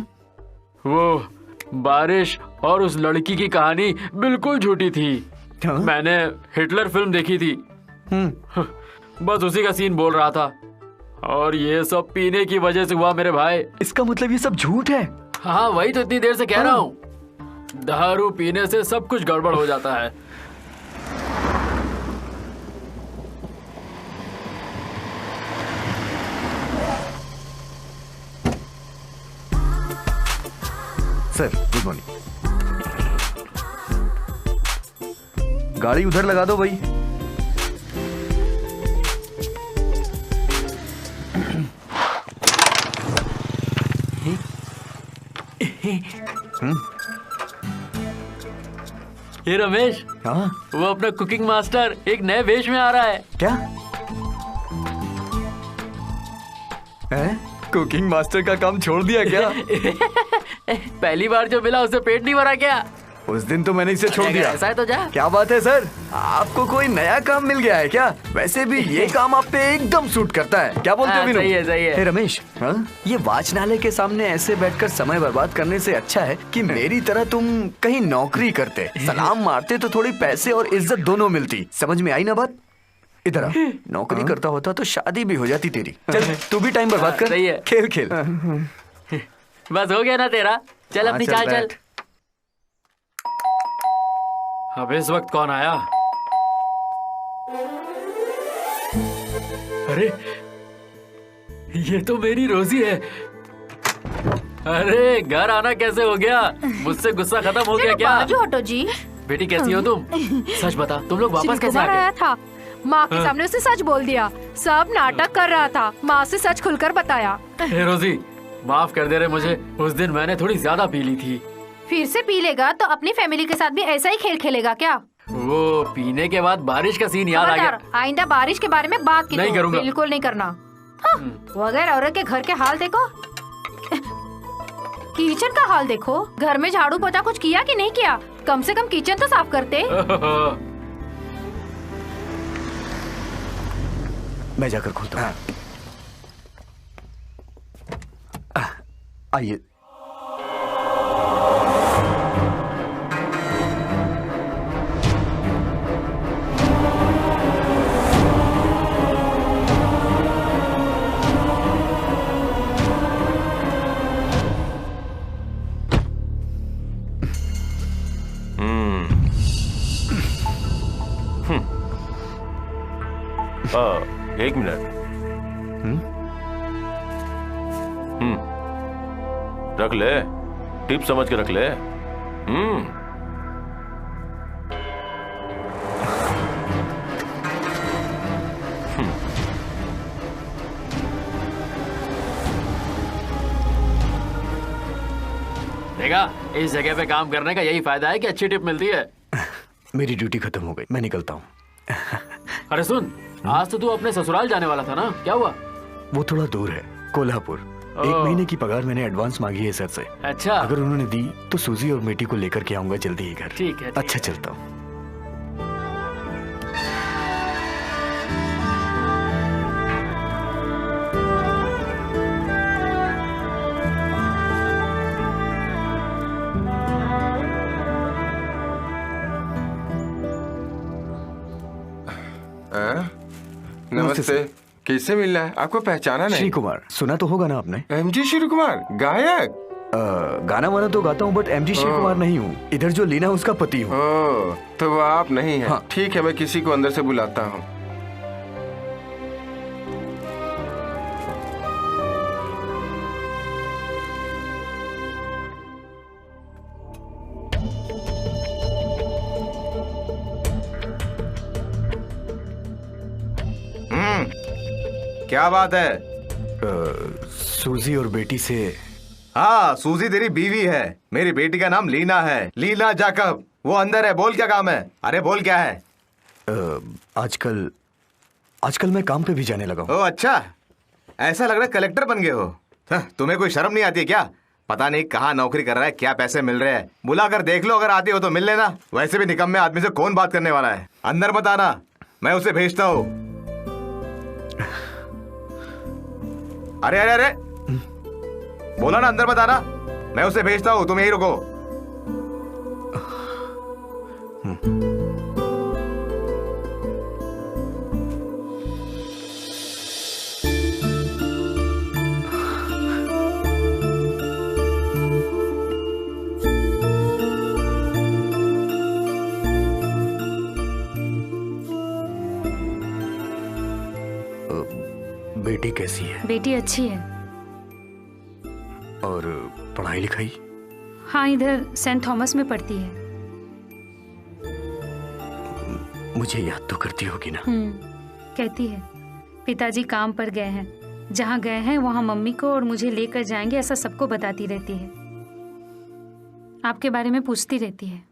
वो बारिश और उस लड़की की कहानी बिल्कुल झूठी थी। मैंने हिटलर फिल्म देखी थी, बस उसी का सीन बोल रहा था। और ये सब पीने की वजह से हुआ मेरे भाई। इसका मतलब ये सब झूठ है? हाँ, वही तो इतनी देर से कह रहा हूँ। दारू पीने से सब कुछ गड़बड़ हो जाता है। Sir, good morning. गाड़ी उधर लगा दो भाई। ये रमेश, हाँ? वो अपना कुकिंग मास्टर एक नए वेश में आ रहा है। क्या है? कुकिंग मास्टर का काम छोड़ दिया क्या? पहली बार जो मिला उसे पेट नहीं भरा क्या? उस दिन तो मैंने इसे छोड़ दिया। ऐसा है तो जा। क्या बात है सर, आपको कोई नया काम मिल गया है क्या? वैसे भी ये काम आप पे एकदम सूट करता है। क्या बोलते हो विनोद? सही है, सही है। हे रमेश, हाँ? ये वाचनालय के सामने ऐसे बैठकर समय बर्बाद करने से अच्छा है कि मेरी तरह तुम कहीं नौकरी करते, सलाम मारते तो थोड़ी पैसे और इज्जत दोनों मिलती। समझ में आई ना बात? इधर आ, नौकरी करता होता तो शादी भी हो जाती तेरी। चल तू भी टाइम बर्बाद कर, सही है। खेल खेल। बस हो गया ना तेरा, चल अपनी चाल चल। अब इस वक्त कौन आया? अरे ये तो मेरी रोजी है। अरे घर आना कैसे हो गया? मुझसे गुस्सा खत्म हो गया क्या? बाजू हटो जी। बेटी कैसी हो तुम? सच बता, तुम लोग वापस कैसे आ आया गए? था, माँ के सामने उसे सच बोल दिया। सब नाटक कर रहा था, माँ से सच खुलकर बताया। हे रोजी, माफ कर दे रहे मुझे, उस दिन मैंने थोड़ी ज्यादा पी ली थी। फिर से पी लेगा तो अपनी फैमिली के साथ भी ऐसा ही खेल खेलेगा क्या? वो पीने के बाद बारिश का सीन याद आ गया। आइंदा बारिश के बारे में बात की नहीं करूंगा। बिल्कुल नहीं करना। हाँ, वगैरह औरत के घर के हाल देखो, किचन का हाल देखो। घर में झाड़ू पोछा कुछ किया कि नहीं किया? कम से कम किचन तो साफ करते। मैं जाकर खोलता हूँ। आइए। एक मिनट। रख ले, टिप समझ के रख ले। देखा, इस जगह पे काम करने का यही फायदा है कि अच्छी टिप मिलती है। मेरी ड्यूटी खत्म हो गई, मैं निकलता हूँ। अरे सुन, आज तो तू अपने ससुराल जाने वाला था ना, क्या हुआ? वो थोड़ा दूर है, कोल्हापुर। 1 महीने की पगार मैंने एडवांस मांगी है सर से। अच्छा, अगर उन्होंने दी तो सूजी और बेटी को लेकर के आऊंगा जल्दी ही घर। ठीक है। अच्छा चलता हूँ। नमस्ते। किससे मिलना है? आपको पहचाना नहीं? श्री कुमार, सुना तो होगा ना आपने? एमजी श्री कुमार, गायक। गाना वाना तो गाता हूँ, बट एमजी श्री कुमार नहीं हूँ। इधर जो लीना उसका पति हूँ। तो वो आप नहीं हैं। हाँ। ठीक है, मैं किसी को अंदर से बुलाता हूँ। क्या बात है? सूजी और बेटी से। हाँ, सूजी तेरी बीवी है, मेरी बेटी का नाम लीना है, लीना जाकब। वो अंदर है, बोल क्या काम है? अरे बोल क्या है? आजकल मैं काम पे भी जाने लगा हूँ। ओ अच्छा, ऐसा लग रहा है कलेक्टर बन गए हो। तुम्हें कोई शर्म नहीं आती है क्या? पता नहीं कहाँ नौकरी कर रहा है, क्या पैसे मिल रहे हैं। बुला कर देख लो, अगर आती हो तो मिल लेना। वैसे भी निकम्मे आदमी से कौन बात करने वाला है। अंदर मत आना, मैं उसे भेजता हूँ। अरे अरे अरे, बोला ना अंदर मत आना, मैं उसे भेजता हूँ, तुम यही रुको। बेटी कैसी है? बेटी अच्छी है। और पढ़ाई लिखाई? हाँ, इधर सेंट थॉमस में पढ़ती है। मुझे याद तो करती होगी ना? कहती है पिताजी काम पर गए हैं, जहाँ गए हैं वहाँ मम्मी को और मुझे लेकर जाएंगे, ऐसा सबको बताती रहती है। आपके बारे में पूछती रहती है।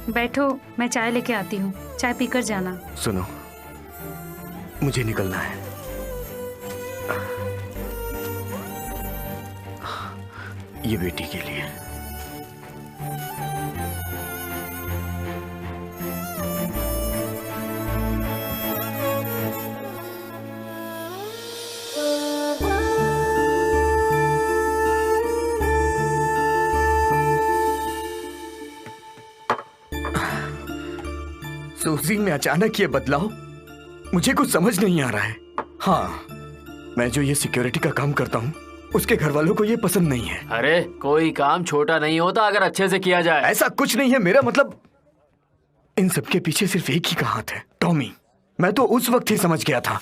बैठो, मैं चाय लेके आती हूँ, चाय पीकर जाना। सुनो, मुझे निकलना है। ये बेटी के लिए। सूजी में अचानक ये बदलाव मुझे कुछ समझ नहीं आ रहा है। हाँ, मैं जो ये सिक्योरिटी का काम करता हूँ उसके घर वालों को ये पसंद नहीं है। अरे कोई काम छोटा नहीं होता अगर अच्छे से किया जाए। ऐसा कुछ नहीं है, मेरा मतलब इन सब के पीछे सिर्फ एक ही का हाथ है, टॉमी। मैं तो उस वक्त ही समझ गया था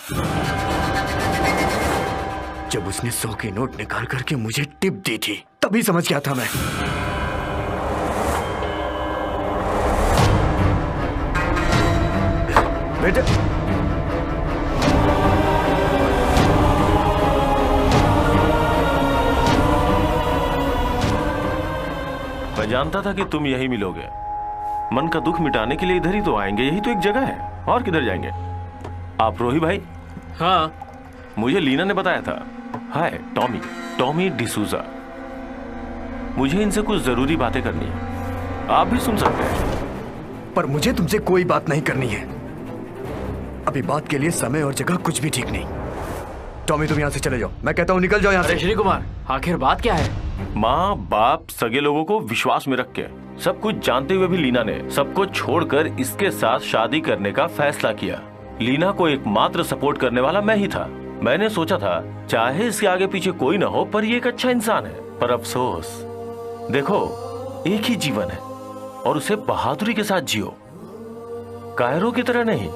जब उसने 100 के नोट निकाल करके मुझे टिप दी थी, तभी समझ गया था मैं। बेटे, मैं जानता था कि तुम यही मिलोगे। मन का दुख मिटाने के लिए इधर ही तो आएंगे, यही तो एक जगह है, और किधर जाएंगे। आप रोही भाई? हाँ, मुझे लीना ने बताया था। हाय, टॉमी डिसूजा। मुझे इनसे कुछ जरूरी बातें करनी है, आप भी सुन सकते हैं। पर मुझे तुमसे कोई बात नहीं करनी है। अभी बात के लिए समय और जगह कुछ भी ठीक नहीं। टॉमी, तुम यहाँ से चले जाओ। मैं कहता हूँ निकल जाओ यहाँ से। श्री कुमार, आखिर बात क्या है? माँ बाप सगे लोगों को विश्वास में रख के, सब कुछ जानते हुए भी लीना ने सबको छोड़कर इसके साथ शादी करने का फैसला किया। लीना को एकमात्र सपोर्ट करने वाला मैं ही था। मैंने सोचा था चाहे इसके आगे पीछे कोई ना हो, पर ये एक अच्छा इंसान है। पर अफसोस, देखो एक ही जीवन है और उसे बहादुरी के साथ जियो, कायरों की तरह नहीं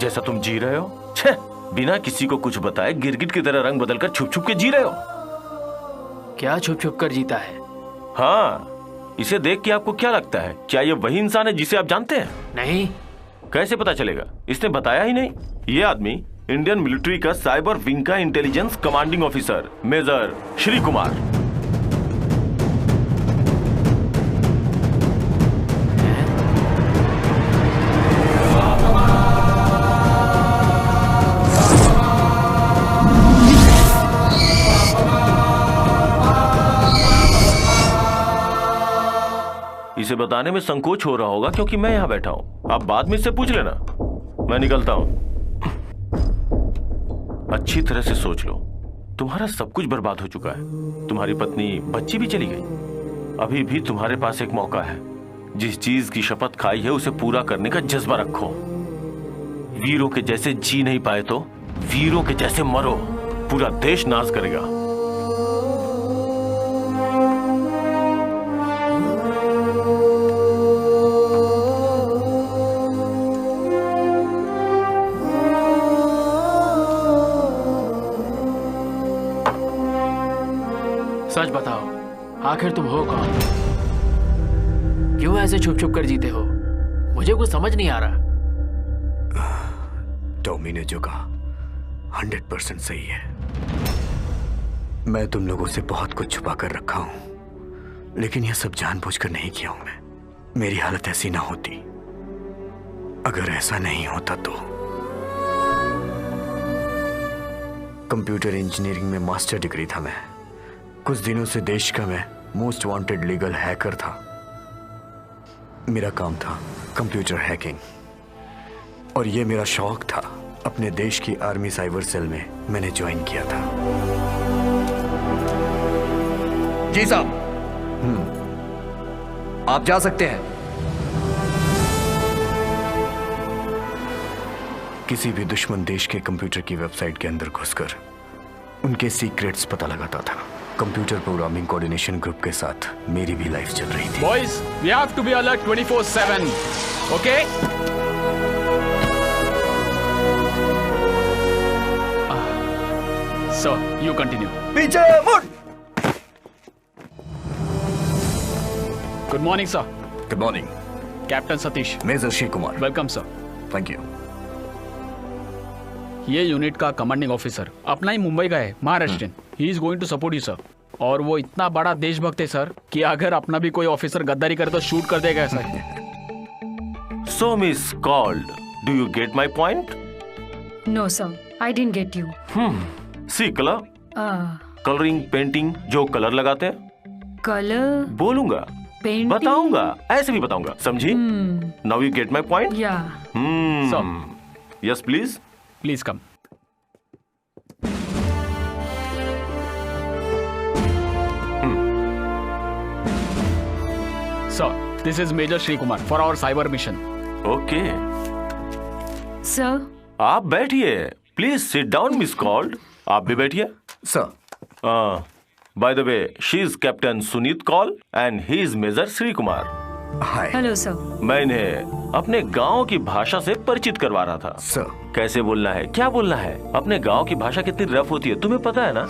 जैसा तुम जी रहे हो। छे, बिना किसी को कुछ बताए गिरगिट की तरह रंग बदलकर छुप छुप के जी रहे हो। क्या छुप छुप कर जीता है? हाँ, इसे देख के आपको क्या लगता है? क्या ये वही इंसान है जिसे आप जानते हैं? नहीं। कैसे पता चलेगा? इसने बताया ही नहीं। ये आदमी इंडियन मिलिट्री का साइबर विंग का intelligence commanding officer major Shri Kumar. इसे बताने में संकोच हो रहा होगा क्योंकि मैं यहां बैठा हूं। आप बाद में इससे पूछ लेना। मैं निकलता हूं। अच्छी तरह से सोच लो, तुम्हारा सब कुछ बर्बाद हो चुका है। तुम्हारी पत्नी, बच्ची भी चली गई। अभी भी तुम्हारे पास एक मौका है। जिस चीज की शपथ खाई है उसे पूरा करने का जज्बा रखो। वीरों के जैसे जी नहीं पाए तो वीरों के जैसे मरो। पूरा देश नाज करेगा। सच बताओ, आखिर तुम हो कौन? क्यों ऐसे छुप छुप कर जीते हो? मुझे कुछ समझ नहीं आ रहा। टॉमी ने जो कहा 100% सही है। मैं तुम लोगों से बहुत कुछ छुपा कर रखा हूं, लेकिन यह सब जानबूझकर नहीं किया हूं मैं। मेरी हालत ऐसी ना होती। अगर ऐसा नहीं होता तो कंप्यूटर इंजीनियरिंग में मास्टर डिग्री था मैं। कुछ दिनों से देश का मैं मोस्ट वांटेड लीगल हैकर था। मेरा काम था कंप्यूटर हैकिंग और ये मेरा शौक था। अपने देश की आर्मी साइबर सेल में मैंने ज्वाइन किया था। जी साहब। आप जा सकते हैं। किसी भी दुश्मन देश के कंप्यूटर की वेबसाइट के अंदर घुसकर उनके सीक्रेट्स पता लगाता था। कंप्यूटर प्रोग्रामिंग कोऑर्डिनेशन ग्रुप के साथ मेरी भी लाइफ चल रही थी। Boys, we have to be alert 24/7. Okay? So you continue. पीछे मुड़। Good morning sir. Good morning. Captain Satish. Major Shri Kumar. Welcome sir. Thank you. ये यूनिट का कमांडिंग ऑफिसर अपना ही मुंबई का है, Maharashtrian. He is going to support you sir. और वो इतना बड़ा देशभक्त है सर कि अगर अपना भी कोई ऑफिसर गद्दारी करे तो शूट कर देगा sir. So miss called. Do you get my point? No sir, I didn't get you. See color? Coloring, painting, जो कलर लगाते हैं कलर, बोलूंगा, पेंटिंग, बताऊंगा, ऐसे भी बताऊंगा, समझी? Now you get my point? या yes please, please come. Sir, this is major Shri Kumar for our cyber mission. Okay sir. आप बैठिए, प्लीज सिट डाउन मिस कॉल्ड। आप भी बैठिए sir. By the way, she is captain Sunit Kaul and he is major Shri Kumar. Hi. Hello sir. मैं इन्हें अपने गांव की भाषा से परिचित करवा रहा था। सर। कैसे बोलना है, क्या बोलना है, अपने गांव की भाषा कितनी रफ होती है तुम्हें पता है ना?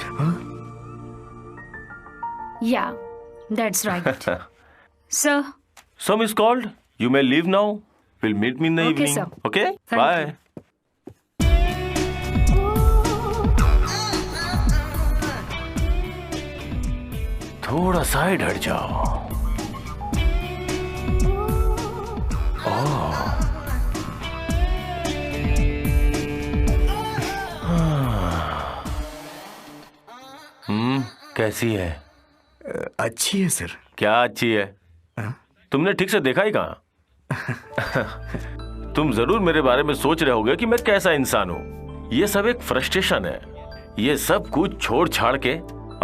या that's right sir. So Miss called, you may leave now. We'll meet me in the Okay, evening. sir. Okay? Thank Bye. थोड़ा साइड हट जाओ। ओह। कैसी है? अच्छी है सर। क्या अच्छी है? तुमने ठीक से देखा ही कहाँ? तुम जरूर मेरे बारे में सोच रहे होगे कि मैं कैसा इंसान हूँ। ये सब एक फ्रस्ट्रेशन है। ये सब कुछ छोड़ छाड़ के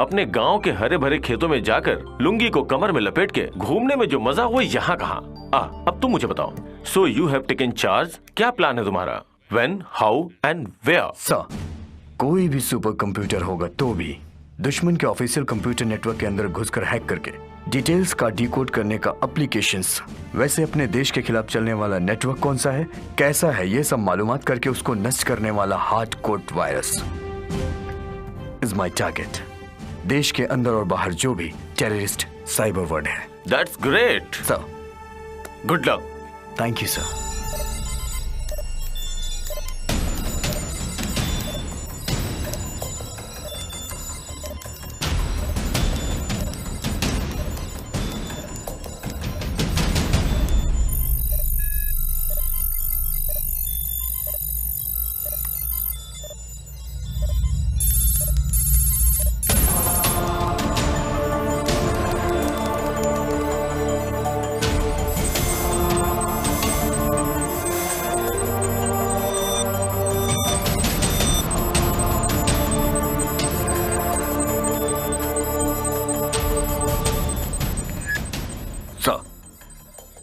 अपने गांव के हरे भरे खेतों में जाकर लुंगी को कमर में लपेट के घूमने में जो मजा वो यहाँ कहाँ? अब तुम मुझे बताओ। So you have taken charge. क्या प्लान है तुम्हारा? When, how and where? Sir, कोई भी सुपर कंप्यूटर होगा तो भी दुश्मन के ऑफिशियल कंप्यूटर नेटवर्क के अंदर घुसकर हैक करके डिटेल्स का डिकोड करने का एप्लीकेशंस, वैसे अपने देश के खिलाफ चलने वाला नेटवर्क कौन सा है, कैसा है, ये सब मालूमात करके उसको नष्ट करने वाला hard code virus is my target. देश के अंदर और बाहर जो भी टेररिस्ट साइबर वर्ड है। That's great sir. Good luck. Thank you sir.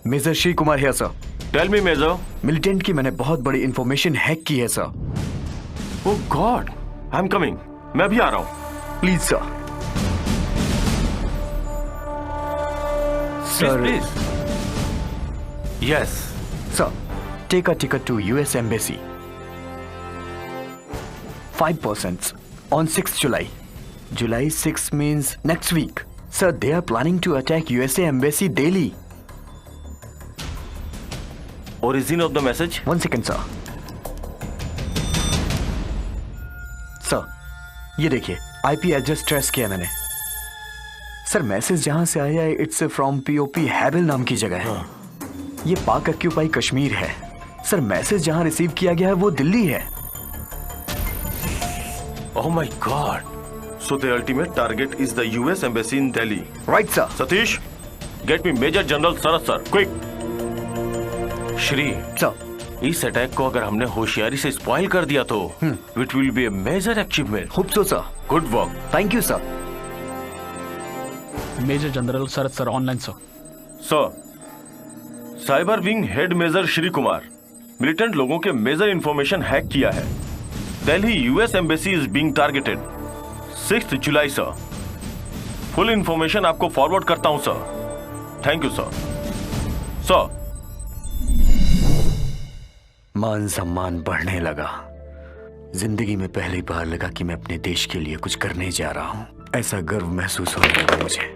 Major Shri Kumar है sir. Tell me major. Militant की मैंने बहुत बड़ी इंफॉर्मेशन हैक की है सर। Oh god, I am coming. मैं भी आ रहा हूं। Please sir. Sir please. Yes sir, take a ticket to US embassy 5% on 6th July. July 6 means next week. Sir, they are planning to attack USA Embassy Delhi. Origin of the message? 1 second, sir. Sir, ये देखिए, IP address trace किया मैंने। Sir, message जहां से आया है it's from POP हैबिल नाम की जगह है। ये पाक ऑक्यूपाई कश्मीर है। सर, मैसेज जहां रिसीव किया गया है वो दिल्ली है। Oh my God! So the ultimate target is the US Embassy in Delhi. Right, sir. Satish, get me Major General Sarath, sir, quick. Shri, sir. इस अटैक को अगर हमने होशियारी से स्पॉइल कर दिया तो it will be a major achievement. Hope so, sir. Good work. Thank you, sir. Major general Sharad sir online sir. Sir, cyber wing head major Shri Kumar militant लोगों के मेजर इंफॉर्मेशन हैक किया है। Delhi US embassy is being targeted 6th July sir. Full information आपको forward करता हूं सर। Thank you sir. Sir, मान सम्मान बढ़ने लगा। जिंदगी में पहली बार लगा कि मैं अपने देश के लिए कुछ करने जा रहा हूं। ऐसा गर्व महसूस होने लगा मुझे।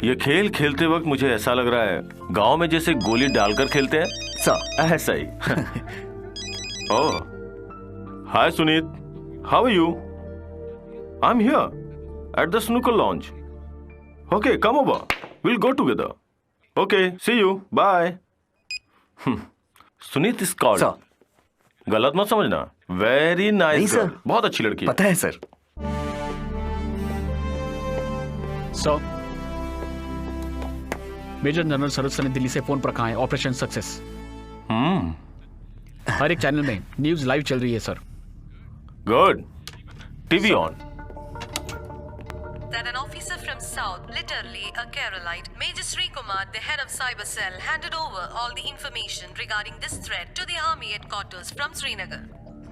ये खेल खेलते वक्त मुझे ऐसा लग रहा है गांव में जैसे गोली डालकर खेलते हैं सर। ऐसा ही। Oh, hi Sunit, how are you? I am here at the snooker lounge. Okay, come over, will go together. Okay, see you, bye. Sunit is called. Sir. गलत मत समझना। वेरी नाइस सर, बहुत अच्छी लड़की। पता है sir. Sir, major general Saroj sir ने दिल्ली से फोन पर कहा है ऑपरेशन सक्सेस। हर एक चैनल में न्यूज लाइव चल रही है sir. Good. TV on. That an officer from South, literally a Keralite, Major Sri Kumar, the head of Cyber Cell, handed over all the information regarding this threat to the army headquarters from Srinagar.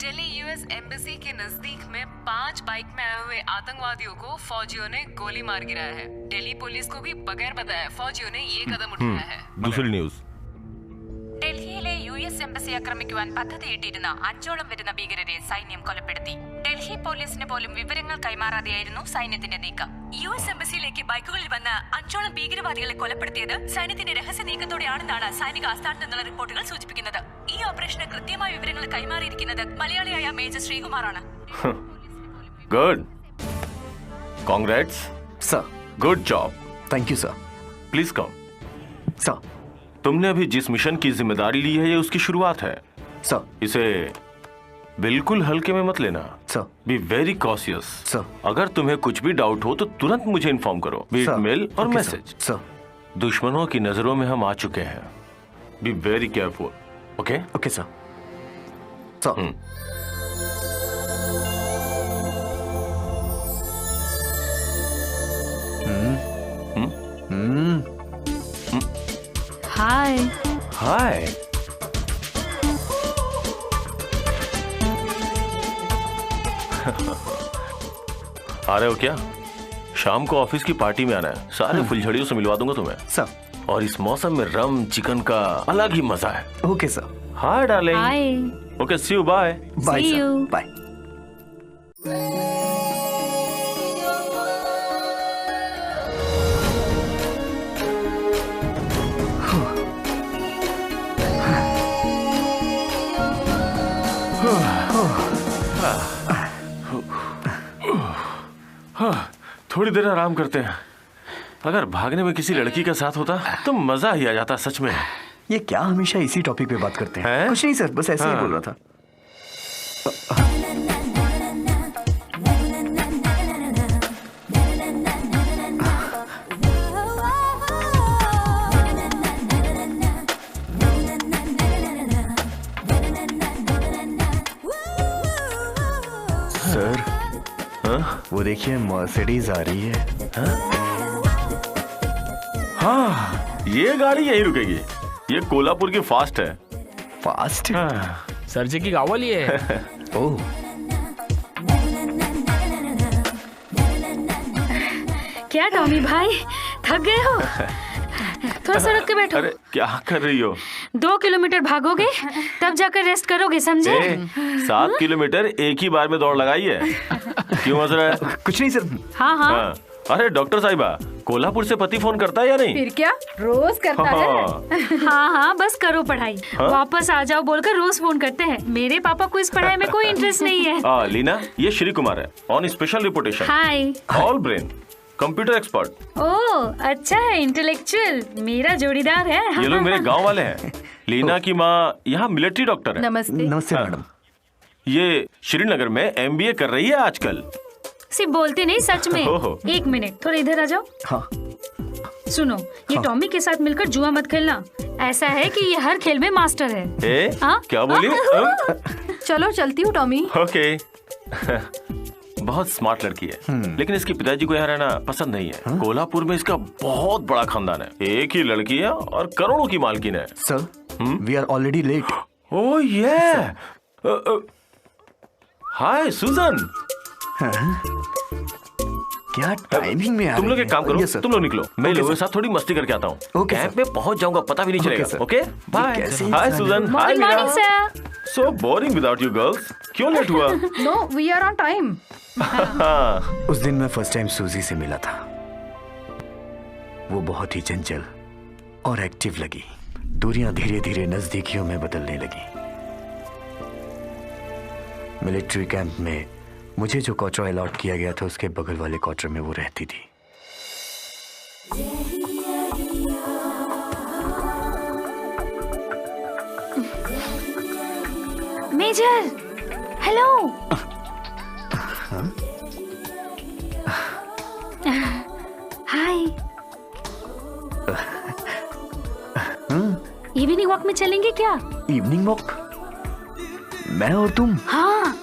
Delhi US embassy के नजदीक में 5 bike में आए हुए आतंकवादियों को फौजियों ने गोली मार गिराया है। दिल्ली पुलिस को भी बगैर बताए फौजियों ने ये कदम उठाया है। दूसरी न्यूज। ഡൽഹിയിലെ യുഎസ് എംബസി ആക്രമിക്കുവാൻ പദ്ധതിയിട്ടിരുന്ന 5ഓളം വരുന്ന ഭീകരരെ സൈന്യം കൊലപ്പെടുത്തി. ഡൽഹി പോലീസിന് പോലും വിവരങ്ങൾ കൈമാറാതെയായിരുന്നു സൈന്യത്തിന്റെ നീക്കം. യുഎസ് എംബസിയിലേക്ക് ബൈക്കുകളിൽ വന്ന 5ഓളം ഭീകരവാദികളെ കൊലപ്പെടുത്തിയത് സൈന്യത്തിന്റെ രഹസ്യ നീക്കത്തോടെയാണെന്നാണ് സൈനിക ആസ്ഥാനത്ത് നിന്നുള്ള റിപ്പോർട്ടുകൾ സൂചിപ്പിക്കുന്നത്. ഈ ഓപ്പറേഷന് കൃത്യമായ വിവരങ്ങൾ കൈമാറിയിരിക്കുന്നത് മലയാളിയായ മേജർ ശ്രീകുമാറാണ്. Good. Congrats sir. Good job. Thank you sir. Please come. Sir. तुमने अभी जिस मिशन की जिम्मेदारी ली है ये उसकी शुरुआत है सर। इसे बिल्कुल हल्के में मत लेना sir. Be very cautious sir. अगर तुम्हें कुछ भी डाउट हो तो तुरंत मुझे इन्फॉर्म करो, बी इट मेल और ओके, मैसेज। सर। दुश्मनों की नजरों में हम आ चुके हैं, be very careful. Okay okay sir. Sir. Hi. Hi. आ रहे हो क्या? शाम को ऑफिस की पार्टी में आना है, सारे फुलझड़ियों से मिलवा दूंगा तुम्हें सर। और इस मौसम में रम चिकन का अलग ही मजा है। Okay sir. Hi darling. Hi. Okay see you. Bye bye See sir. you. Bye. थोड़ी देर आराम करते हैं। अगर भागने में किसी लड़की का साथ होता तो मजा ही आ जाता सच में। ये क्या हमेशा इसी टॉपिक पे बात करते हैं? कुछ नहीं सर, बस ऐसे ही बोल रहा था। सर। वो देखिए मर्सिडीज आ रही है। हाँ ये गाड़ी यहीं रुकेगी। ये कोल्हापुर की फास्ट है। फास्ट? सर जी की गावल ये है। ओह। क्या टॉमी भाई थक गए हो? थोड़ा सा रुक के बैठो। अरे क्या कर रही हो? 2 किलोमीटर भागोगे तब जाकर रेस्ट करोगे, समझे? 7 किलोमीटर एक ही बार में दौड़ लगाई है। क्यों हंस रहा है? कुछ नहीं सर। हाँ। अरे डॉक्टर साहिबा, कोल्हापुर से पति फोन करता है या नहीं? फिर क्या रोज करता है? हाँ बस करो पढ़ाई। वापस आ जाओ बोलकर रोज फोन करते हैं। मेरे पापा को इस पढ़ाई में कोई इंटरेस्ट नहीं है। लीना, ये श्री कुमार है ऑन स्पेशल रिपोर्टेशन। Hi. All brain computer expert. Oh अच्छा है, इंटेलेक्चुअल। मेरा जोड़ीदार है। ये लोग मेरे गांव वाले हैं। लीना की माँ यहाँ मिलिट्री डॉक्टर है। नमस्ते। नमस्ते मैडम। ये श्रीनगर में MBA कर रही है आजकल। सिर्फ बोलते नहीं, सच में। ओहो। 1 मिनट थोड़ा इधर आ जाओ। हाँ। सुनो, ये टॉमी के साथ मिलकर जुआ मत खेलना। ऐसा है कि ये हर खेल में मास्टर है। क्या बोली? चलो चलती हूँ टॉमी। ओके। बहुत स्मार्ट लड़की है, लेकिन इसके पिताजी को यहाँ रहना पसंद नहीं है। कोल्हापुर में इसका बहुत बड़ा खानदान है। एक ही लड़की है और करोड़ों की मालकिन है। Sir, we are already late. Oh ये। हाय सुजन। क्या टाइमिंग में आ तुम लोग एक काम करो, Yes, sir. तुम लोग निकलो, मैं Okay, लोगों के sir. साथ थोड़ी मस्ती करके आता हूँ। Okay, camp sir. में पहुँच जाऊंगा, पता भी नहीं Okay, चलेगा। sir. Okay bye. कैसे हाय इंसान Sujan. Hi Good morning, Meera. sir. So boring without you girls. क्यों लेट हुआ? No we are on time. उस दिन मैं फर्स्ट टाइम सूजी से मिला था। वो बहुत ही चंचल और एक्टिव लगी। दूरियां धीरे धीरे नजदीकियों में बदलने लगी। मिलिट्री कैंप में मुझे जो क्वार्टर अलॉट किया गया था उसके बगल वाले क्वार्टर में वो रहती थी। Major, hello. Hi. Evening walk में चलेंगे क्या? Evening walk? मैं और तुम? हाँ।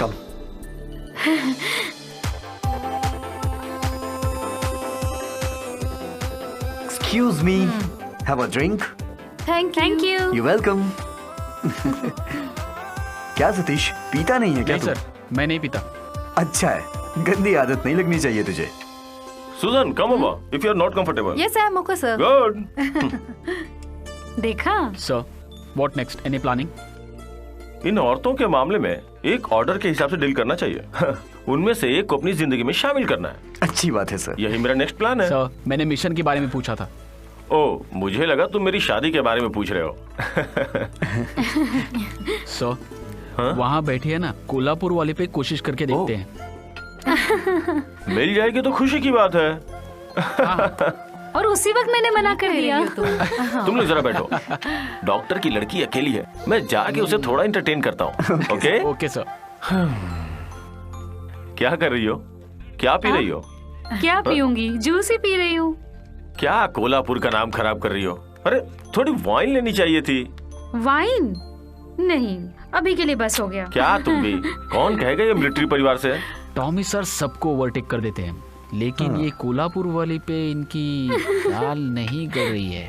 Come. Excuse me. Have a drink. Thank you. You're welcome. क्या सतीश, पीता नहीं है क्या? नहीं सर, मैं नहीं पीता। अच्छा है, गंदी आदत नहीं लगनी चाहिए तुझे। सुजन, come over if you are not comfortable. Yes, I am okay, sir. Good. देखा? Sir, what next? Any planning? इन औरतों के मामले में एक ऑर्डर के हिसाब से डील करना चाहिए। उनमें से एक को अपनी जिंदगी में शामिल करना है। अच्छी बात है सर। यही मेरा नेक्स्ट प्लान है। सर, मैंने मिशन के बारे में पूछा था। ओ, मुझे लगा तुम मेरी शादी के बारे में पूछ रहे हो। सर, वहाँ बैठी है ना, कोल्हापुर वाले पे कोशिश करके देखते हैं। मिल जाएगी तो खुशी की बात है। और उसी वक्त मैंने मना कर दिया। तुम लोग जरा बैठो। डॉक्टर की लड़की अकेली है, मैं जाके उसे थोड़ा एंटरटेन करता हूँ। ओके? Okay sir. क्या कर रही हो? क्या पी रही हो? क्या पीऊंगी? जूस ही पी रही हूँ। क्या कोल्हापुर का नाम खराब कर रही हो? अरे थोड़ी वाइन लेनी चाहिए थी। वाइन? नहीं, अभी के लिए बस हो गया। क्या तुम भी? कौन कहेगा ये मिलिट्री परिवार से? टॉमी सर सबको ओवरटेक कर देते हैं, लेकिन ये कोल्हापुर वाली पे इनकी दाल नहीं गल रही है।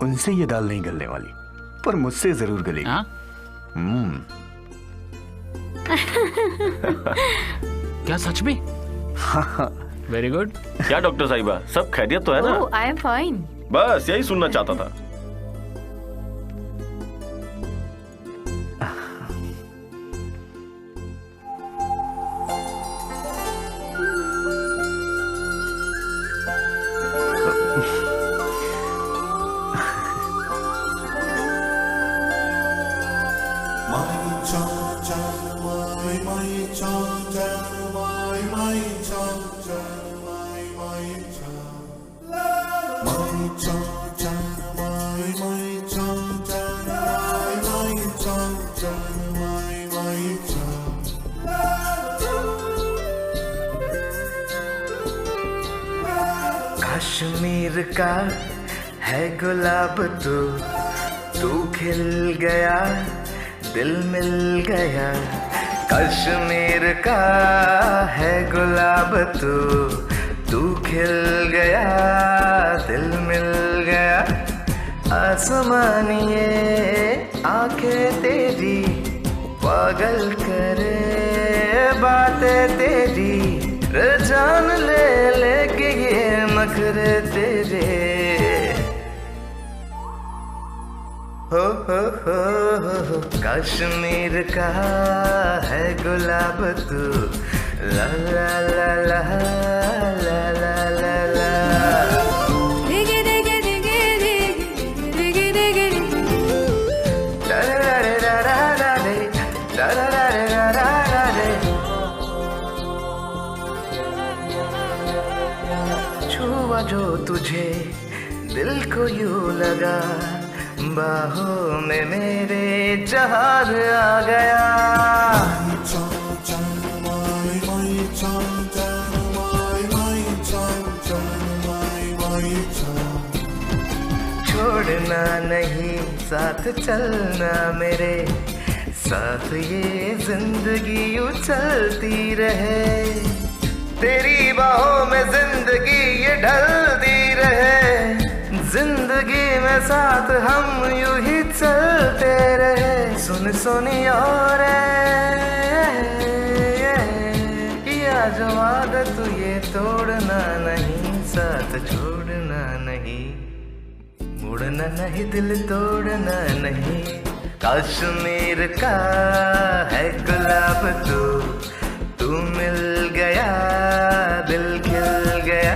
उनसे ये दाल नहीं गलने वाली, पर मुझसे जरूर गलेगी। क्या सच में? Very good. क्या डॉक्टर साहिबा, सब खैरियत तो है ना? Oh, I am fine. बस यही सुनना चाहता था। कश्मीर का है गुलाब तू खिल गया, दिल मिल गया। कश्मीर का है गुलाब तू खिल गया, दिल मिल गया। आसमानिए आंखें तेरी पागल करे, बातें तेरी जान लेके ये नखरे तेरे। हो कश्मीर का है गुलाब तू, ला ला ला ला ला ला ला ला। छुआ जो तुझे दिल को यूं लगा, बाहों में मेरे जहाज आ गया। छोड़ना नहीं, साथ चलना मेरे साथ, ये जिंदगी यूं चलती रहे। तेरी बाहों में जिंदगी ये ढलती रहे, जिंदगी में साथ हम यूं ही चलते रहे। सुन सुनी और किया जो आदत ये तोड़ना नहीं, साथ छोड़ना नहीं, मुड़ना नहीं, दिल तोड़ना नहीं। कश्मीर का है गुलाब तू मिल गया, दिल खिल गया।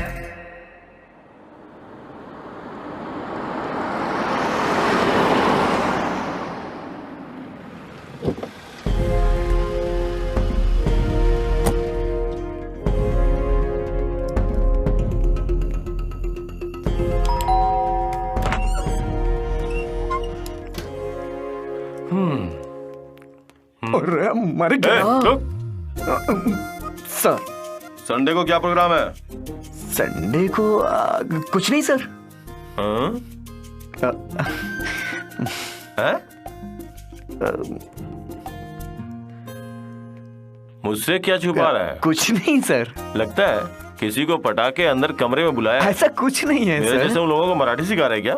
अरे मर गया। रुक। सर, संडे को क्या प्रोग्राम है? संडे को कुछ नहीं सर। मुझसे क्या छुपा रहा है? कुछ नहीं सर। लगता है किसी को पटा के अंदर कमरे में बुलाया। ऐसा कुछ नहीं है मेरे सर। जैसे उन लोगों को मराठी सिखा रहे क्या?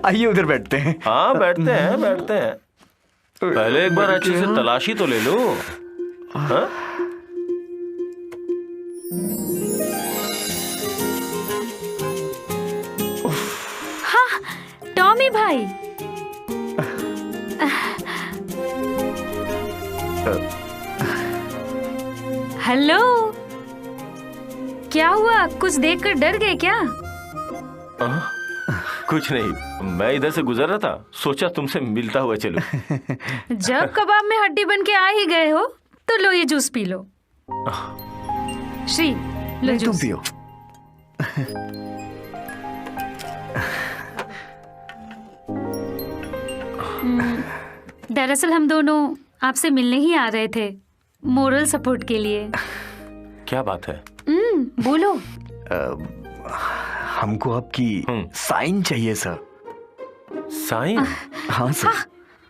आइए उधर बैठते हैं। हाँ बैठते हैं बैठते हैं। पहले एक बार अच्छे से तलाशी तो ले लो। हाँ? हाँ, टॉमी भाई। हेलो, क्या हुआ? कुछ देखकर डर गए क्या? कुछ नहीं, मैं इधर से गुजर रहा था, सोचा तुमसे मिलता हुआ चलो। जब कबाब में हड्डी बन के आ ही गए हो तो लो ये जूस पी लो। श्री, लो तुम जूस। पियो। दरअसल हम दोनों आपसे मिलने ही आ रहे थे, मोरल सपोर्ट के लिए। क्या बात है? बोलो। हमको आपकी साइन चाहिए सर। साइन? हाँ सर।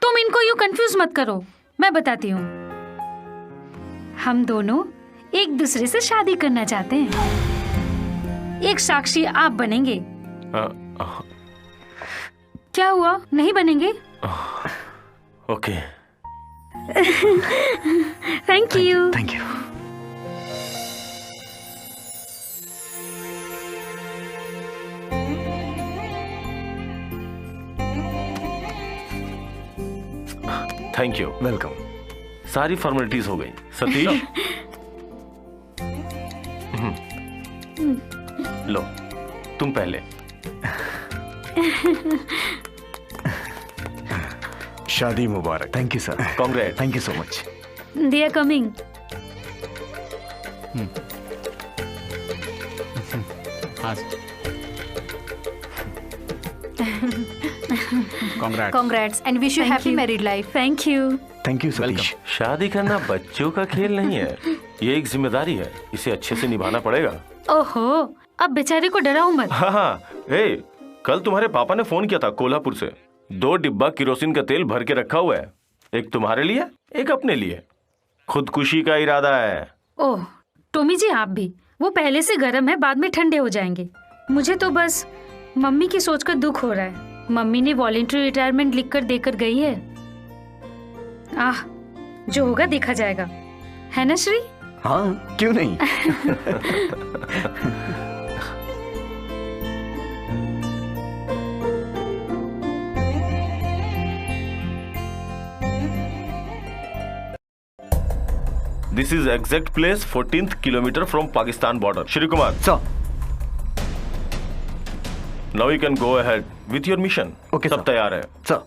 तुम इनको यूं कंफ्यूज मत करो, मैं बताती हूँ। हम दोनों एक दूसरे से शादी करना चाहते हैं। एक साक्षी आप बनेंगे। क्या हुआ, नहीं बनेंगे? Okay. Thank you. Thank you. Thank you. Welcome. सारी फॉर्मेलिटीज हो गई। सतीश लो तुम पहले। शादी मुबारक। Thank you sir. Congrat. Thank you so much. They are coming. Congrats and wish you happy married life. Thank you. Thank you Satish. शादी करना बच्चों का खेल नहीं है, ये एक जिम्मेदारी है, इसे अच्छे से निभाना पड़ेगा। ओहो, अब बेचारे को डराओ मत। हाँ, कल तुम्हारे पापा ने फोन किया था कोल्हापुर से। 2 डिब्बा किरोसिन का तेल भर के रखा हुआ है, एक तुम्हारे लिए, एक अपने लिए। खुदकुशी का इरादा है। ओह, टोमी जी आप भी। वो पहले से गर्म है, बाद में ठंडे हो जाएंगे। मुझे तो बस मम्मी की सोचकर दुख हो रहा है। मम्मी ने वॉलंटरी रिटायरमेंट लिखकर देकर गई है। जो होगा देखा जाएगा, है ना श्री? हाँ, क्यों नहीं। This is exact place 14th kilometer from Pakistan border. Shri Kumar. Sir. Now you can go ahead with your mission. Okay, सब तैयार है। Sir.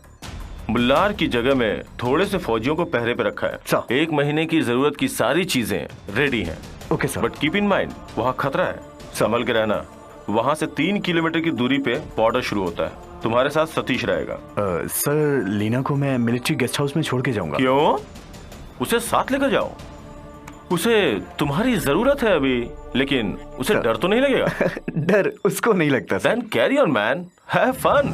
मुल्लार की जगह में थोड़े से फौजियों को पहरे पे रखा है। Sir. 1 महीने की जरूरत की सारी चीजें रेडी हैं। Okay sir. But keep in mind, वहाँ खतरा है, संभल के रहना। वहाँ से 3 किलोमीटर की दूरी पे बॉर्डर शुरू होता है। तुम्हारे साथ सतीश रहेगा। सर, लीना को मैं मिलिट्री गेस्ट हाउस में छोड़ के जाऊंगा। क्यों? उसे साथ लेकर जाओ। उसे तुम्हारी जरूरत है अभी, लेकिन उसे डर तो नहीं लगेगा? डर उसको नहीं लगता सर। Then carry on man, have fun.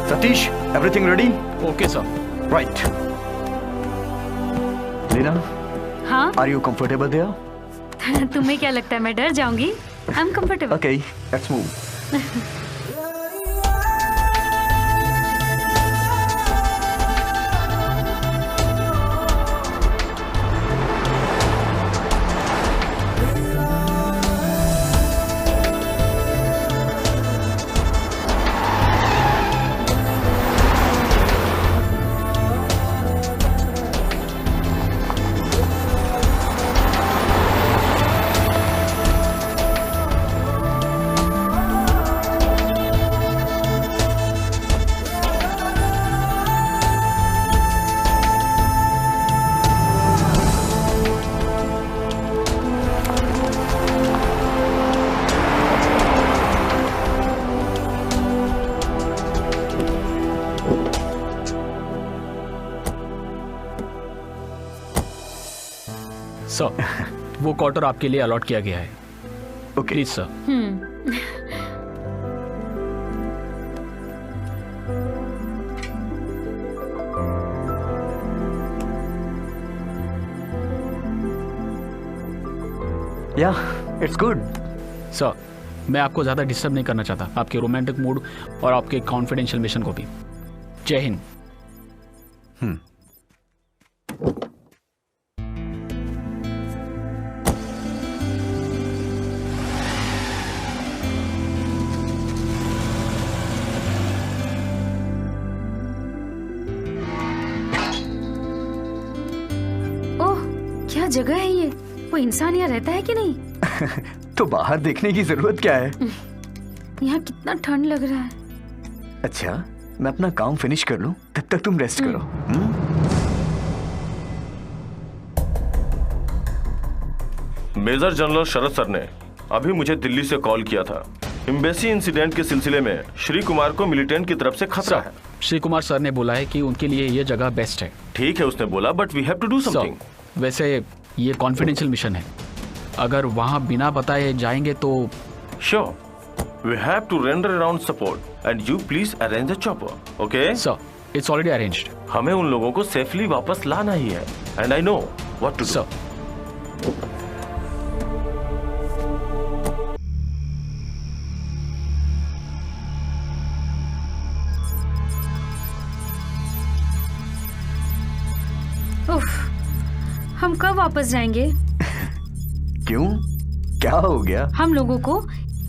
Satish, everything ready? Okay sir. Right. Leena, हाँ? are you comfortable there? तुम्हें क्या लगता है मैं डर जाऊंगी? I'm comfortable. Okay, let's move. Sir, वो क्वार्टर आपके लिए अलॉट किया गया है। Okay please sir. या इट्स गुड। सर, मैं आपको ज़्यादा डिस्टर्ब नहीं करना चाहता, आपके रोमांटिक मूड और आपके कॉन्फिडेंशियल मिशन को भी। जय हिंद। ओह, क्या जगह है ये? कोई इंसान यहाँ रहता है कि नहीं? तो बाहर देखने की जरूरत क्या है? यहाँ कितना ठंड लग रहा है। अच्छा, मैं अपना काम फिनिश कर लूं, तब तक तुम रेस्ट करो। मेजर जनरल शरद सर ने अभी मुझे दिल्ली से कॉल किया था। एम्बेसी इंसिडेंट के सिलसिले में श्री कुमार को मिलिटेंट की तरफ से खतरा है। श्री कुमार सर ने बोला है कि उनके लिए ये जगह बेस्ट है। ठीक है, उसने बोला, but we have to do something. वैसे ये कॉन्फिडेंशियल मिशन है, अगर वहाँ बिना बताए जाएंगे तो। Sure, we have to render around support and you please arrange a chopper, okay? Sir, it's already arranged. हमें उन लोगों को सेफली वापस लाना ही है, and I know what to do. Sir, उफ, हम कब वापस जाएंगे? क्यों, क्या हो गया? हम लोगों को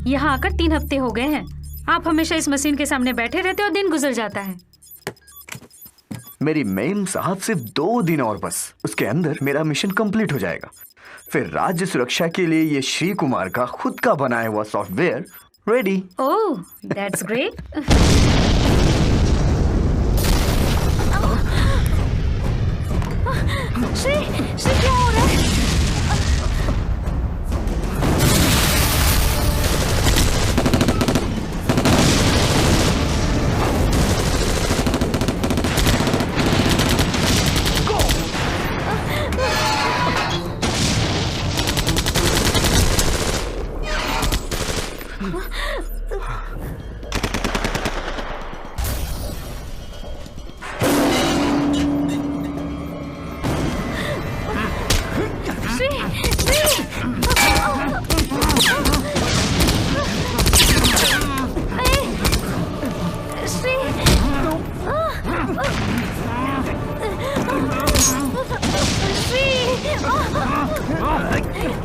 यहाँ आकर 3 हफ्ते हो गए हैं। आप हमेशा इस मशीन के सामने बैठे रहते हो, दिन गुजर जाता है। मेरी मेम साहब सिर्फ 2 दिन और बस, उसके अंदर मेरा मिशन कंप्लीट हो जाएगा। फिर राज्य सुरक्षा के लिए ये श्री कुमार का खुद का बनाया हुआ software ready. Oh, that's great. Shri, क्या हो रहा है?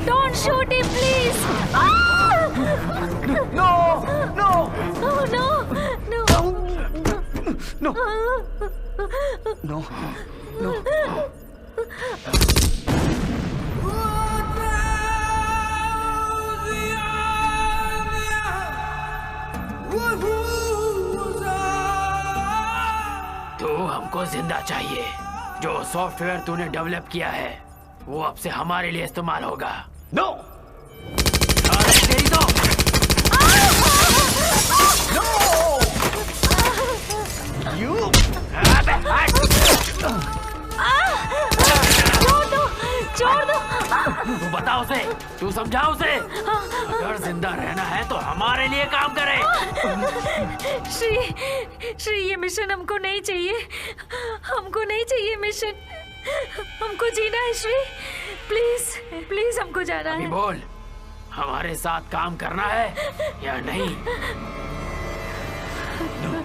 Don't shoot him, please! No! No! Oh, no! No! No! No! No! तो हमको जिंदा चाहिए। जो सॉफ्टवेयर तूने डेवलप किया है वो अब से हमारे लिए इस्तेमाल होगा। नो! तेरी तो You! छोड़ दो! तू बता उसे, तू समझा उसे। अगर जिंदा रहना है तो हमारे लिए काम करे। श्री, ये मिशन हमको नहीं चाहिए। हमको नहीं चाहिए मिशन। हमको जीना है श्री। प्लीज, प्लीज हमको जाना है। बोल, हमारे साथ काम करना है या नहीं?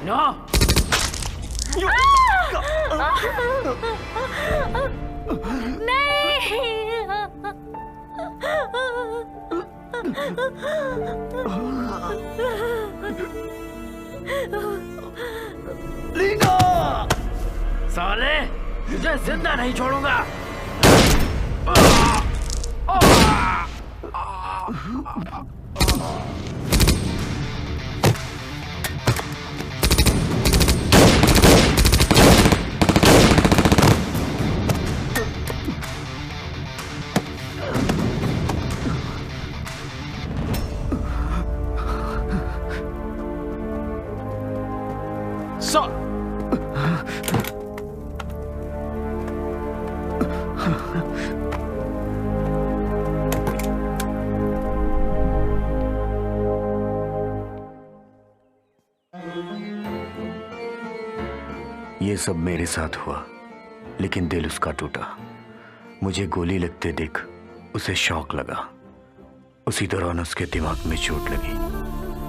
नो। लीना! साले, तुझे जिंदा नहीं छोड़ूंगा। ये सब मेरे साथ हुआ, लेकिन दिल उसका टूटा। मुझे गोली लगते देख उसे शॉक लगा। उसी दौरान उसके दिमाग में चोट लगी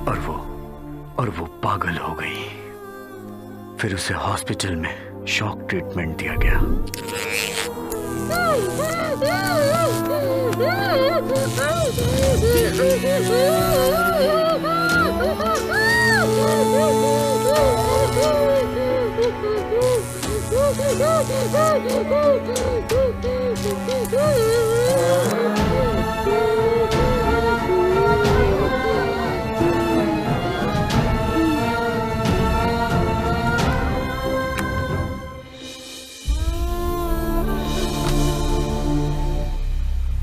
और वो पागल हो गई। फिर उसे हॉस्पिटल में शॉक ट्रीटमेंट दिया गया।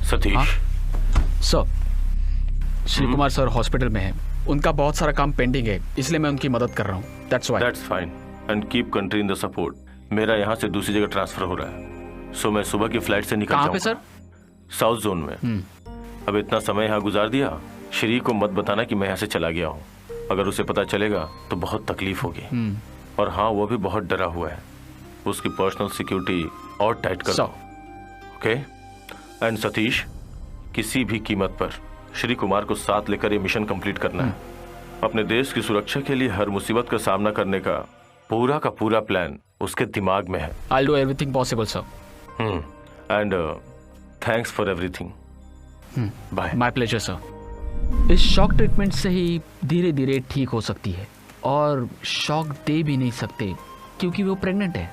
Satish sir, Shri Kumar sir hospital में हैं। उनका बहुत सारा काम पेंडिंग है, इसलिए मैं उनकी मदद कर रहा हूँ। That's fine and keep country in the support. मेरा यहाँ से दूसरी जगह ट्रांसफर हो रहा है, सो मैं सुबह की फ्लाइट से निकल जाऊंगा। सर? साउथ जोन में। अब इतना समय यहाँ गुजार दिया, श्री को मत बताना कि मैं यहाँ से चला गया हूँ। अगर उसे पता चलेगा तो बहुत तकलीफ होगी। और हाँ, वो भी बहुत डरा हुआ है। उसकी पर्सनल सिक्योरिटी और टाइट कर दो, ओके? एंड सतीश, किसी भी कीमत पर श्री कुमार को साथ लेकर ये मिशन कंप्लीट करना है। अपने देश की सुरक्षा के लिए हर मुसीबत का सामना करने का पूरा प्लान उसके दिमाग में है। I'll do everything possible, sir. And thanks for everything. Bye. My pleasure sir. इस शॉक ट्रीटमेंट से ही धीरे धीरे ठीक हो सकती है, और शॉक दे भी नहीं सकते क्योंकि वो प्रेग्नेंट है।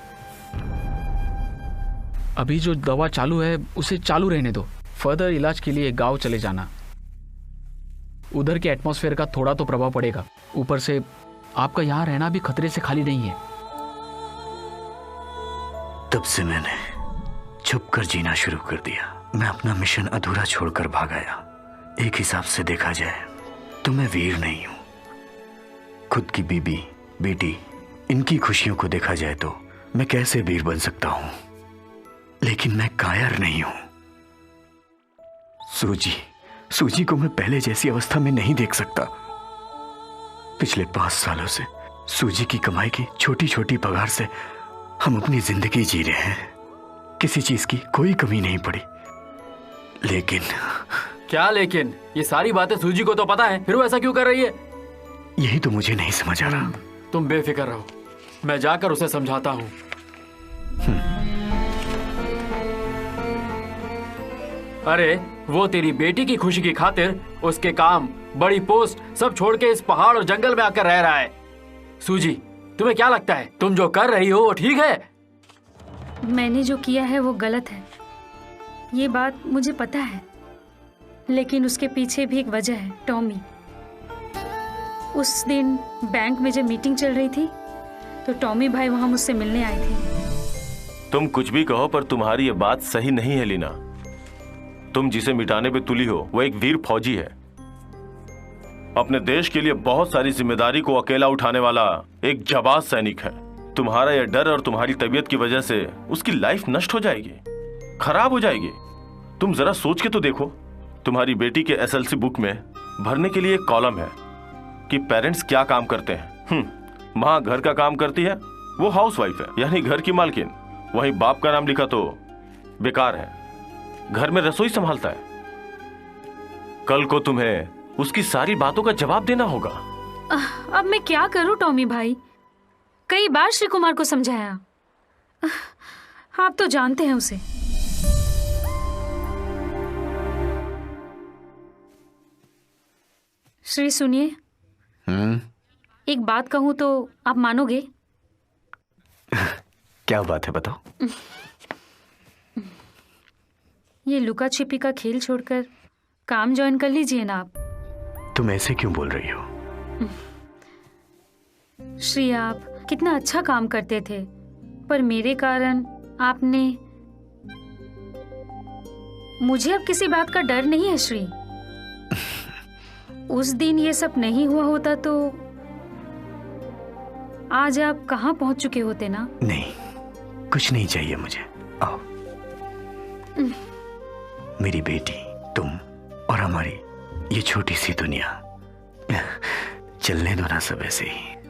अभी जो दवा चालू है उसे चालू रहने दो। फर्दर इलाज के लिए गांव चले जाना। उधर के एटमॉस्फेयर का थोड़ा तो प्रभाव पड़ेगा। ऊपर से आपका यहाँ रहना भी खतरे से खाली नहीं है। तब से मैंने छुप कर जीना शुरू कर दिया। मैं अपना मिशन अधूरा छोड़कर भाग आया। एक हिसाब से देखा जाए तो मैं वीर नहीं हूं। खुद की बीबी, बेटी, इनकी खुशियों को देखा जाए तो मैं कैसे वीर बन सकता हूं, लेकिन मैं कायर नहीं हूं। सूजी को मैं पहले जैसी अवस्था में नहीं देख सकता। पिछले 5 सालों से सूजी की कमाई की छोटी छोटी पगार से हम अपनी जिंदगी जी रहे हैं। किसी चीज की कोई कमी नहीं पड़ी। लेकिन क्या लेकिन? ये सारी बातें सूजी को तो पता है, फिर वो ऐसा क्यों कर रही है? यही तो मुझे नहीं समझ आ रहा। तुम बेफिक्र रहो, मैं जाकर उसे समझाता हूँ। अरे वो तेरी बेटी की खुशी की खातिर उसके काम, बड़ी पोस्ट सब छोड़ के इस पहाड़ और जंगल में आकर रह रहा है। सूजी, तुम्हें क्या लगता है तुम जो कर रही हो वो ठीक है? मैंने जो किया है वो गलत है, ये बात मुझे पता है। लेकिन उसके पीछे भी एक वजह है, टॉमी। उस दिन बैंक में जब मीटिंग चल रही थी तो टॉमी भाई वहां मुझसे मिलने आए थे। तुम कुछ भी कहो पर तुम्हारी ये बात सही नहीं है लीना। तुम जिसे मिटाने पे तुली हो वो एक वीर फौजी है। अपने देश के लिए बहुत सारी जिम्मेदारी को अकेला उठाने वाला एक जाबाज सैनिक है। तुम्हारा यह डर और तुम्हारी तबीयत की वजह से उसकी लाइफ नष्ट हो जाएगी, खराब हो जाएगी। तुम जरा सोच के तो देखो, तुम्हारी बेटी के एसएलसी बुक में भरने के लिए एक कॉलम है कि पेरेंट्स क्या काम करते हैं। माँ घर का काम करती है, वो हाउसवाइफ है यानी घर की मालकिन। वहीं बाप का नाम लिखा तो बेकार है, घर में रसोई संभालता है। कल को तुम्हें उसकी सारी बातों का जवाब देना होगा। अब मैं क्या करूं टॉमी भाई? कई बार श्री कुमार को समझाया। आप तो जानते हैं उसे। श्री सुनिए, एक बात कहूं तो आप मानोगे? क्या बात है, बताओ। ये लुका छिपी का खेल छोड़कर काम ज्वाइन कर लीजिए ना आप। तुम ऐसे क्यों बोल रही हो? श्री, आप कितना अच्छा काम करते थे, पर मेरे कारण आपने। मुझे अब किसी बात का डर नहीं है श्री। उस दिन ये सब नहीं हुआ होता तो आज आप कहाँ पहुंच चुके होते ना? नहीं, कुछ नहीं चाहिए मुझे। आओ। मेरी बेटी, तुम और हमारी ये छोटी सी दुनिया, चलने दो ना सब ऐसे ही।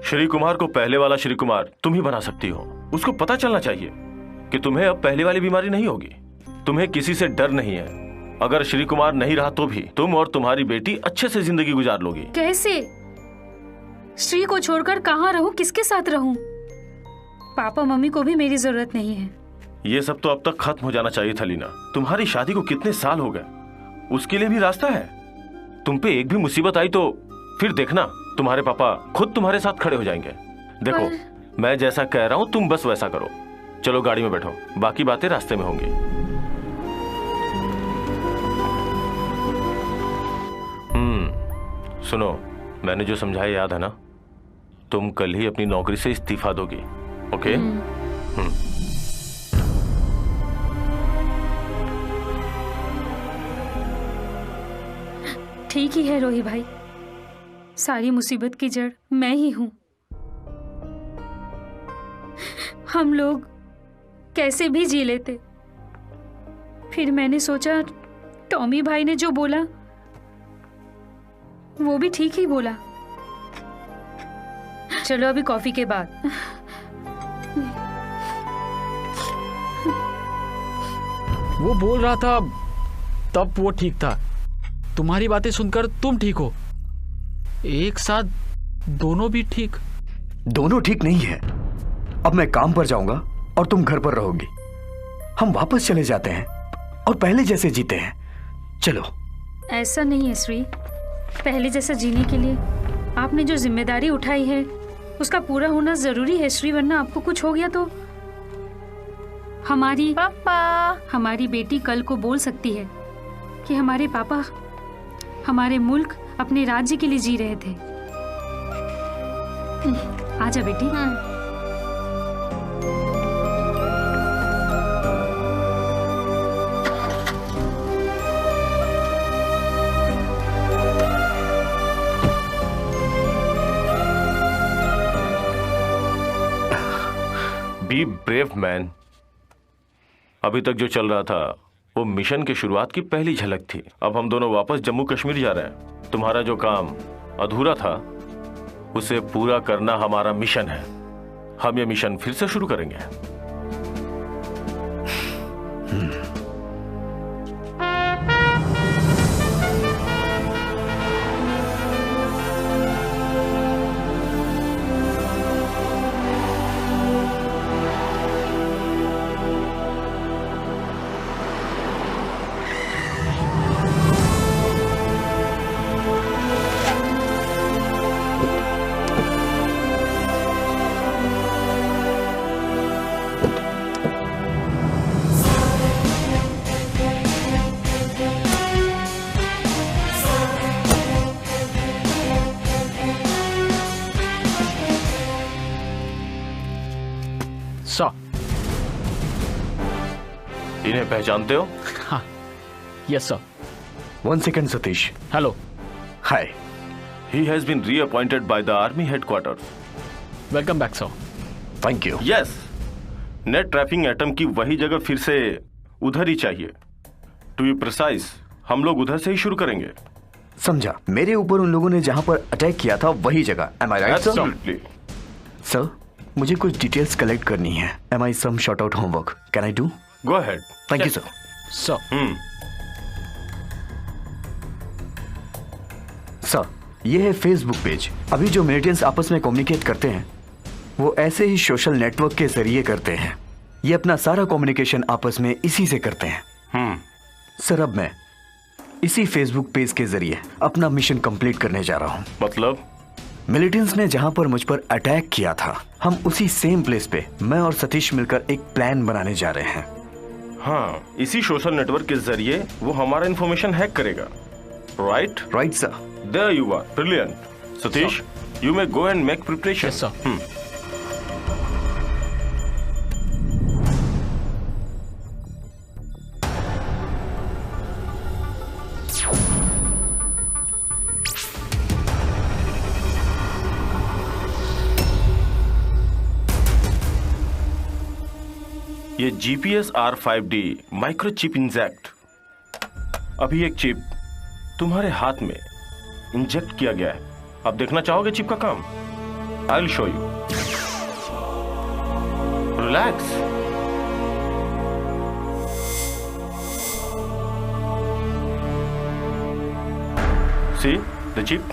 श्री कुमार को पहले वाला श्री कुमार तुम ही बना सकती हो। उसको पता चलना चाहिए कि तुम्हें अब पहले वाली बीमारी नहीं होगी। तुम्हें किसी से डर नहीं है। अगर श्री कुमार नहीं रहा तो भी तुम और तुम्हारी बेटी अच्छे से जिंदगी गुजार लोगी। कैसे? श्री को छोड़कर कहाँ रहूं, किसके साथ रहूं? पापा मम्मी को भी मेरी जरूरत नहीं है। ये सब तो अब तक खत्म हो जाना चाहिए था लीना। तुम्हारी शादी को कितने साल हो गए, उसके लिए भी रास्ता है। तुम पे एक भी मुसीबत आई तो फिर देखना, तुम्हारे पापा खुद तुम्हारे साथ खड़े हो जाएंगे। देखो मैं जैसा कह रहा हूँ तुम बस वैसा करो। चलो गाड़ी में बैठो, बाकी बातें रास्ते में होंगी। सुनो, मैंने जो समझाया याद है ना? तुम कल ही अपनी नौकरी से इस्तीफा दोगी, ओके? ठीक ही है रोही भाई, सारी मुसीबत की जड़ मैं ही हूं। हम लोग कैसे भी जी लेते। फिर मैंने सोचा टॉमी भाई ने जो बोला वो भी ठीक ही बोला। चलो अभी कॉफी के बाद। वो बोल रहा था तब वो ठीक था। तुम्हारी बातें सुनकर तुम ठीक हो। एक साथ दोनों भी ठीक? दोनों ठीक नहीं है। अब मैं काम पर जाऊंगा और तुम घर पर रहोगी। हम वापस चले जाते हैं और पहले जैसे जीते हैं। चलो। ऐसा नहीं है श्री, पहले जैसा जीने के लिए आपने जो जिम्मेदारी उठाई है उसका पूरा होना जरूरी है श्री, वरना आपको कुछ हो गया तो हमारी बेटी कल को बोल सकती है कि हमारे पापा हमारे मुल्क अपने राज्य के लिए जी रहे थे। आजा बेटी। Be brave man. अभी तक जो चल रहा था वो मिशन की शुरुआत की पहली झलक थी। अब हम दोनों वापस जम्मू कश्मीर जा रहे हैं। तुम्हारा जो काम अधूरा था उसे पूरा करना हमारा मिशन है। हम ये मिशन फिर से शुरू करेंगे। इन्हें पहचानते हो? हाँ, yes sir. 1 second Satish. Hello. Hi. He has been reappointed by the army headquarters. Welcome back sir. Thank you. Yes, net trapping atom की वही जगह फिर से उधर ही चाहिए। टू बी प्रिसाइज, हम लोग उधर से ही शुरू करेंगे। समझा। मेरे ऊपर उन लोगों ने जहां पर अटैक किया था वही जगह। Am I right, sir? Absolutely. Sir, मुझे कुछ डिटेल्स कलेक्ट करनी है। Am I some short out homework? Can I do? Go ahead. Thank you, sir. Sir, ये है फेसबुक पेज। अभी जो मिलिटेंट्स आपस में कम्युनिकेट करते हैं वो ऐसे ही सोशल नेटवर्क के जरिए करते हैं। ये अपना सारा कम्युनिकेशन आपस में इसी से करते हैं। सर, अब मैं इसी फेसबुक पेज के जरिए अपना मिशन कंप्लीट करने जा रहा हूँ। मतलब? मिलिटेंट्स ने जहां पर मुझ पर अटैक किया था, हम उसी सेम प्लेस पे मैं और सतीश मिलकर एक प्लान बनाने जा रहे हैं। हाँ, इसी सोशल नेटवर्क के जरिए वो हमारा इंफॉर्मेशन हैक करेगा। Right? Right sir. There you are, brilliant. Satish, you may go and make preparation. Yes sir. ये GPS R5D micro chip inject. अभी एक चिप तुम्हारे हाथ में इंजेक्ट किया गया है। अब देखना चाहोगे चिप का काम? I will show you. Relax. See the chip?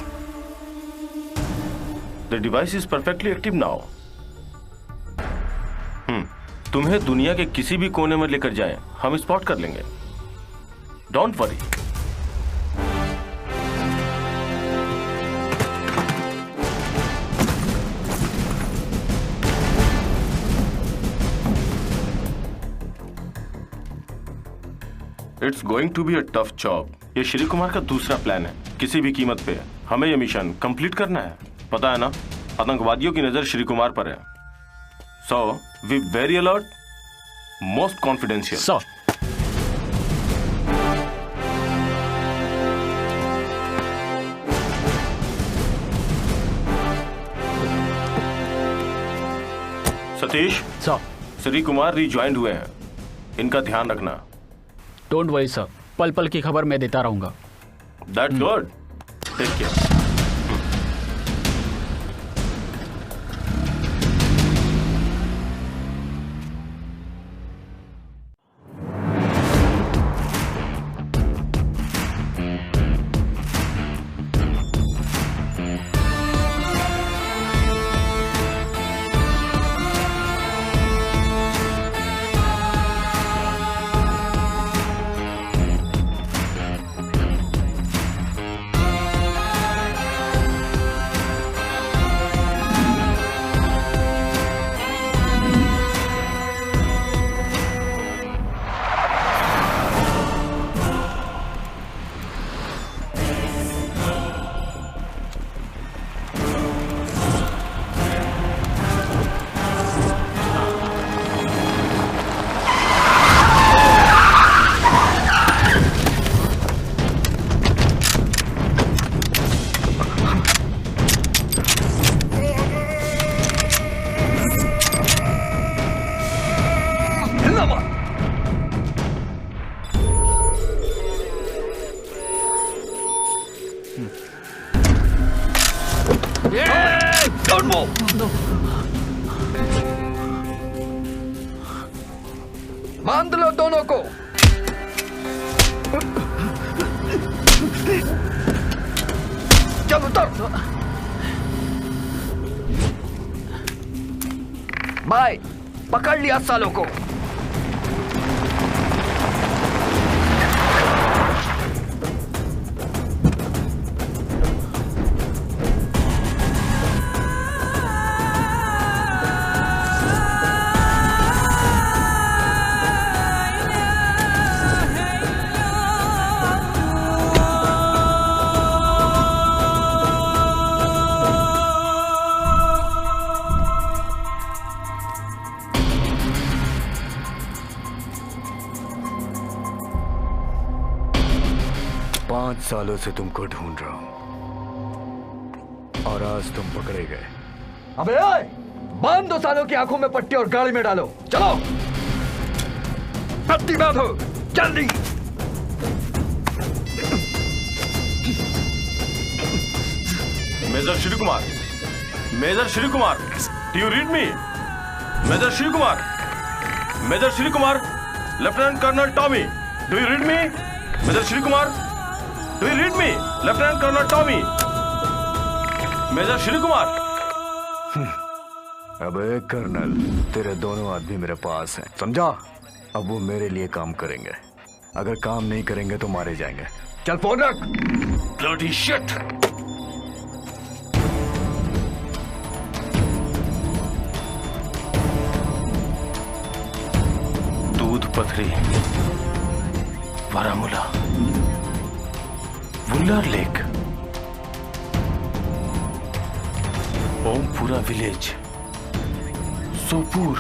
The device is perfectly active now. तुम्हें दुनिया के किसी भी कोने में लेकर जाएं, हम स्पॉट कर लेंगे। Don't worry. It's going to be a tough job. ये श्री कुमार का दूसरा प्लान है। किसी भी कीमत पे हमें ये मिशन कंप्लीट करना है। पता है ना, आतंकवादियों की नजर श्री कुमार पर है। So we very alert, most confidential. Satish, Shri Kumar rejoined हुए हैं, इनका ध्यान रखना। डोंट वरी सर, पल पल की खबर मैं देता रहूंगा। That's good, take care. बांध लो दोनों को। चल उतर। बाय, पकड़ लिया सालों को। सालों से तुमको ढूंढ रहा हूं और आज तुम पकड़े गए। अबे ओए, बांध दो सालों की आंखों में पट्टी और गाड़ी में डालो। चलो, पट्टी बांधो जल्दी। Major Shri Kumar, major Shri Kumar, do you read me? Major Shri Kumar, major Shri Kumar, lieutenant colonel Tommy, do you read me? Major Shri Kumar, do you read me? Lieutenant colonel Tommy, major Shri Kumar. अबे कर्नल, तेरे दोनों आदमी मेरे पास हैं, समझा? अब वो मेरे लिए काम करेंगे। अगर काम नहीं करेंगे तो मारे जाएंगे। चल फोन रख। Bloody shit. Doodhpathri, Baramulla, Wular lake, Ompura village, Sopore,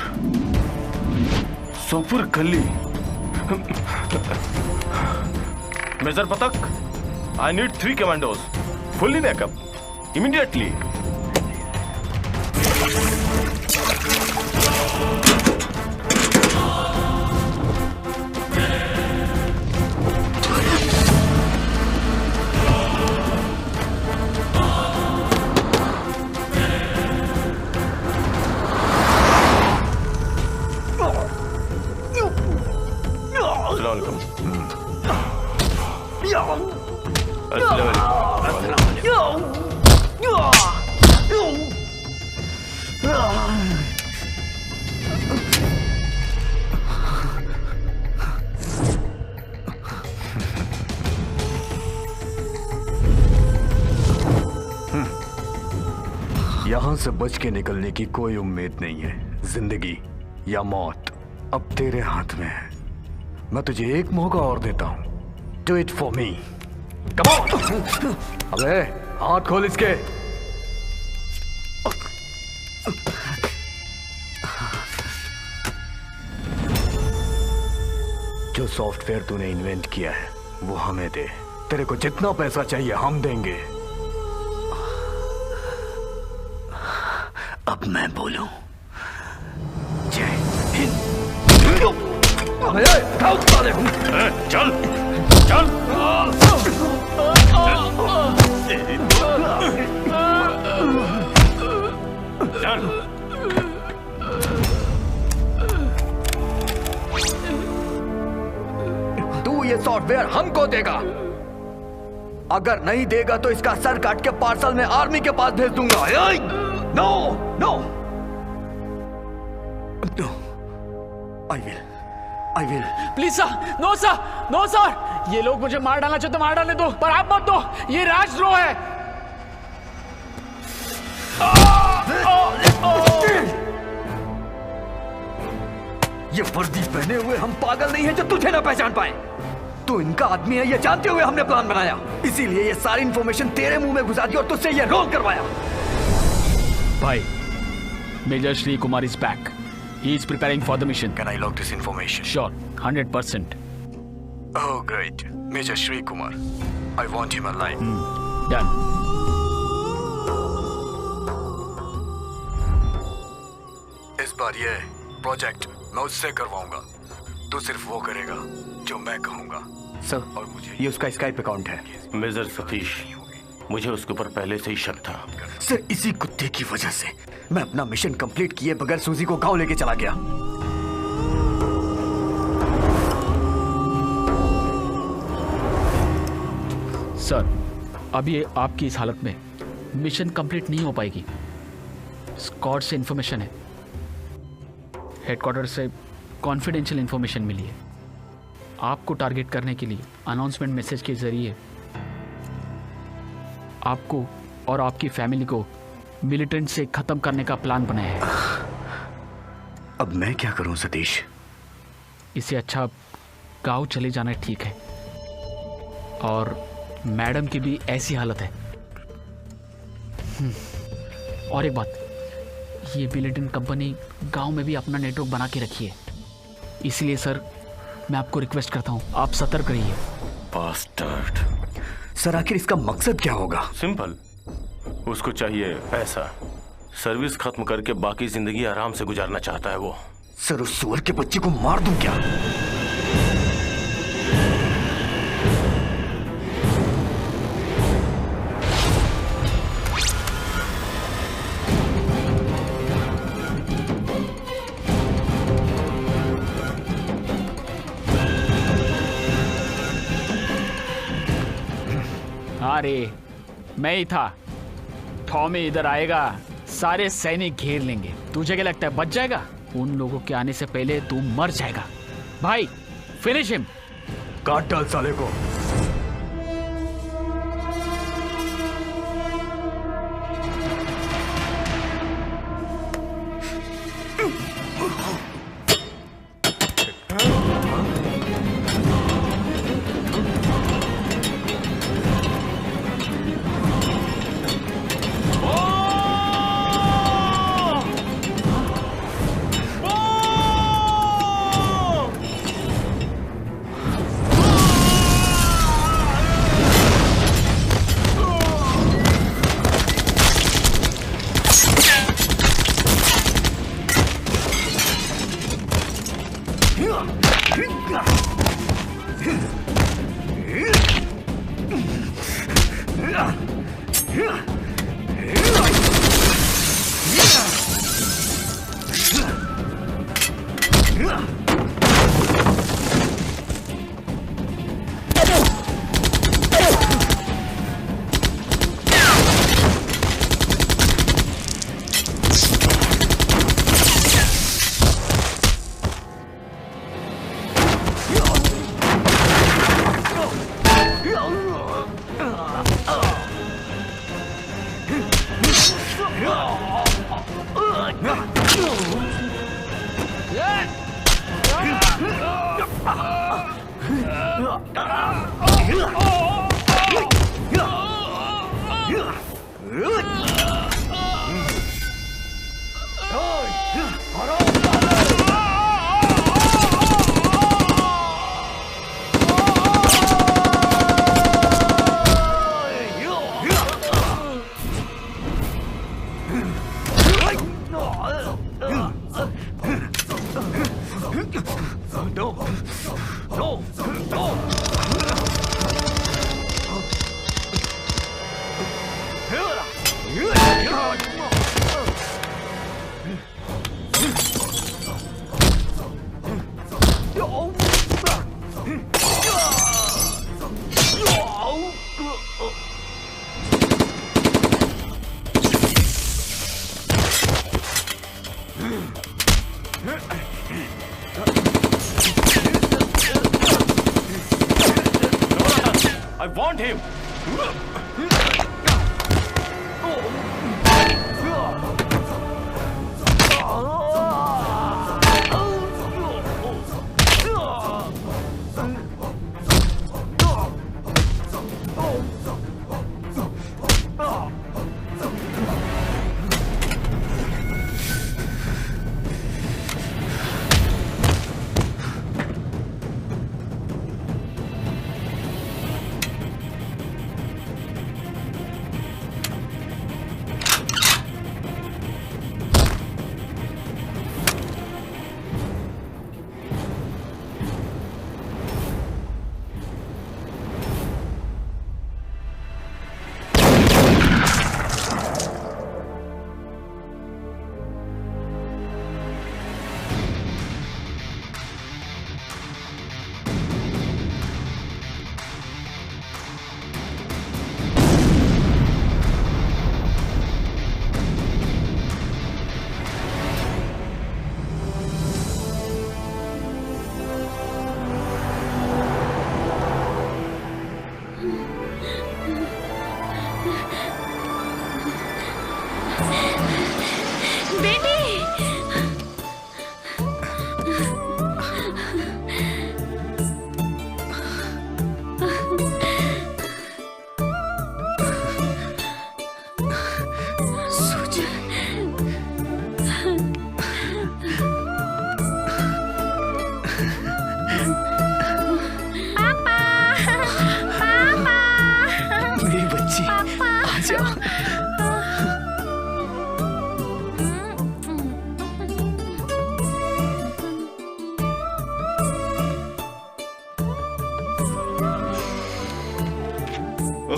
Sopore गली। Major Pathak, I need 3 commandos, fully backup, immediately. यहाँ से बच के निकलने की कोई उम्मीद नहीं है। जिंदगी या मौत अब तेरे हाथ में है। मैं तुझे एक मौका और देता हूँ। Do it for me. Come on. अबे हाथ खोल इसके। जो सॉफ्टवेयर तूने इन्वेंट किया है वो हमें दे। तेरे को जितना पैसा चाहिए हम देंगे। अब मैं बोलूं। जय हिंद। चल चल। तू ये सॉफ्टवेयर हमको देगा। अगर नहीं देगा तो इसका सर काट के पार्सल में आर्मी के पास भेज दूंगा। No no I will. Please sir, no sir, no sir. ये लोग मुझे मार डालना चाहते, मार डालने दो, पर आप मत दो। ये राजद्रोह है। ये वर्दी पहने हुए हम पागल नहीं हैं जो तुझे ना पहचान पाए। तू इनका आदमी है ये जानते हुए हमने प्लान बनाया। इसीलिए ये सारी इंफॉर्मेशन तेरे मुंह में घुसा दी और तुझसे ये रोल करवाया। भाई, major Shri Kumar is back. He is preparing for the mission. Can I log this information? Sure, 100%. Oh, great. Major Shri Kumar. I want him alive. Done. इस बार ये प्रोजेक्ट मैं उससे करवाऊंगा। तू सिर्फ वो करेगा जो मैं कहूंगा। सर, और मुझे ये उसका स्काइप अकाउंट है। मेजर सतीश, मुझे उसके ऊपर पहले से ही शक था। सर, इसी कुत्ते की वजह से मैं अपना मिशन कंप्लीट किए बगैर सूजी को गांव लेके चला गया। सर, अभी आपकी इस हालत में मिशन कंप्लीट नहीं हो पाएगी। स्क्वाड से इंफॉर्मेशन है, हेडक्वार्टर से कॉन्फिडेंशियल इंफॉर्मेशन मिली है। आपको टारगेट करने के लिए अनाउंसमेंट मैसेज के जरिए आपको और आपकी फैमिली को मिलिटेंट से खत्म करने का प्लान बनाया है। अब मैं क्या करूं सतीश? इससे अच्छा गांव चले जाना ठीक है। और मैडम की भी ऐसी हालत है। और एक बात, ये मिलिटेंट कंपनी गांव में भी अपना नेटवर्क बना के रखी है। इसलिए सर, मैं आपको रिक्वेस्ट करता हूं, आप सतर्क रहिए। बास्टर्ड। सर, आखिर इसका मकसद क्या होगा? सिंपल, उसको चाहिए पैसा। सर्विस खत्म करके बाकी जिंदगी आराम से गुजारना चाहता है वो। सर, उस सुअर के बच्चे को मार दूं क्या? अरे मैं ही था। टॉमी इधर आएगा, सारे सैनिक घेर लेंगे। तुझे क्या लगता है बच जाएगा? उन लोगों के आने से पहले तू मर जाएगा। भाई, फिनिश हिम। काट डाल साले को। I want him.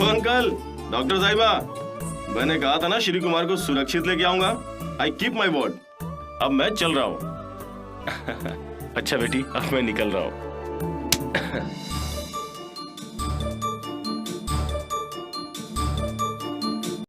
Uncle, doctor साहिबा, मैंने कहा था ना श्री कुमार को सुरक्षित लेके आऊंगा। I keep my word. अब मैं चल रहा हूँ। अच्छा बेटी, अब मैं निकल रहा हूँ।